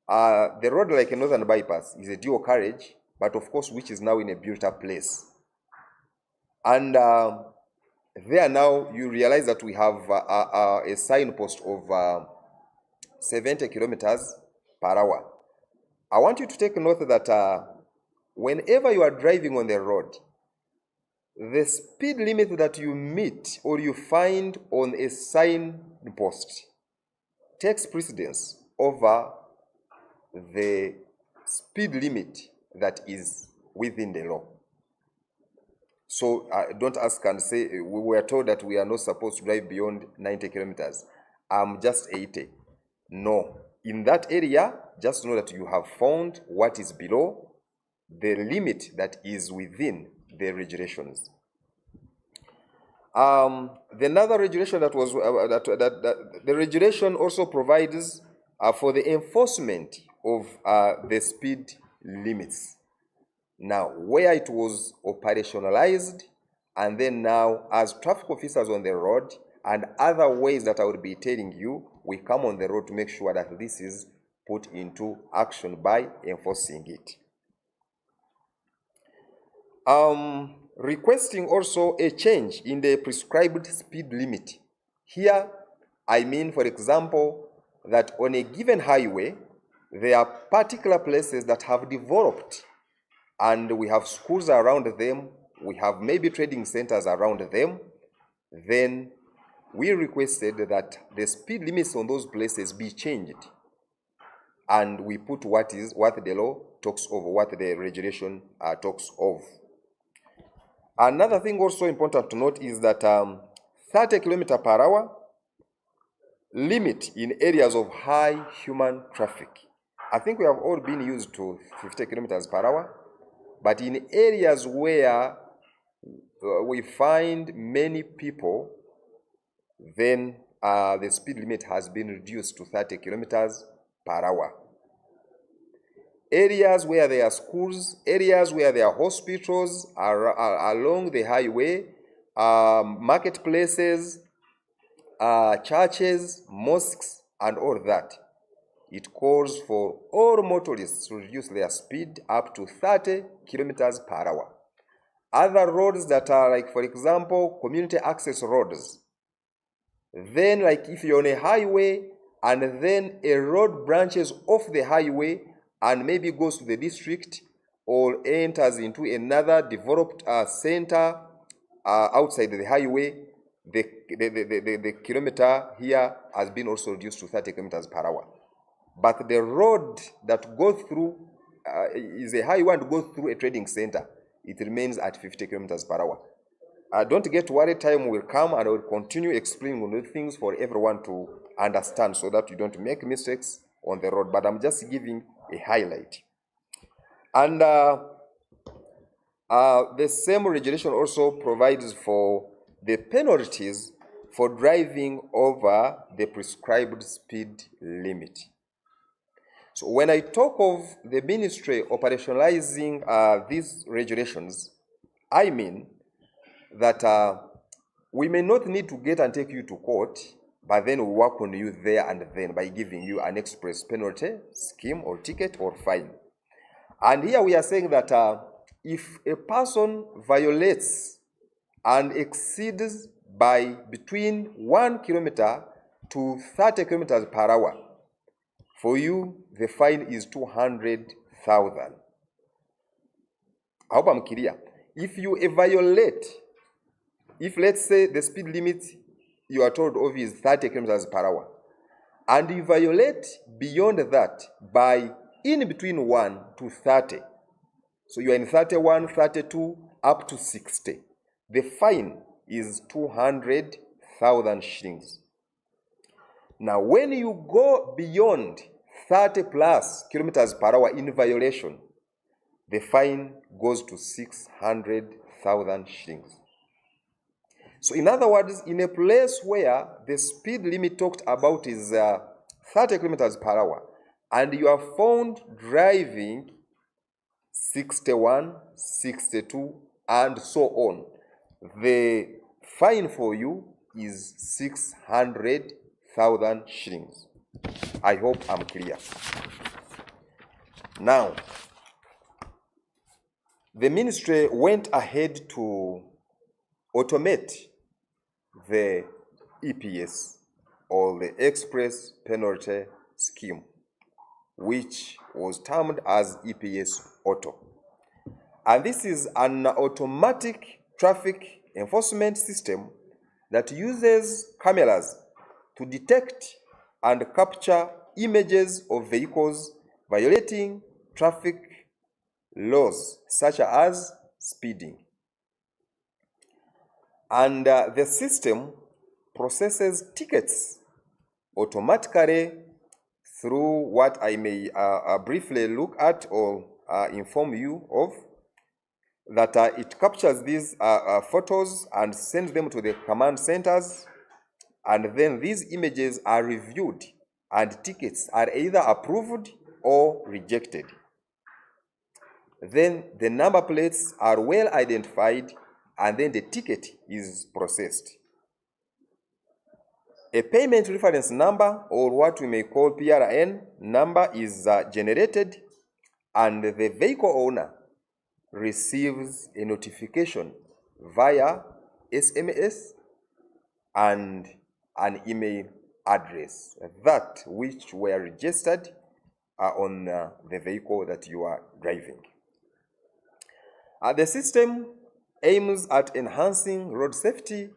G: the road like a northern bypass is a dual carriage, but of course, which is now in a built-up place. And there now you realize that we have a signpost of 70 kilometers per hour. I want you to take note that whenever you are driving on the road, the speed limit that you meet or you find on a signpost takes precedence over the speed limit that is within the law. So don't ask and say, we were told that we are not supposed to drive beyond 90 kilometers. I'm just 80. No. In that area, just know that you have found what is below the limit that is within the regulations. The another regulation that was the regulation also provides for the enforcement of the speed limits. Now, where it was operationalized, and then now as traffic officers on the road and other ways that I will be telling you, we come on the road to make sure that this is put into action by enforcing it. Requesting also a change in the prescribed speed limit. Here, I mean, for example, that on a given highway, there are particular places that have developed, and we have schools around them, we have maybe trading centers around them. Then we requested that the speed limits on those places be changed, and we put what the law talks of, what the regulation talks of. Another thing also important to note is that 30 km per hour limit in areas of high human traffic. I think we have all been used to 50 kilometers per hour, but in areas where we find many people, then the speed limit has been reduced to 30 kilometers per hour. Areas where there are schools, areas where there are hospitals are along the highway, marketplaces, churches, mosques, and all that. It calls for all motorists to reduce their speed up to 30 kilometers per hour. Other roads that are like, for example, community access roads. Then, like if you're on a highway and then a road branches off the highway and maybe goes to the district or enters into another developed center outside the highway, the kilometer here has been also reduced to 30 kilometers per hour. But the road that goes through is a highway and goes through a trading center, it remains at 50 kilometers per hour. Don't get worried, time will come and I will continue explaining on the things for everyone to understand so that you don't make mistakes on the road, but I'm just giving a highlight. And the same regulation also provides for the penalties for driving over the prescribed speed limit. So when I talk of the ministry operationalizing these regulations, I mean that we may not need to get and take you to court, but then we work on you there and then by giving you an express penalty scheme or ticket or fine. And here we are saying that if a person violates and exceeds by between 1 kilometer to 30 kilometers per hour, for you, the fine is 200,000. I hope I'm clear. If you violate, if let's say the speed limit you are told of is 30 kilometers per hour, and you violate beyond that by in between 1 to 30, so you are in 31, 32, up to 60, the fine is 200,000 shillings. Now, when you go beyond 30 plus kilometers per hour in violation, the fine goes to 600,000 shillings. So in other words, in a place where the speed limit talked about is 30 kilometers per hour, and you are found driving 61, 62, and so on, the fine for you is 600,000 shillings. I hope I'm clear. Now, the ministry went ahead to automate the EPS, or the Express Penalty Scheme, which was termed as EPS Auto. And this is an automatic traffic enforcement system that uses cameras to detect and capture images of vehicles violating traffic laws such as speeding. And the system processes tickets automatically through what I may briefly look at or inform you of, that it captures these photos and sends them to the command centers, and then these images are reviewed and tickets are either approved or rejected. Then the number plates are well identified and then the ticket is processed. A payment reference number, or what we may call PRN number, is generated, and the vehicle owner receives a notification via SMS and an email address that which were registered on the vehicle that you are driving. The system aims at enhancing road safety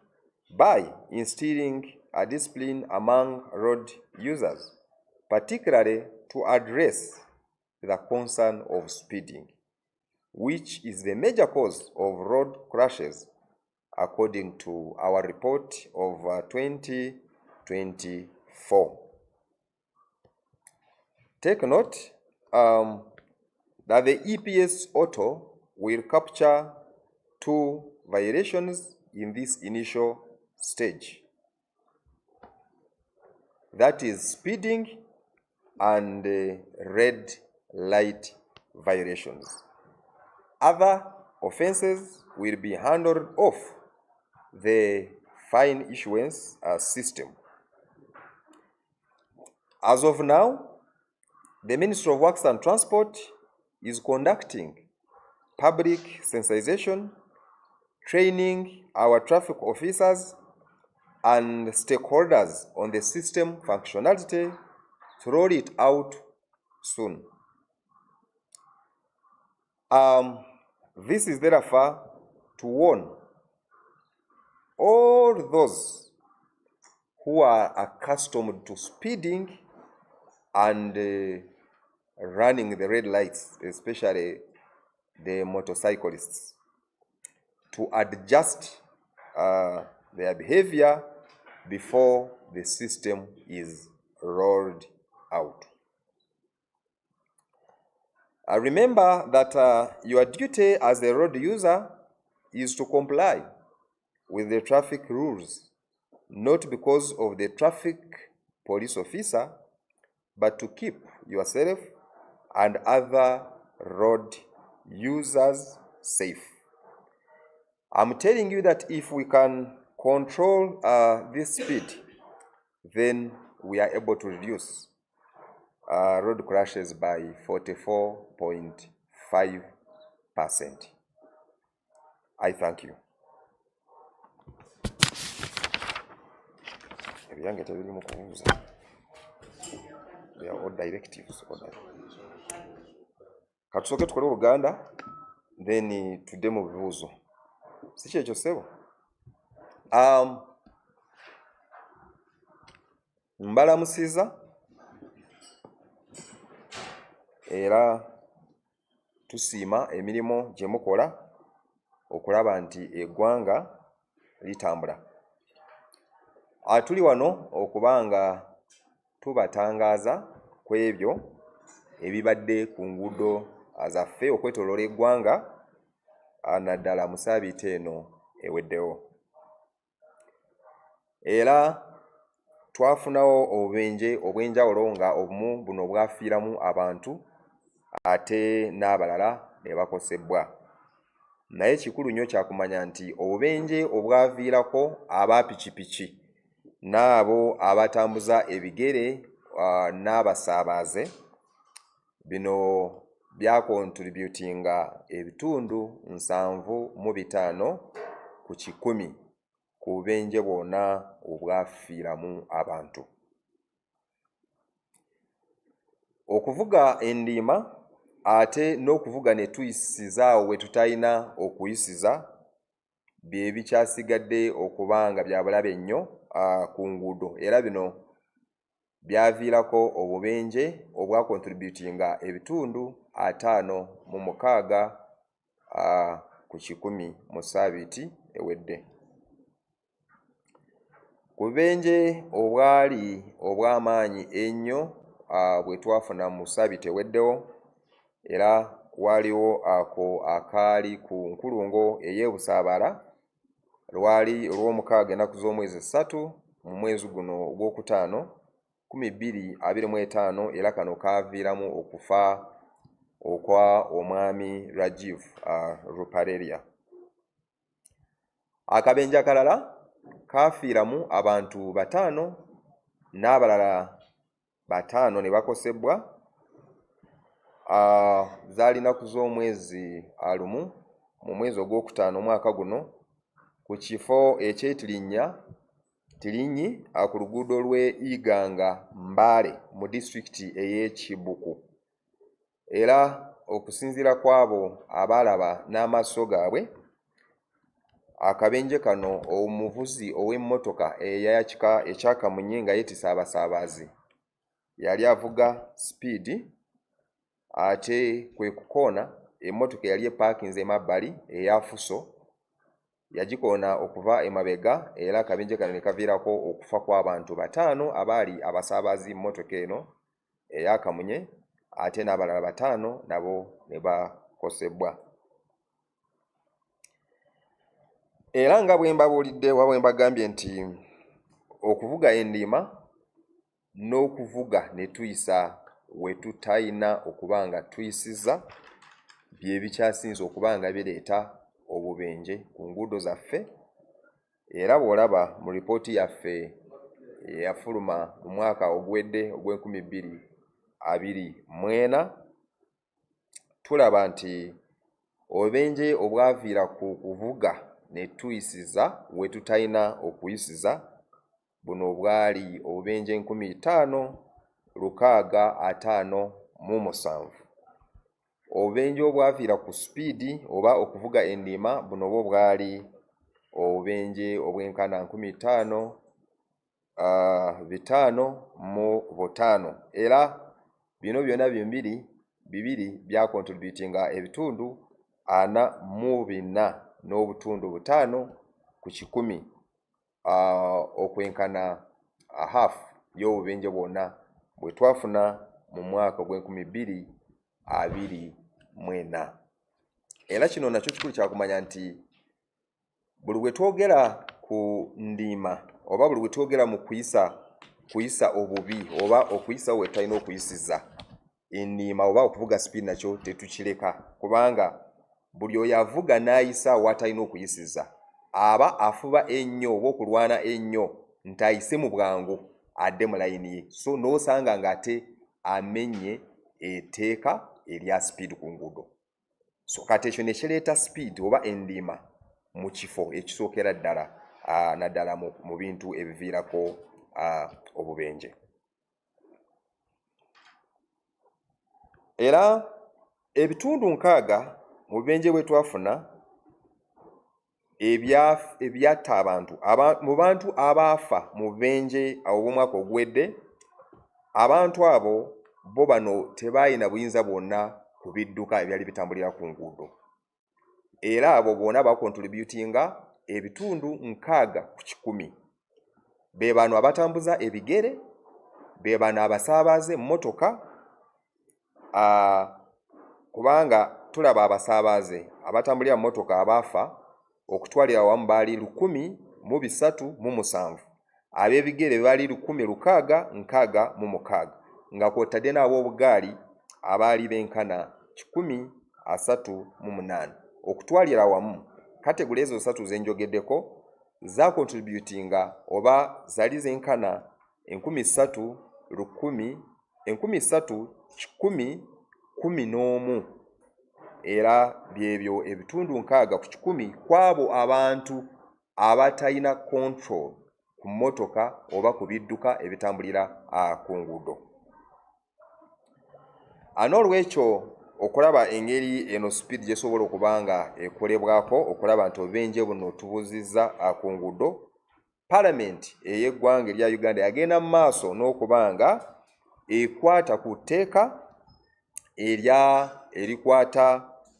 G: by instilling a discipline among road users, particularly to address the concern of speeding, which is the major cause of road crashes according to our report of 2024. Take note that the EPS Auto will capture 2 violations in this initial stage. That is speeding and red light violations. Other offenses will be handled off the fine issuance system. As of now, the Ministry of Works and Transport is conducting public sensitization, training our traffic officers and stakeholders on the system functionality to roll it out soon. This is therefore to warn all those who are accustomed to speeding and running the red lights, especially the motorcyclists, to adjust their behavior before the system is rolled out. Remember that your duty as a road user is to comply with the traffic rules, not because of the traffic police officer, but to keep yourself and other road users safe. I'm telling you that if we can control this speed, then we are able to reduce road crashes by 44.5%. I thank you. They are all directives. Katusoke tukole Uganda, then tudde mu bibuuzo. Si kyekyo ssebo. Mbalamusiza era tusiima emirimu gye mukola okulaba nti eggwanga litambula. Tuli wano okubanga tubatangaaza ku ebyo ebibadde ku nguudo zaffe okwetooloola eggwanga naddala mu ssaabiiti eno eweddewo. Era twafunawo obubenje obw'enjawulo nga obumu buno bwafiiramu abantu ate n'abalala ne bakosebwa. Naye kikulu nnyo kyakumanya nti obubenje obwaviirako aba pikipiki n'abo abatambuza ebigere n'abasaabaze, bino byakontributinga ebitundu 75 ku 100 ku bubenje bwonna obwafiiramu abantu. Okuvuga endiima ate n'okuvuga ne tuyisizaawo we tutalina okuyisiza bye bikyasigadde okuba nga bya bulabe nnyo ku nguudo, era bino byaviirako obubenje obwa contributinga ebitundu 56 ku 100 mu ssaabiiti ewedde. Ku bubenje obwali obw'amaanyi ennyo bwe twafuna mu ssaabiiti eweddewo, era waliwo ako akaali ku nkulungo ey'ebusaabala, lwali olw'omukaaga ennaku z'omwezi 3 mu mwezi guno ogwokutaano 2025, era kano kaaviiramu okufa okwa omwami Rajiv Ruparelia. Akabenje akalala kaafiiramu abantu 5 n'abalala 5 ne bakosebwa. Zaali nnaku z'omwezi alumu mu mwezi ogwokutaano omwaka guno ku kifo Tilinyi ku luguudo lw'e Iganga Mbale mu disitulikiti ey'e Kibuku, era okusinziira kw'abo abaalaba n'amaaso gaabwe, akabenje kano omuvuzi ow'emmotoka eyakika ekyakamunye nga yeetisse abasaabazi yali avuga sipiidi, ate kwe kukoona emmotoka yali epaakinze emabbali eya Fuso yagikoona okuva emabega, era akabenje kano ne kaviirako okufa kw'abantu 5 abaali abasaabazi mmotoka eno eyakamunye, ate n'abalala 5 nabo ne bakosebwa. Era nga bwe mbabuulidde oba bwe mbagambye nti okuvuga endiima n'okuvuga ne tuyisa we tutalina okuba nga tuyisizza bye bikyasinze okuba nga bireeta obubenje ku nguudo zaffe. Era bw'olaba mu lipooti yaffe eyafuluma mu mwaka oguwedde ogw'2024, tulaba nti obubenje obwaviira ku kuvuga ne tuyisiza we tutalina okuyisiza, buno bwali obubenje 5,657. Obubenje obwaviira ku sipiidi oba okuvuga endiima, buno bwo bwali obubenje obwenkana 5,505, era bino byonna bibiri bya contributinga ebitundu 44.5 ku 100, okwenkana half y'obubenje bwonna bwe twafuna mu mwaka ogw'2024. Era kino nakyo kikulu kyakumanya nti buli bwe twogera ku ndiima oba buli bwe twogera mu kuyisa obubi oba okuyisa we talina okuyisiza, endiima oba okuvuga sipiidi nakyo tetukireka, kubanga buli oyo avuga n'ayisa watalina okuyisiza aba afuba ennyo oba okulwana ennyo nti ayise mu bwangu adde mu layini ye, so n'osanga ng'ate amenye etteeka erya sipiidi ku nguudo. So kati ekyo ne kireeta sipiidi oba endiima mu kifo ekisookera ddala naddala mu bintu ebiviirako obubenje. Era ebitundu 6 mu bubenje bwe twafuna ebyatta abantu mu bantu abaafa mu bubenje obw'omwaka oguwedde, abantu abo bo bano tebaayina buyinza bwonna ku bidduka ebyali bitambulira ku nguudo, era abo bonna bakontributinga ebitundu 6 ku 100. Be bano abatambuza ebigere, be bano abasaabaze mmotoka, kubanga tulaba abasaabaze abatambulira mmotoka abaafa okutwalira wamu baali 1,307, ab'ebigere baali 1,666, nga kw'otadde n'ab'obugaali abaali benkana 138. Okutwalira wamu kategori ezo 3 zenjogeddeko za contributinga oba zaali zenkana 3,111, era byebyo ebitundu 6 ku 100 kw'abo abantu abatalina control ku mmotoka oba ku bidduka ebitambulira ku nguudo. N'olwekyo okulaba engeri eno speed gyesobola okubanga ekolebwako okulaba nti obenje buno tubuzizza ku nguudo. Parliament ey'eggwanga erya Uganda yagenda mu maaso n'okubanga ekwata ku tteeka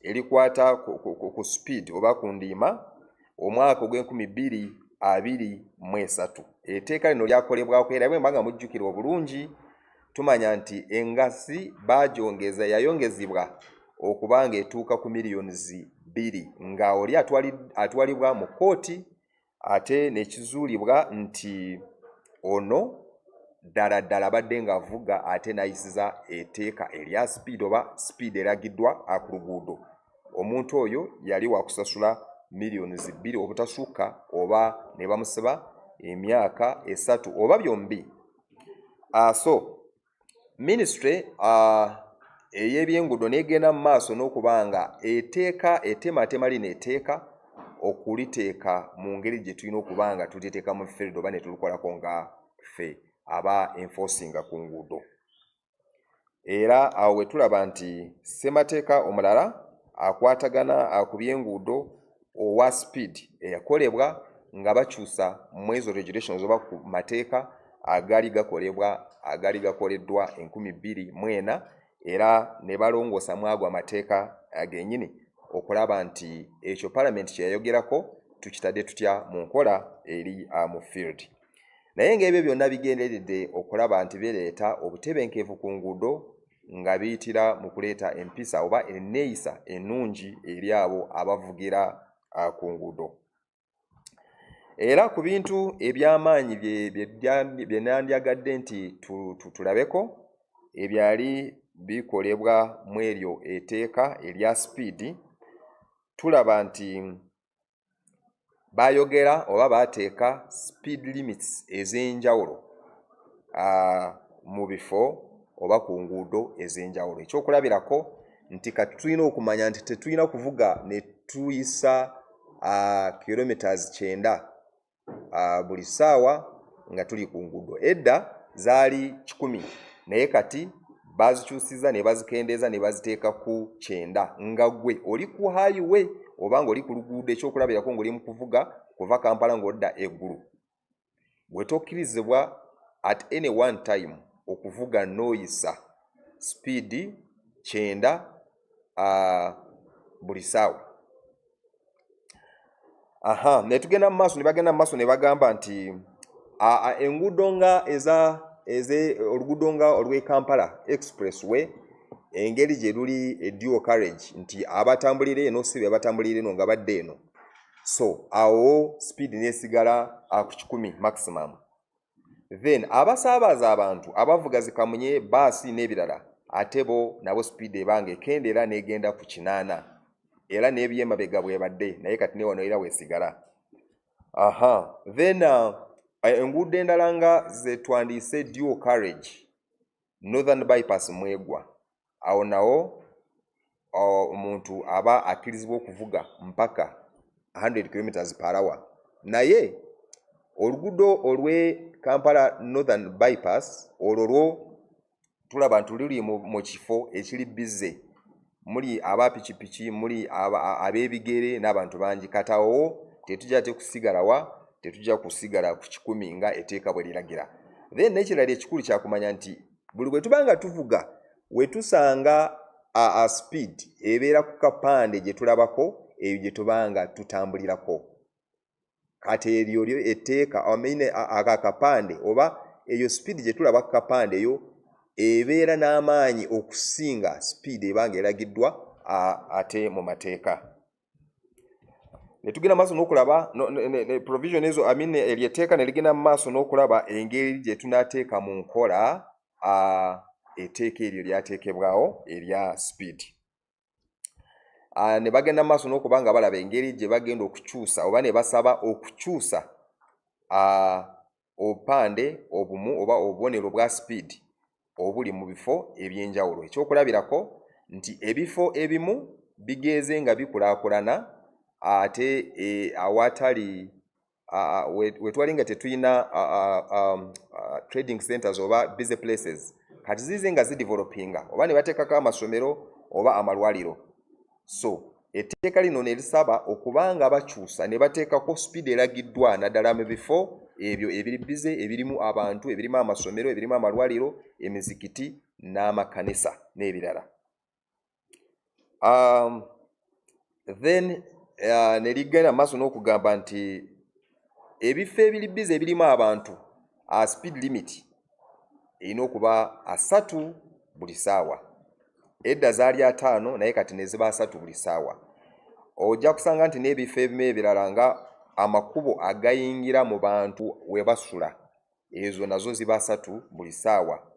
G: erikwata ku speed oba ku ndiima omwaka ogw'2023. Etteeka lino lyakolebwako era bwe mbanga mujjukira obulungi tumanya nti engasi yayongezebwa okubanga etuuka ku millions 2 nga oli atwalibwa mu kooti ate nekizuulibwa nti ono ddala abadde ng'avuga ate n'ayisiza etteeka erya speed oba speed eragiddwa ku luguudo. Omuntu oyo yali wakusasula millions 2 obutasukka oba ne bamusiba emyaka 3 oba byombi. So ministry ey'ebyenguudo negenda mu maaso n'okubanga etteeka ettematema lino etteeka okuliteeka mu ngeri gye tulina okubanga tuliteeka mu field oba ne tulukolako nga ffe aba enforcinga ku nguudo. Era awo we tulaba nti ssemateeka omulala akwatagana ku byenguudo owa speed eyakolebwa nga bakyusa mu ezo regulations oba ku mateeka agaali gakoleddwa 2004 era ne balongoosa mu ago amateeka agennyini okulaba nti ekyo Parliament kyeyayogerako tukitadde tutya mu nkola eri mu field. Naye ng'ebyo byonna bigenderedde okulaba nti bireeta obutebenkevu ku nguudo nga biyitira mu kuleeta empisa oba enneeyisa ennungi eri abo abavugira ku nguudo. Era ku bintu eby'amaanyi bye nandyagadde nti tulabeko ebyali bikolebwa mu eryo etteeka erya speed, tulaba nti bayogera oba bateeka speed limits ez'enjawulo mu bifo oba ku nguudo ez'enjawulo. Ekyokulabirako nti kati tulina okumanya nti tetulina kuvuga ne tuyisa kilometers 9 buli ssaawa nga tuli ku nguudo. Edda zaali 10 naye kati bazikyusiza ne bazikendeeza ne baziteeka ku 9 nga gwe oli ku highway oba nga oli ku luguudo ekyokulabirako ng'oli mu kuvuga kuva Kampala ng'odda eggulu. Gwe tokkirizibwa at any one time okuvuga n'oyisa speed 9 buli ssaawa. Netugenda mu maaso ne bagenda mu maaso ne bagamba nti enguudo nga oluguudo nga olw'e Kampala expressway engeri gye luli dual carriage nti abatambulira eno si be abatambulira eno nga badde eno, so awo speed nesigala ku 10 maximum. Then abasaabaza abantu abavuga zikamunye baasi n'ebirala ate bo nabo speed ebanga ekendera negenda ku 8 era n'ebyemabega bwe badde naye kati ne wano era weesigala. Then enguudo endala nga ze twandiyise dual carriage northern bypass Mwegwa, awo nawo omuntu aba akkirizibwa okuvuga mpaka 100 km/h. Naye oluguudo olw'e Kampala northern bypass olwo tulaba nti luli mu kifo ekiri bize, muli abapikipiki, muli ab'ebigere n'abantu bangi. Kati awo tetujja tetujja kusigala ku 10 nga etteeka bwe liragira. Then n'ekirala ekikulu kyakumanya nti buli bwe tubanga tuvuga we tusanga speed ebeera ku kapande gye tulabako eyo gye tubanga tutambulirako. Kati eryo etteeka akakapande oba eyo speed gye tulaba ku kapande eyo ebeera n'amaanyi okusinga speed ebanga eragiddwa ate mu mateeka. Netugenda maaso n'okulaba provision ezo eryetteeka ne ligenda mu maaso n'okulaba engeri gye tunaateeka mu nkola etteeka eryo lyateekebwawo erya speed. Ne bagenda mu maaso n'okuba nga balaba engeri gye bagenda okukyusa oba ne basaba okukyusa obupande obumu oba obubonero bwa speed obuli mu bifo eby'enjawulo. Ekyokulabirako nti ebifo ebimu bigeeze nga bikulaakulana ate awatali wetwali nga tetulina trading centers oba busy places kati zize nga zidevelopinga oba ne bateekako amasomero oba amalwaliro. So etteeka lino ne lisaba okubanga bakyusa ne bateekako speed eragiddwa naddala mu bifo ebyo ebiri bize ebirimu abantu, ebirimu amasomero, ebirimu amalwaliro, emizikiti n'amakanisa n'ebirala. Then ne ligenda maaso n'okugamba nti ebifo ebiri bize ebirimu abantu speed limit erina okuba 3 buli ssaawa. Edda zaali 5 naye kati ne ziba 3 buli ssaawa. Ojja kusanga nti n'ebifo ebimu ebirala nga amakubo agayingira mu bantu we basula, ezo nazo ziba 3 buli ssaawa.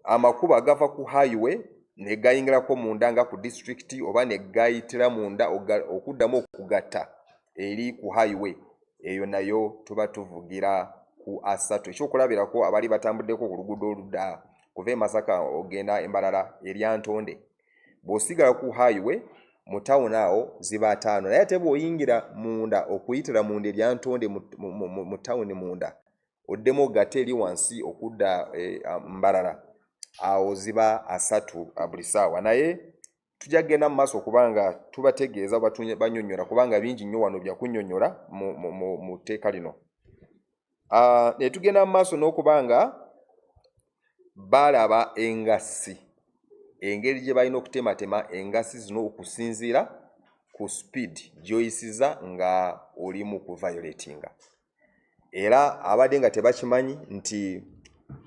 G: Amakubo agava ku highway ne gayingirako munda nga ku district oba ne gayitira munda okuddamu okugatta eri ku highway, eyo nayo tuba tuvugira ku 3. Ekyokulabirako abali batambuddeko ku luguudo oludda kuva e Masaka ogenda Embalala eryantonde, bw'osigala ku highway mu town awo ziba 5, naye ate bw'oyingira munda okuyitira munda eryantonde mu town munda oddemu ogatte eri wansi okudda Mbalala, awo ziba 3 buli ssaawa. Naye tujja kugenda mu maaso kubanga tubategeeza banyonnyola kubanga bingi nnyo wano bya kunnyonnyola mu tteeka lino. Ne tugenda mu maaso n'okubanga balaba engassi, engeri gye balina okutematema engassi zino okusinziira ku speed gy'oyisiza nga oli mu kuviolatinga. Era abadde nga tebakimanyi nti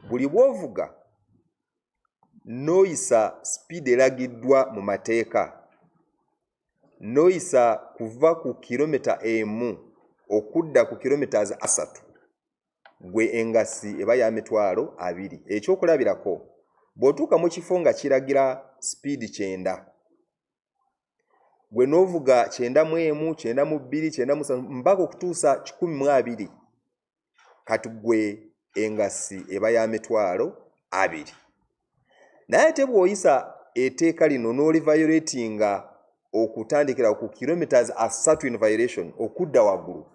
G: buli bw'ovuga n'oyisa speed eragiddwa mu mateeka, n'oyisa kuva ku kilomita 1 okudda ku kilometers 3, gwe engassi eba ya mitwalo 2. Ekyokulabirako, bw'otuuka mu kifo nga kiragira speed 9, gwe n'ovuga 91, 92, 93 mpaka okutuusa 120, kati gwe engassi eba ya mitwalo 2. Naye ate bw'oyisa etteeka lino n'oliviolatinga okutandikira ku kilometers 3 in violation okudda waggulu,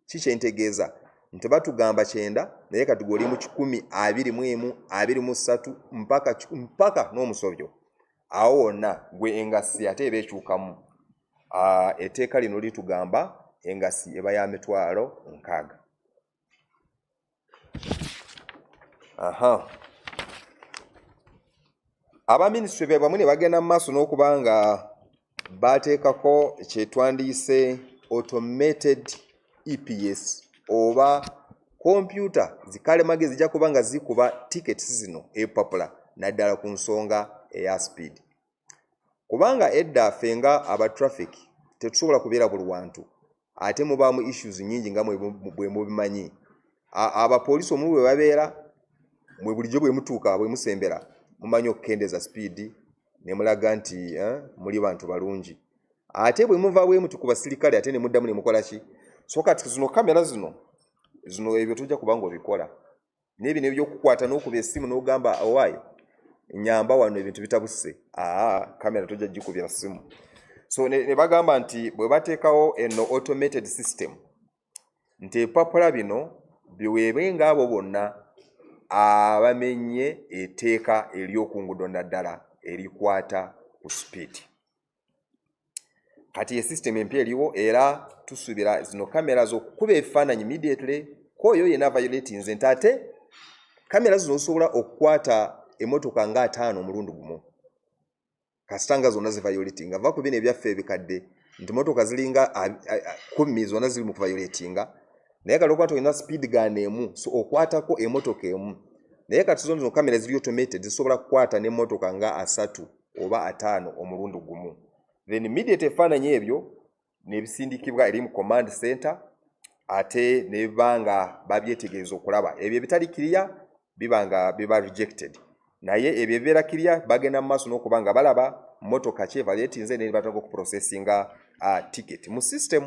G: kikyentegeeza nti batugamba 9 naye kati gwe oli mu 10, 21, 23 mpaka n'omusobyo, awo wonna gwe engassi ate eba ekyukamu. Etteeka lino litugamba engassi eba ya mitwalo 6. Aba ministry bamwe ne bagenda mu maaso n'okubanga bateekako kyetwandiyise automated EPS oba kompyuta zikalemagezi zijja kuba nga zikuba tickets zino epapula naddala ku nsonga eya speed. Kubanga edda ffe nga aba traffic tetusobola kubeera buli wantu, ate mubaamu issues nyingi nga bwe mubimanyi. Abapoliisi omu bwe babeera mwe bulijjo bwe mutuuka bwe musembera mumanyi okukendeeza speed ne mulaga nti muli bantu balungi, ate bwe muva bwe mutu ku basirikale ate ne muddamu ne mukola ki. So kati zino kamera zino ebyo tujja kubanga obikola n'ebyo ebyokukwata n'okuba essimu n'ogamba owaayo nyamba wano ebintu bitabuse, kamera tujja gikubira ssimu. So ne bagamba nti bwe bateekawo eno automated system nti epapula bino biweebwenga abo bonna abamenye etteeka ery'okungudo naddala erikwata ku speed. Kati system empya eriwo era tusuubira zino kamera z'okukuba ebifaananyi immediately k'oyo yenna violatinze nti ate kamera zino zisobola okukwata emmotoka nga 5 omulundi gumu kasita nga zonna ziviolatinga. Va ku bino ebyaffe ebikadde nti mmotoka ziringa 10 zonna ziri mu kuviolatinga, naye kati okwata olina speed gun emu, so okwatako emmotoka emu. Naye kati zino kamera ziri automated zisobola kukwata n'emmotoka nga 3 oba 5 omulundi gumu. Then immediate ebifaananyi ebyo nebisindikibwa eri mu command center, ate ne bibanga babyetegereza okulaba ebyo ebitali kiriya biba rejected, naye ebyo ebibeera kiriya bagenda mu maaso n'okubanga balaba mmotoka ki evaluatinze ne batandika okuprocessinga ticket mu system.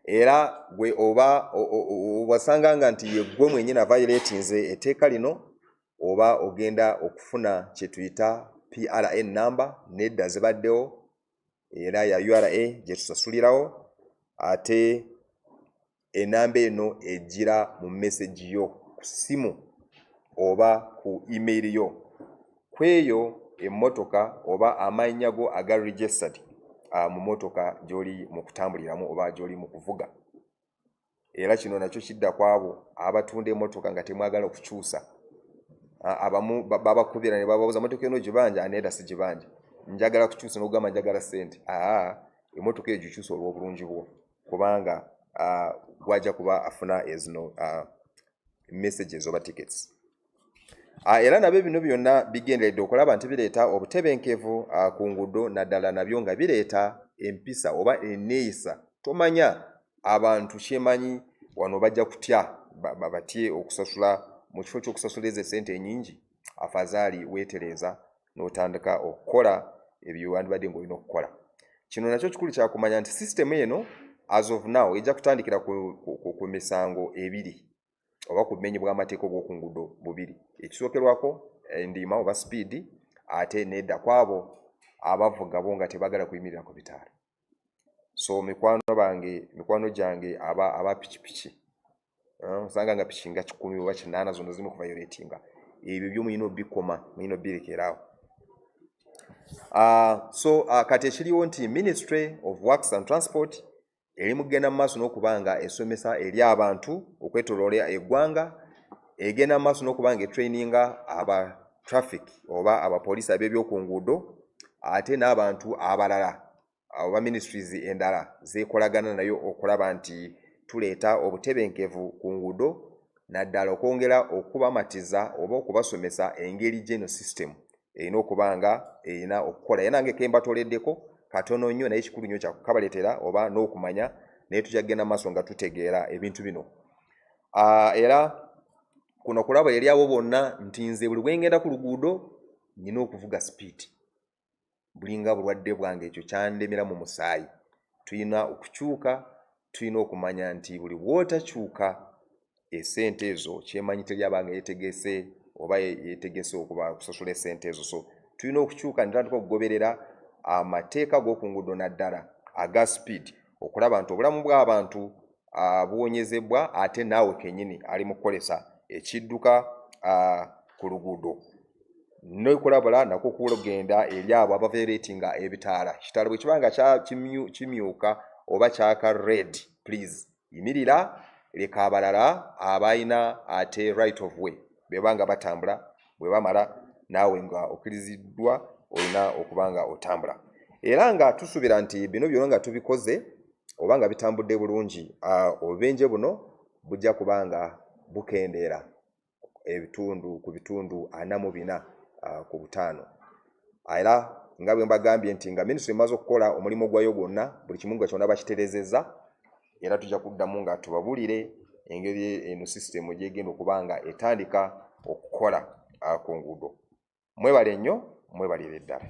G: Era gwe oba wasanganga nti yeggwe mwennyini violatinze etteeka lino, oba ogenda okufuna kye tuyita PRN number nedda zibaddewo era ya URA gye tusasulirawo, ate enamba eno ejjira mu message yo ku simu oba ku email yo. Kweyo emmotoka oba amannya go aga registered mu mmotoka gy'oli mu kutambuliramu oba gy'oli mu kuvuga. Era kino nakyo kidda ku abo abatunda emmotoka nga temwagala okukyusa. Abamu babakubira ne bababuuza emmotoka eno gibanja, aneeda si gibanja, njagala kukyusa n'ogamba njagala ssente. Emmotoka eyo gikyusa olw'obulungi bwo, kubanga gwajja kuba afuna ezino messages oba tickets. Era nabyo bino byonna bigenderedde okulaba nti bireeta obutebenkevu ku nguudo, naddala nabyo nga bireeta empisa oba enneeyisa. Tomanya abantu kyemanyi wano bajja kutya batye okusasula mu kifo ky'okusasula ezo ssente ennyingi. Afazaali weetereeza n'otandika okukola ebyo wandibadde ng'olina okukola. Kino nakyo kikulu kya kumanya nti sisitemu eno as of now ejja kutandikira ku misango ebiri oba ku bumenyi bw'amateeka obw'oku nguudo bubiri. Ekisookerwako endiima oba speed, ate nedda kwabo abavuga bo nga tebagala kuyimirira ku bitaala. So mikwano gyange aba pikipiki, osanga nga piki nga 10 oba 8 zonna zimu ku violatinga. Ebyo byo muyina obikoma, muyina obirekeraawo. Kati ekiriwo nti Ministry of Works and Transport eri mu kugenda mu maaso n'okuba nga esomesa eri abantu okwetooloola eggwanga, egenda mu maaso n'okuba nga etraininga aba traffic oba abapoliisi ab'ebyoku nguudo, ate n'abantu abalala oba ministries endala zeekolagana nayo okulaba nti tuleeta obutebenkevu ku nguudo, naddala okwongera okubamatiza oba okubasomesa engeri gy'eno system erina okuba nga erina okukola. Era nange kembatoleddeko katono nnyo naye kikulu nnyo kyakukabaleetera oba n'okumanya, naye tujja kugenda maaso nga tutegeera ebintu bino. Era kuno kulaba eri abo bonna nti nze buli bwe ngenda ku luguudo nina okuvuga speed. Bulinga bulwadde bwange ekyo kyandemera mu musaayi. Tulina okukyuka, tulina okumanya nti buli bw'otakyuka essente ezo kyemanyi teri abanga yeetegese oba yeetegese okuba kusasula essente ezo. So tulina okukyuka netandika okugoberera amateeka g'oku nguudo naddala aga speed, okulaba nti obulamu bw'abantu buwonyezebwa, ate naawe kennyini ali mu kukolesa ekidduka ku luguudo n'okulabula nako kugenda eri abo abaviolatinga ebitaala. Ekitaala bwe kibanga kimyuka oba kyaka red, please yimirira, leka abalala abalina ate right of way bebanga batambula, bwe bamala naawe nga okkiriziddwa olina okuba nga otambula. Era nga tusuubira nti bino byonna nga tubikoze oba nga bitambudde bulungi, obubenje buno bujja kuba nga bukendeera ku bitundu 44 ku 5. Era nga bwe mbagambye nti nga minisitule emaze okukola omulimu gwayo gwonna, buli kimu nga kyonna bakitereezezza, era tujja kuddamu nga tubabuulire engeri eno sisitemu gyegenda okuba nga etandika okukola ku nguudo. Mwebale nnyo, mwebalire ddala.